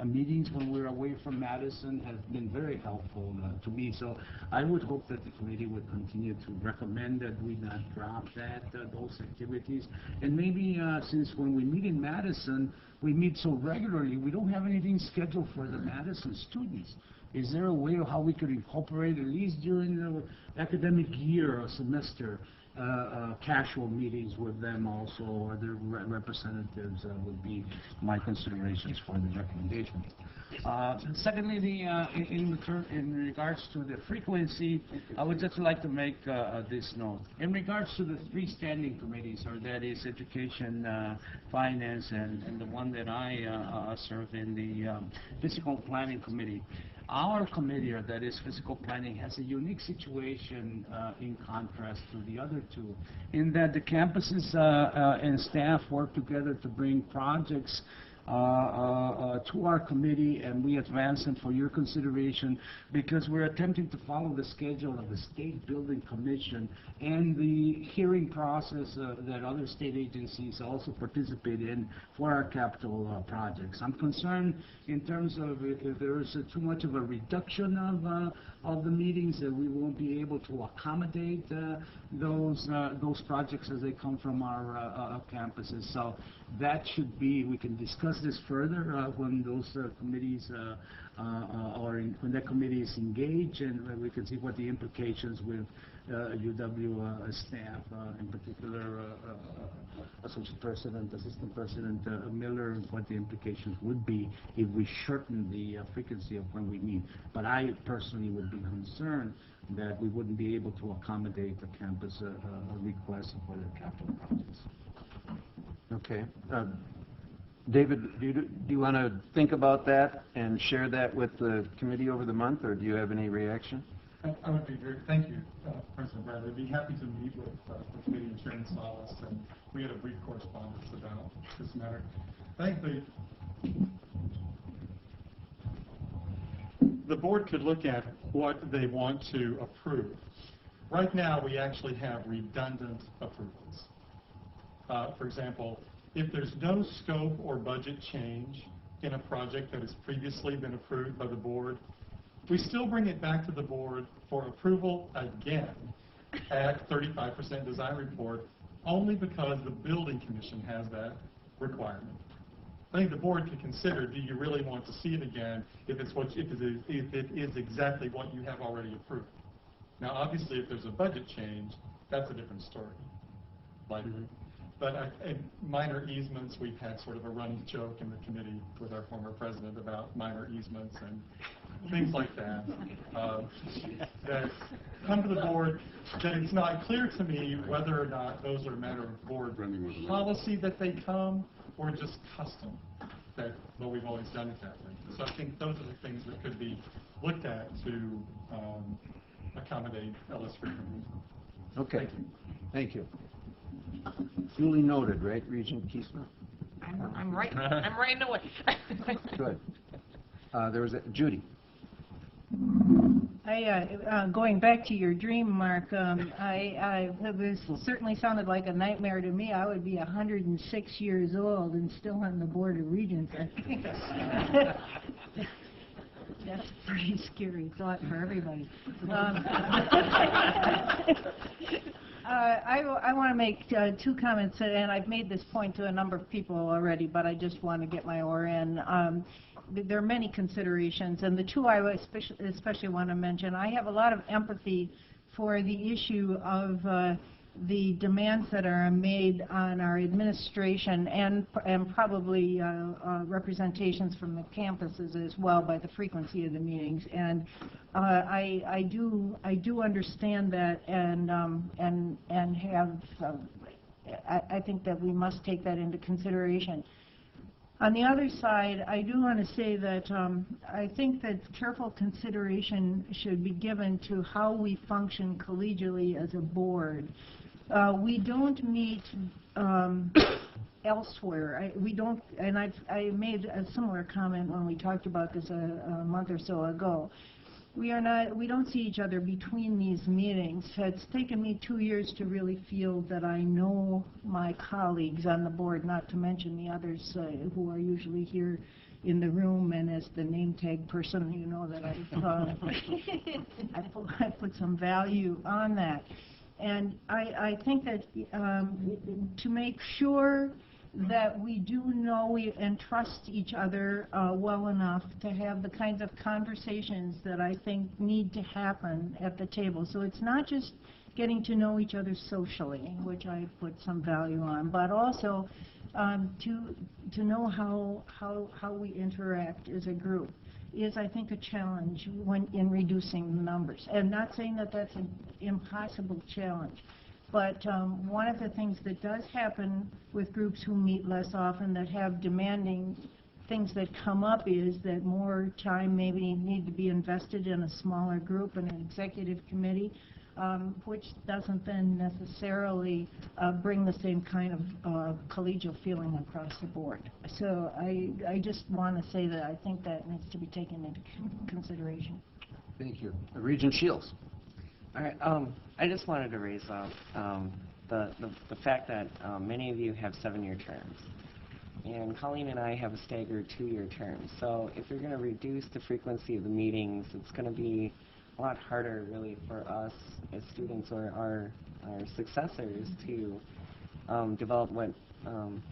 meetings when we're away from Madison has been very helpful to me. So I would hope that the committee would continue to recommend that we not drop those activities. And maybe since when we meet in Madison, we meet so regularly, we don't have anything scheduled for the Madison students. Is there a way of how we could incorporate, at least during the academic year or semester, casual meetings with them also, or their representatives would be my considerations for the recommendation. Secondly, in regards to the frequency, I would just like to make this note. In regards to the three standing committees, or that is education, finance, and the one that I serve in, the physical planning committee. Our committee, or that is physical planning, has a unique situation in contrast to the other two, in that the campuses and staff work together to bring projects to our committee, and we advance them for your consideration, because we're attempting to follow the schedule of the State Building Commission and the hearing process that other state agencies also participate in for our capital projects. I'm concerned in terms of if there's too much of a reduction of the meetings, that we won't be able to accommodate those projects as they come from our campuses. So that should be, we can discuss this further when those committees when that committee is engaged, and we can see what the implications with UW staff, in particular Associate President, Assistant President Miller, what the implications would be if we shorten the frequency of when we meet. But I personally would be concerned that we wouldn't be able to accommodate the campus requests for the capital projects. Okay. David, do you want to think about that and share that with the committee over the month, or do you have any reaction? I would be very, thank you, President Bradley. I'd be happy to meet with the committee and Chairman Salas, and we had a brief correspondence about this matter. I think the board could look at what they want to approve. Right now, we actually have redundant approvals. For example, if there's no scope or budget change in a project that has previously been approved by the board, we still bring it back to the board for approval again at 35% design report, only because the building commission has that requirement. I think the board could consider, do you really want to see it again if it is exactly what you have already approved? Now, obviously, if there's a budget change, that's a different story. But in minor easements, we've had sort of a running joke in the committee with our former president about minor easements and things like that, that come to the board, that it's not clear to me whether or not those are a matter of board policy that they come, or just custom, that, well, we've always done it that way. So I think those are the things that could be looked at to accommodate less frequently. Okay. Thank you. Duly noted, right, Regent Kiesma? I'm right away. Good. There was Judy. Going back to your dream, Mark, this certainly sounded like a nightmare to me. I would be 106 years old and still on the Board of Regents. I think that's a pretty scary thought for everybody. I want to make two comments, and I've made this point to a number of people already, but I just want to get my oar in. There are many considerations, and the two I especially want to mention. I have a lot of empathy for the issue of the demands that are made on our administration and probably representations from the campuses as well by the frequency of the meetings. And I do understand that, and have I think that we must take that into consideration. On the other side, I do want to say that I think that careful consideration should be given to how we function collegially as a board. We don't meet elsewhere. We don't, and I made a similar comment when we talked about this a month or so ago. We don't see each other between these meetings. It's taken me 2 years to really feel that I know my colleagues on the board, not to mention the others who are usually here in the room, and as the name tag person, you know that I put some value on that. And I think that to make sure that we do know and trust each other well enough to have the kinds of conversations that I think need to happen at the table. So it's not just getting to know each other socially, which I put some value on, but also to know how we interact as a group is, I think, a challenge in reducing the numbers. And not saying that that's an impossible challenge, but one of the things that does happen with groups who meet less often, that have demanding things that come up, is that more time maybe need to be invested in a smaller group and an executive committee, which doesn't then necessarily bring the same kind of collegial feeling across the board. So I just want to say that I think that needs to be taken into consideration. Thank you. Regent Shields. All right. I just wanted to raise up the fact that many of you have 7-year terms. And Colleen and I have a staggered 2-year term. So if you're going to reduce the frequency of the meetings, it's going to be a lot harder, really, for us as students or our successors to develop what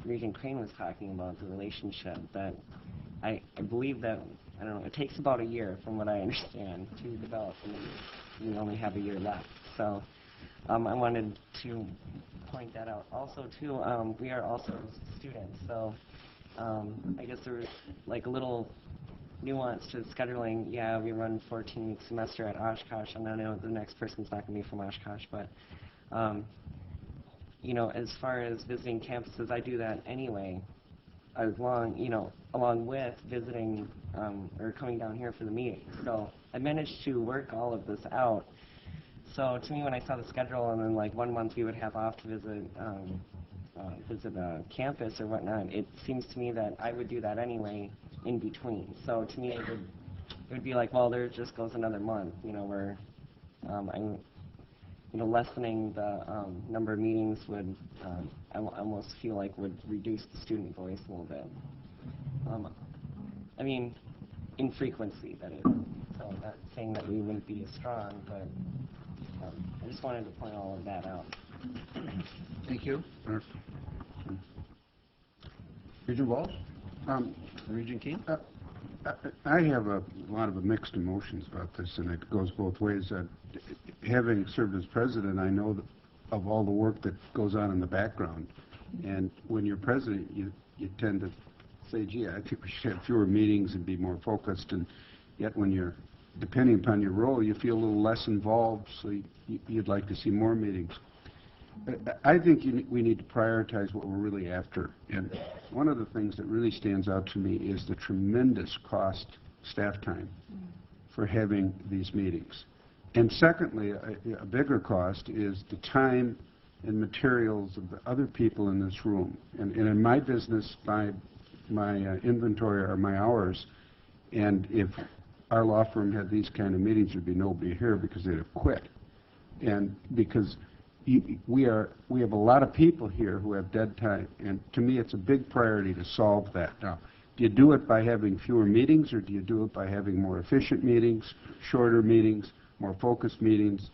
Regent Crane was talking about, the relationship. That I believe that, I don't know, it takes about a year, from what I understand, to develop, and we only have a year left. So I wanted to point that out. Also, too, we are also students, so I guess there was like a little nuance to scheduling. Yeah, we run 14-week semester at Oshkosh, and I know the next person's not going to be from Oshkosh, but you know, as far as visiting campuses, I do that anyway, along with visiting or coming down here for the meetings. So I managed to work all of this out. So to me, when I saw the schedule, and then like 1 month we would have off to visit a campus or whatnot, it seems to me that I would do that anyway in between. So to me, it would be like, well, there just goes another month, where I'm, lessening the number of meetings would, I almost feel like would reduce the student voice a little bit. I mean, in frequency, that is. So I'm not saying that we wouldn't be as strong, but I just wanted to point all of that out. Thank you. Regent Walsh? Regent Keene? I have a lot of mixed emotions about this, and it goes both ways. Having served as president, I know of all the work that goes on in the background. And when you're president, you tend to say, gee, I think we should have fewer meetings and be more focused. And yet when you're, depending upon your role, you feel a little less involved, so you'd like to see more meetings. I think we need to prioritize what we're really after. And one of the things that really stands out to me is the tremendous cost, staff time, for having these meetings. And secondly, a bigger cost is the time and materials of the other people in this room. And in my business, my inventory are my hours. And if our law firm had these kind of meetings, there'd be nobody here because they'd have quit. And because we have a lot of people here who have dead time, and to me it's a big priority to solve that. Now, do you do it by having fewer meetings, or do you do it by having more efficient meetings, shorter meetings, more focused meetings,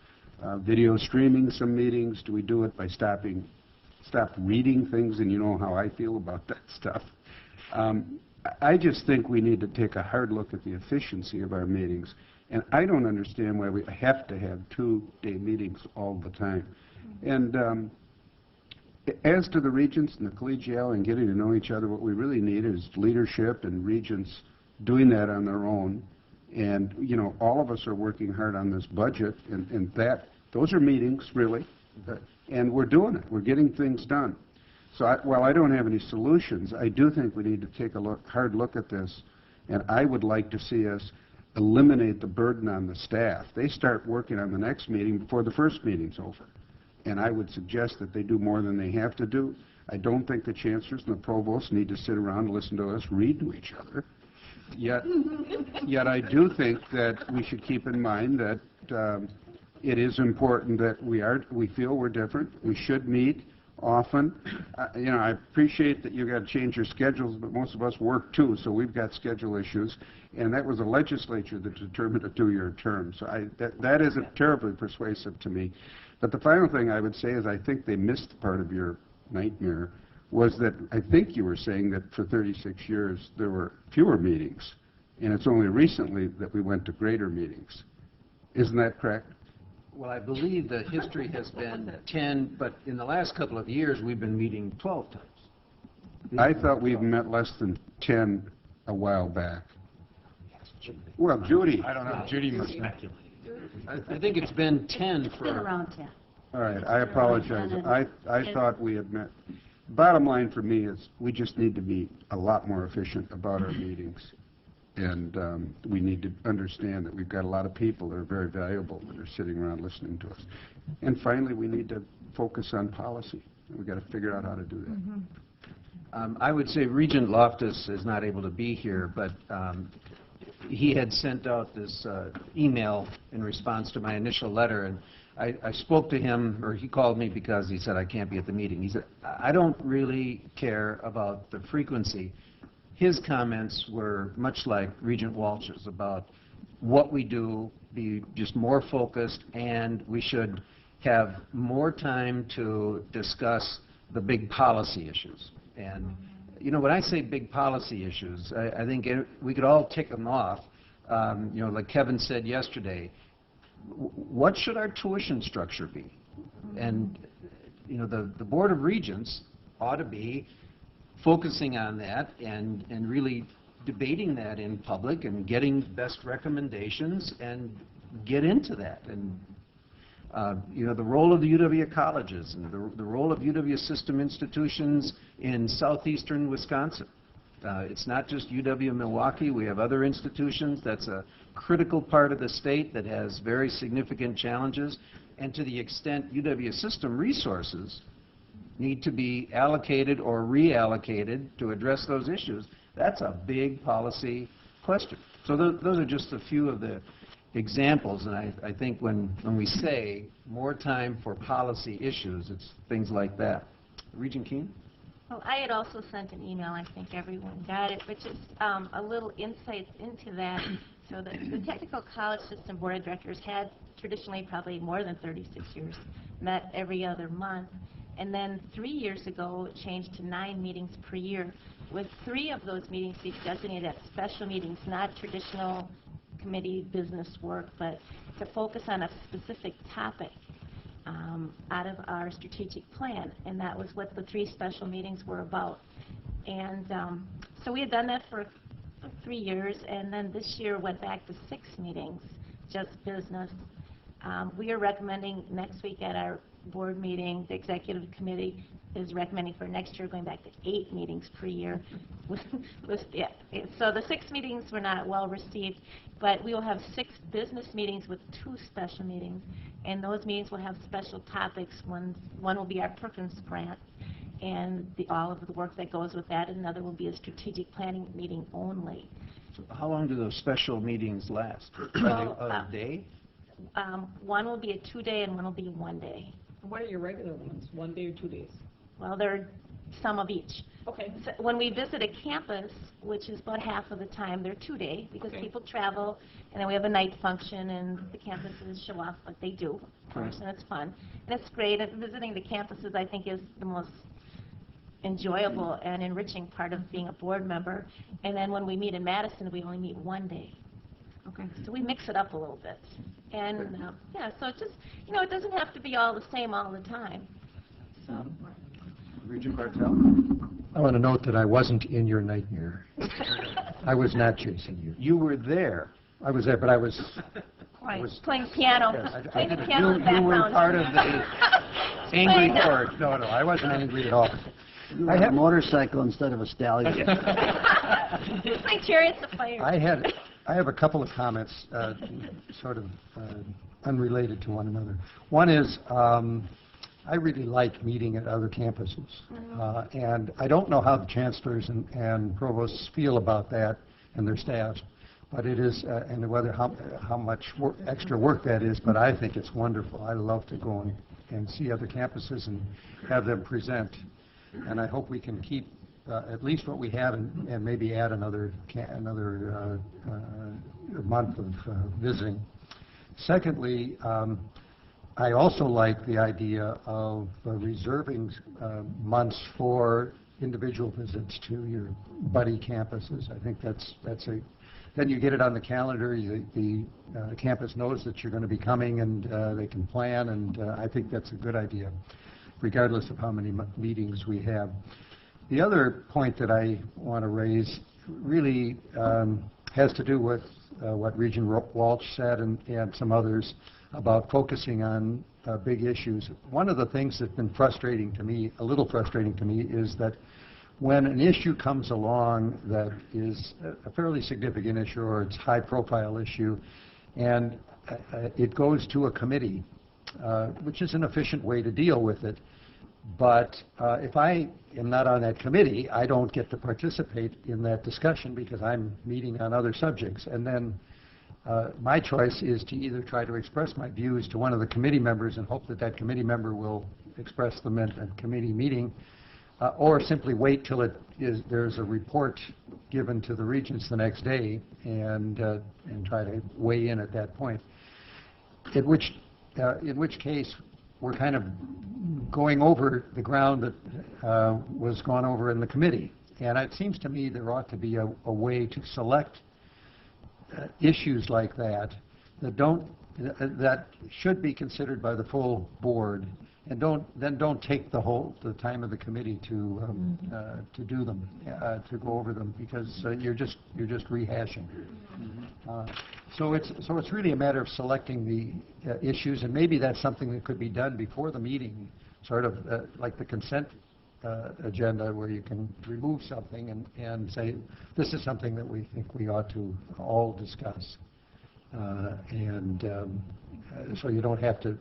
video streaming some meetings? Do we do it by stop reading things, and you know how I feel about that stuff. I just think we need to take a hard look at the efficiency of our meetings, and I don't understand why we have to have 2-day meetings all the time. And as to the regents and the collegiality and getting to know each other, what we really need is leadership and regents doing that on their own. And, all of us are working hard on this budget, and those are meetings, really. And we're doing it. We're getting things done. So while I don't have any solutions, I do think we need to take a hard look at this. And I would like to see us eliminate the burden on the staff. They start working on the next meeting before the first meeting's over. And I would suggest that they do more than they have to do. I don't think the chancellors and the provosts need to sit around and listen to us read to each other. Yet I do think that we should keep in mind that it is important that we feel we're different. We should meet often. I appreciate that you got to change your schedules, but most of us work too, so we've got schedule issues. And that was the legislature that determined a 2-year term. So that isn't terribly persuasive to me. But the final thing I would say is I think they missed part of your nightmare, was that I think you were saying that for 36 years there were fewer meetings, and it's only recently that we went to greater meetings. Isn't that correct? Well, I believe the history has been 10, but in the last couple of years we've been meeting 12 times. I thought we'd met less than 10 a while back. Well, Judy. I don't know, Judy must know. I think it's been 10 It's been for... around 10. All right, I apologize. I thought we had met. Bottom line for me is we just need to be a lot more efficient about our meetings. And we need to understand that we've got a lot of people that are very valuable that are sitting around listening to us. And finally, we need to focus on policy. We've got to figure out how to do that. I would say Regent Loftus is not able to be here, but he had sent out this email in response to my initial letter, and I spoke to him, or he called me because he said, I can't be at the meeting. He said, I don't really care about the frequency. His comments were much like Regent Walsh's about what we do, be just more focused, and we should have more time to discuss the big policy issues. And, you know, when I say big policy issues, I think we could all tick them off. You know, like Kevin said yesterday, what should our tuition structure be? And, you know, the Board of Regents ought to be focusing on that and really debating that in public and getting best recommendations and get into that. And, you know, the role of the UW colleges and the role of UW system institutions in southeastern Wisconsin. It's not just UW-Milwaukee. We have other institutions. That's a critical part of the state that has very significant challenges. And to the extent UW system resources need to be allocated or reallocated to address those issues, that's a big policy question. So those are just a few of the examples. And I think when we say more time for policy issues, it's things like that. Regent Keene? Well, I had also sent an email. I think everyone got it, but just a little insight into that. So the Technical College System Board of Directors had traditionally, probably more than 36 years, met every other month. And then 3 years ago, it changed to 9 meetings per year, with 3 of those meetings being designated as special meetings, not traditional committee business work, but to focus on a specific topic out of our strategic plan. And that was what the 3 special meetings were about. And so we had done that for 3 years, and then this year went back to 6 meetings, just business. We are recommending next week at our board meeting, the executive committee is recommending for next year going back to 8 meetings per year. So the 6 meetings were not well received, but we will have 6 business meetings with 2 special meetings, and those meetings will have special topics. One will be our Perkins grant and all of the work that goes with that, and another will be a strategic planning meeting only. So how long do those special meetings last? Well, A day? One will be a 2-day and one will be 1 day. What are your regular ones, 1 day or 2 days? Well, there are some of each. Okay. So when we visit a campus, which is about half of the time, they're 2-day because people travel, and then we have a night function, and the campuses show off what they do, of course, and it's fun. And it's great. And visiting the campuses, I think, is the most enjoyable and enriching part of being a board member. And then when we meet in Madison, we only meet 1 day. Okay. So we mix it up a little bit. And, yeah, so it just, you know, it doesn't have to be all the same all the time. So. Regent Bartel? I want to note that I wasn't in your nightmare. I was not chasing you. You were there. I was there, but I was Playing piano. Yes, Playing the piano in the you were background. part of the angry chord. No, I wasn't angry at all. You had a motorcycle instead of a stallion. Playing Chariots of Fire. I have a couple of comments, sort of unrelated to one another. One is, I really like meeting at other campuses, and I don't know how the chancellors and provosts feel about that and their staffs, but it is, and whether how much extra work that is, but I think it's wonderful. I love to go and see other campuses and have them present, and I hope we can keep at least what we have and maybe add another month of visiting. Secondly, I also like the idea of reserving months for individual visits to your buddy campuses. I think then you get it on the calendar. The campus knows that you're going to be coming, and they can plan. And I think that's a good idea, regardless of how many meetings we have. The other point that I want to raise really has to do with what Regent Walsh said and some others about focusing on big issues. One of the things that's been frustrating to me, a little frustrating to me, is that when an issue comes along that is a fairly significant issue or it's a high-profile issue, and it goes to a committee, which is an efficient way to deal with it. But if I am not on that committee, I don't get to participate in that discussion because I'm meeting on other subjects. And then my choice is to either try to express my views to one of the committee members and hope that that committee member will express them at a committee meeting, or simply wait till there's a report given to the regents the next day and try to weigh in at that point. In which case, we're kind of going over the ground that was gone over in the committee. And it seems to me there ought to be a way to select issues like that that should be considered by the full board, and don't take the time of the committee to do them, to go over them, because you're just rehashing. So it's really a matter of selecting the issues, and maybe that's something that could be done before the meeting, sort of like the consent agenda, where you can remove something and say, this is something that we think we ought to all discuss. So you don't have to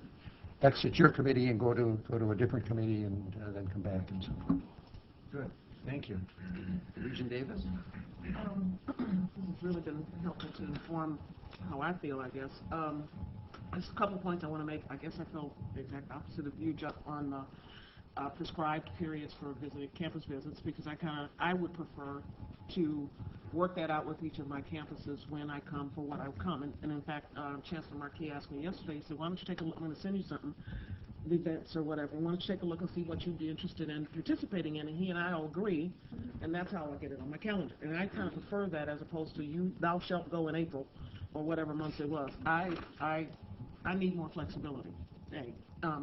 exit your committee and go to a different committee and then come back and so forth. Good. Thank you. Regent Davis? This has really been helpful to inform how I feel, I guess. There's a couple points I want to make. I guess I feel the exact opposite of you, Jeff, on prescribed periods for campus visits, because I would prefer to work that out with each of my campuses when I come for what I come. And in fact, Chancellor Marquis asked me yesterday, he said, why don't you take a look, I'm going to send you something, the events or whatever, why don't you take a look and see what you'd be interested in participating in, and he and I all agree, and that's how I get it on my calendar. And I kind of prefer that as opposed to thou shalt go in April, or whatever month it was. I need more flexibility. Hey,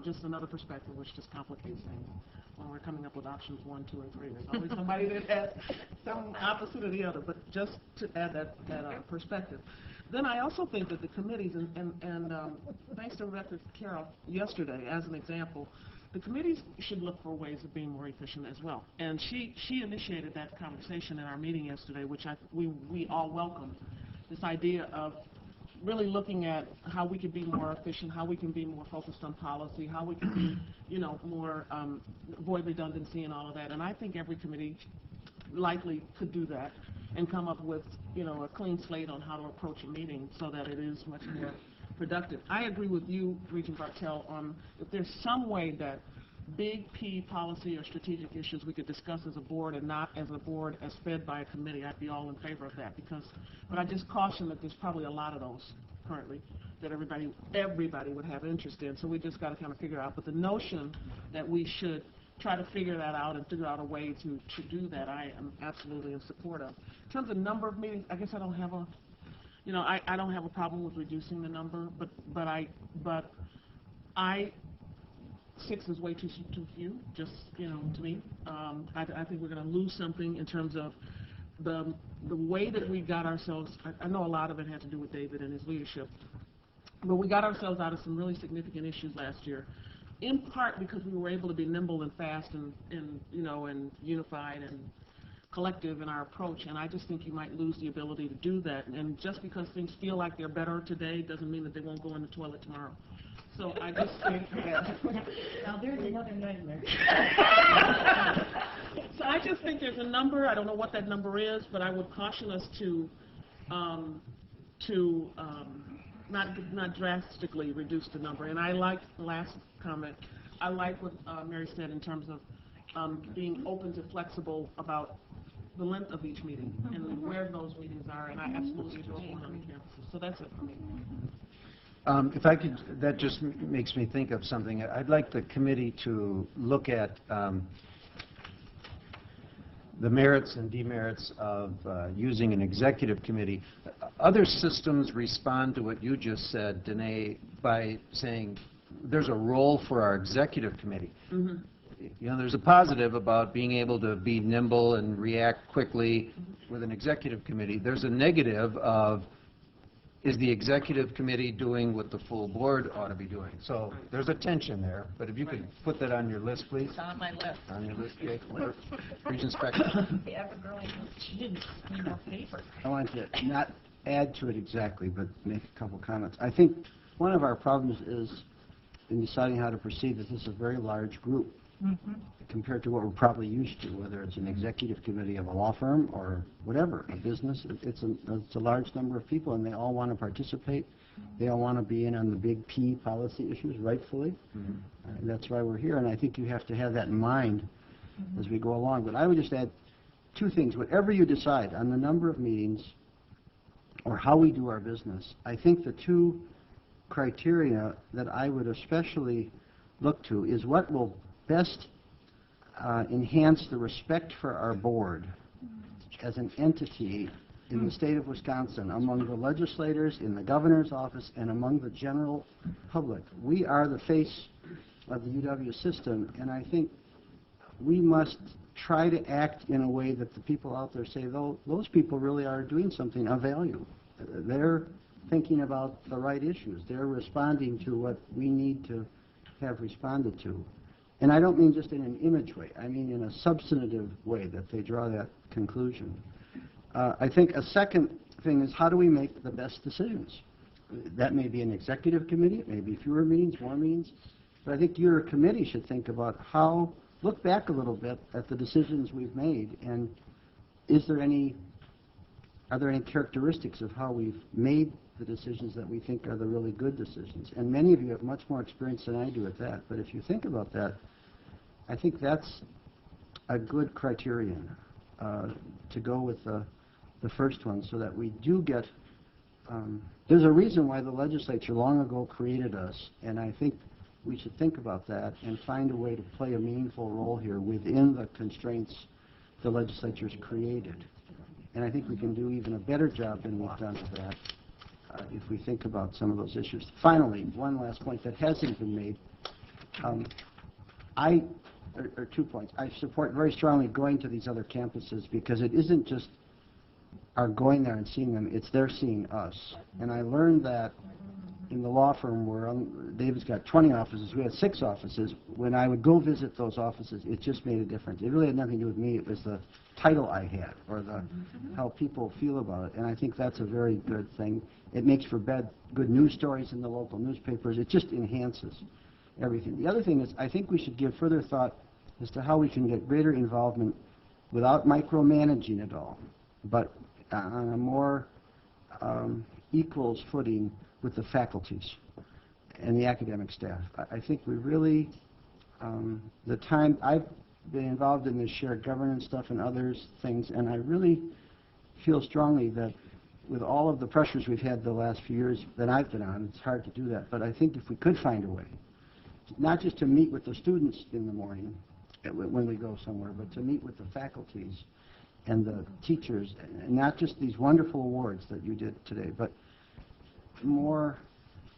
just another perspective, which just complicates things. When we're coming up with options 1, 2, and 3, there's always somebody that has some opposite of the other, but just to add that perspective. Then I also think that the committees, and thanks to Rebecca Carroll yesterday as an example, the committees should look for ways of being more efficient as well. And she initiated that conversation in our meeting yesterday, which we all welcomed, this idea of really looking at how we can be more efficient, how we can be more focused on policy, how we can be, more avoid redundancy and all of that. And I think every committee likely could do that and come up with, a clean slate on how to approach a meeting so that it is much more productive. I agree with you, Regent Bartell, on if there's some way that big P policy or strategic issues we could discuss as a board and not as a board as fed by a committee, I'd be all in favor of that. But I just caution that there's probably a lot of those currently that everybody would have interest in. So we just got to kind of figure out. But the notion that we should try to figure that out and figure out a way to do that, I am absolutely in support of. In terms of number of meetings, I guess I don't have I don't have a problem with reducing the number, but 6 is way too few, just, to me. I think we're going to lose something in terms of the way that we got ourselves. I know a lot of it had to do with David and his leadership, but we got ourselves out of some really significant issues last year, in part because we were able to be nimble and fast and unified and collective in our approach, and I just think you might lose the ability to do that. And just because things feel like they're better today doesn't mean that they won't go in the toilet tomorrow. So I just think that now there's another nightmare. So I just think there's a number. I don't know what that number is, but I would caution us to not drastically reduce the number. And I like the last comment. I like what Mary said in terms of being open to flexible about the length of each meeting and where those meetings are. And I absolutely don't want on the campuses. So that's it for me. If I could, that just makes me think of something. I'd like the committee to look at the merits and demerits of using an executive committee. Other systems respond to what you just said, Danae, by saying there's a role for our executive committee. Mm-hmm. you know, there's a positive about being able to be nimble and react quickly with an executive committee. There's a negative of, is the executive committee doing what the full board ought to be doing? So there's a tension there, but if you could put that on your list, please. It's on my list. On your list, okay. Regent Spector. The ever-growing students need more paper. I wanted to not add to it exactly, but make a couple comments. I think one of our problems is in deciding how to proceed that this is a very large group compared to what we're probably used to, whether it's an executive committee of a law firm or whatever, a business. It's a large number of people, and they all want to participate. They all want to be in on the big P policy issues, rightfully. That's why we're here, and I think you have to have that in mind as we go along. But I would just add two things. Whatever you decide on the number of meetings or how we do our business, I think the two criteria that I would especially look to is what will best enhance the respect for our board as an entity in the state of Wisconsin among the legislators, in the governor's office, and among the general public. We are the face of the UW system, and I think we must try to act in a way that the people out there say, those people really are doing something of value. They're thinking about the right issues. They're responding to what we need to have responded to. And I don't mean just in an image way. I mean in a substantive way that they draw that conclusion. I think a second thing is, how do we make the best decisions? That may be an executive committee. It may be fewer meetings, more meetings. But I think your committee should think about how, look back a little bit at the decisions we've made, and are there any characteristics of how we've made the decisions that we think are the really good decisions? And many of you have much more experience than I do at that. But if you think about that, I think that's a good criterion to go with the first one, so that we do get... there's a reason why the legislature long ago created us, and I think we should think about that and find a way to play a meaningful role here within the constraints the legislature's created. And I think we can do even a better job than we've done with that if we think about some of those issues. Finally, one last point that hasn't been made. Or 2 points. I support very strongly going to these other campuses, because it isn't just our going there and seeing them, it's they're seeing us. And I learned that in the law firm where David's got 20 offices, we had 6 offices. When I would go visit those offices, it just made a difference. It really had nothing to do with me. It was the title I had, or how people feel about it. And I think that's a very good thing. It makes for good news stories in the local newspapers. It just enhances everything. The other thing is, I think we should give further thought as to how we can get greater involvement without micromanaging it all, but on a more equals footing with the faculties and the academic staff. I think we really, the time I've been involved in this shared governance stuff and others things, and I really feel strongly that with all of the pressures we've had the last few years that I've been on, it's hard to do that. But I think if we could find a way, not just to meet with the students in the morning when we go somewhere, but to meet with the faculties and the teachers, and not just these wonderful awards that you did today, but more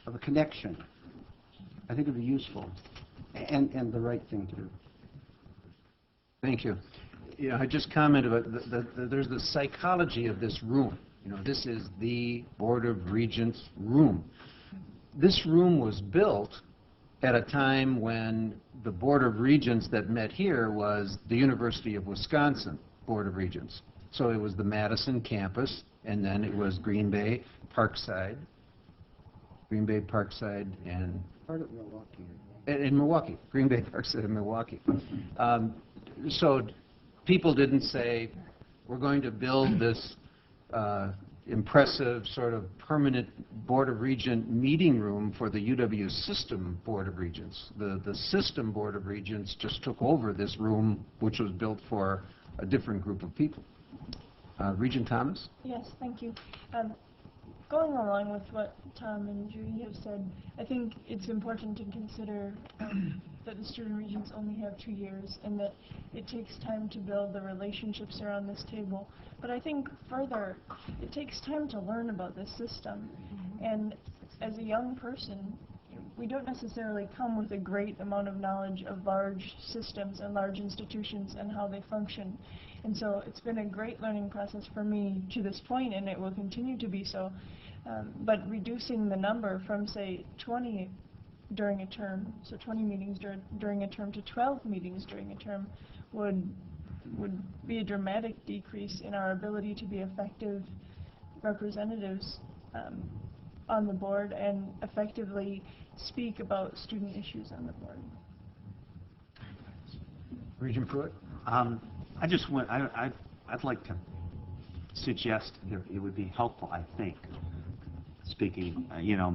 of a connection, I think it would be useful and the right thing to do. Thank you. Yeah, I just commented about there's the psychology of this room. You know, this is the Board of Regents room. This room was built at a time when the Board of Regents that met here was the University of Wisconsin Board of Regents. So it was the Madison campus, and then it was Green Bay, Parkside, and... Part of Milwaukee. In Milwaukee, Green Bay, Parkside, and Milwaukee. So people didn't say, we're going to build this impressive sort of permanent Board of Regent meeting room for the UW System Board of Regents. The System Board of Regents just took over this room, which was built for a different group of people. Regent Thomas? Yes, thank you. Going along with what Tom and Judy have said, I think it's important to consider that the student regents only have 2 years, and that it takes time to build the relationships around this table. But I think further, it takes time to learn about this system. And as a young person, we don't necessarily come with a great amount of knowledge of large systems and large institutions and how they function. And so it's been a great learning process for me to this point, and it will continue to be so. But reducing the number from, say, 20 during a term, so 20 meetings during a term, to 12 meetings during a term would be a dramatic decrease in our ability to be effective representatives on the board and effectively speak about student issues on the board. Regent Pruitt? I just want, I'd like to suggest it would be helpful, I think, speaking,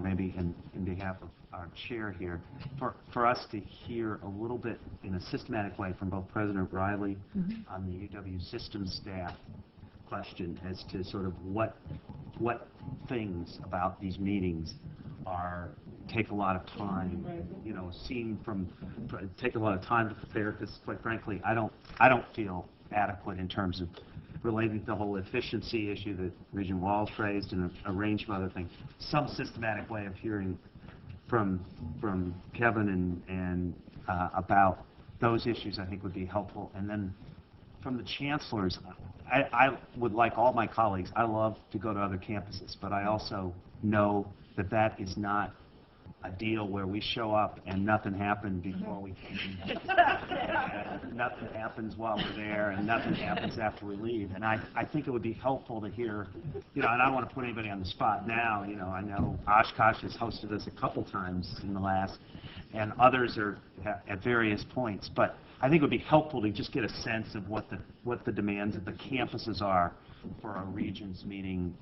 maybe in behalf of our chair here, for us to hear a little bit in a systematic way from both President Riley on the UW systems staff question as to sort of what things about these meetings take a lot of time, take a lot of time to prepare, because quite frankly, I don't feel adequate in terms of relating to the whole efficiency issue that Regent Walsh raised and a range of other things. Some systematic way of hearing from Kevin and about those issues, I think, would be helpful. And then from the chancellors, I would like all my colleagues, I love to go to other campuses, but I also know that is not a deal where we show up and nothing happened before we came. Nothing happens while we're there, and nothing happens after we leave. And I think it would be helpful to hear, and I don't want to put anybody on the spot now. I know Oshkosh has hosted us a couple times in the last, and others are at various points. But I think it would be helpful to just get a sense of what the demands of the campuses are for a Regents meeting,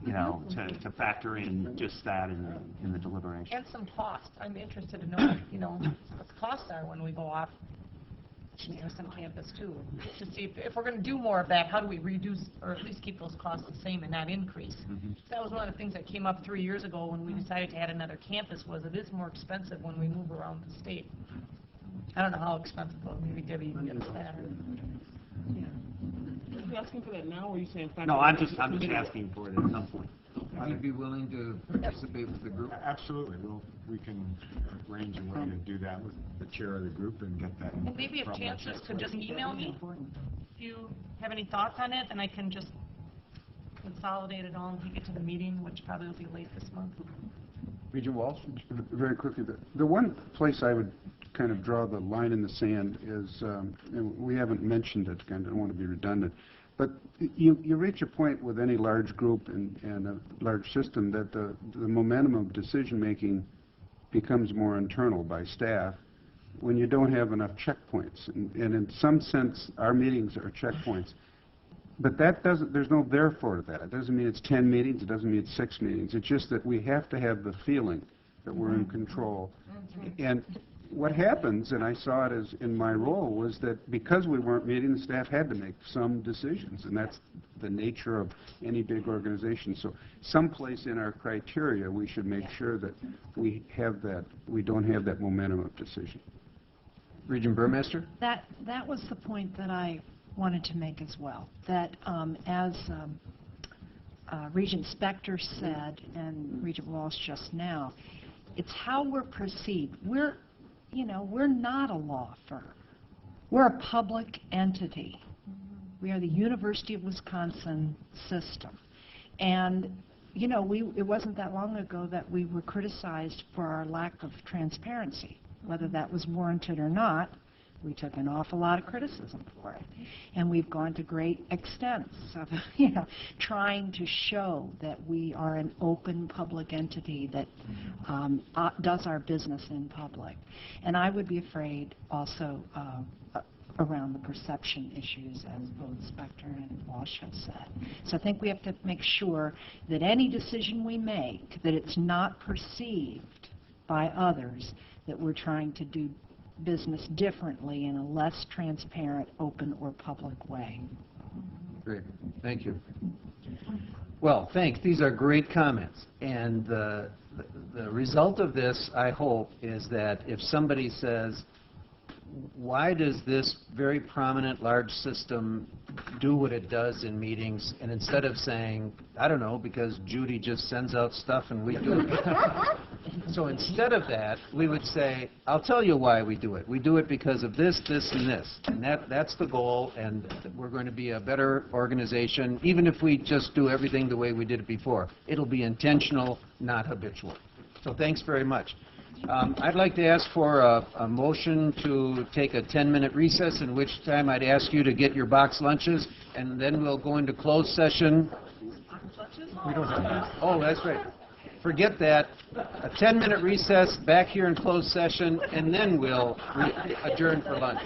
to factor in just that in the deliberation. And some cost. I'm interested to know, what the costs are when we go off some campus too, to see if we're going to do more of that, how do we reduce or at least keep those costs the same and not increase? That was one of the things that came up 3 years ago when we decided to add another campus, was it is more expensive when we move around the state. I don't know how expensive, but maybe Debbie gets that. Are you asking for that now, or are you saying? No, I'm just asking for it at some point. Would you be willing to participate with the group? Absolutely. We can arrange a way to do that with the chair of the group and get that. And maybe if chancellors could just email me if you have any thoughts on it, and I can just consolidate it all and take it to the meeting, which probably will be late this month. Regent Walsh? Very quickly, the one place I would kind of draw the line in the sand is, and we haven't mentioned it, I don't want to be redundant, but you reach a point with any large group and a large system that the momentum of decision-making becomes more internal by staff when you don't have enough checkpoints. And in some sense, our meetings are checkpoints. But there's no therefore to that. It doesn't mean it's 10 meetings, it doesn't mean it's 6 meetings. It's just that we have to have the feeling that we're in control. And what happens, and I saw it as in my role, was that because we weren't meeting, the staff had to make some decisions, and that's the nature of any big organization. So someplace in our criteria, we should make sure that we don't have that momentum of decision. Regent Burmeister? That was the point that I wanted to make as well, that as Regent Spector said and Regent Walsh just now, it's how we're perceived. We're not a law firm. We're a public entity. We are the University of Wisconsin system. And, it wasn't that long ago that we were criticized for our lack of transparency. Whether that was warranted or not, we took an awful lot of criticism for it. And we've gone to great extents of, trying to show that we are an open public entity that does our business in public. And I would be afraid also around the perception issues, as both Spector and Walsh have said. So I think we have to make sure that any decision we make, that it's not perceived by others that we're trying to do business differently in a less transparent, open, or public way. Great. Thank you. Well, thanks. These are great comments. And the result of this, I hope, is that if somebody says, why does this very prominent large system do what it does in meetings, and instead of saying, I don't know, because Judy just sends out stuff and we do it, So instead of that, we would say, I'll tell you why we do it. We do it because of this, this, and this. And that's the goal, and we're going to be a better organization, even if we just do everything the way we did it before. It'll be intentional, not habitual. So thanks very much. I'd like to ask for a motion to take a 10-minute recess, in which time I'd ask you to get your box lunches, and then we'll go into closed session. We don't have that. Oh, that's right. Forget that. A 10-minute recess back here in closed session, and then we'll adjourn for lunch.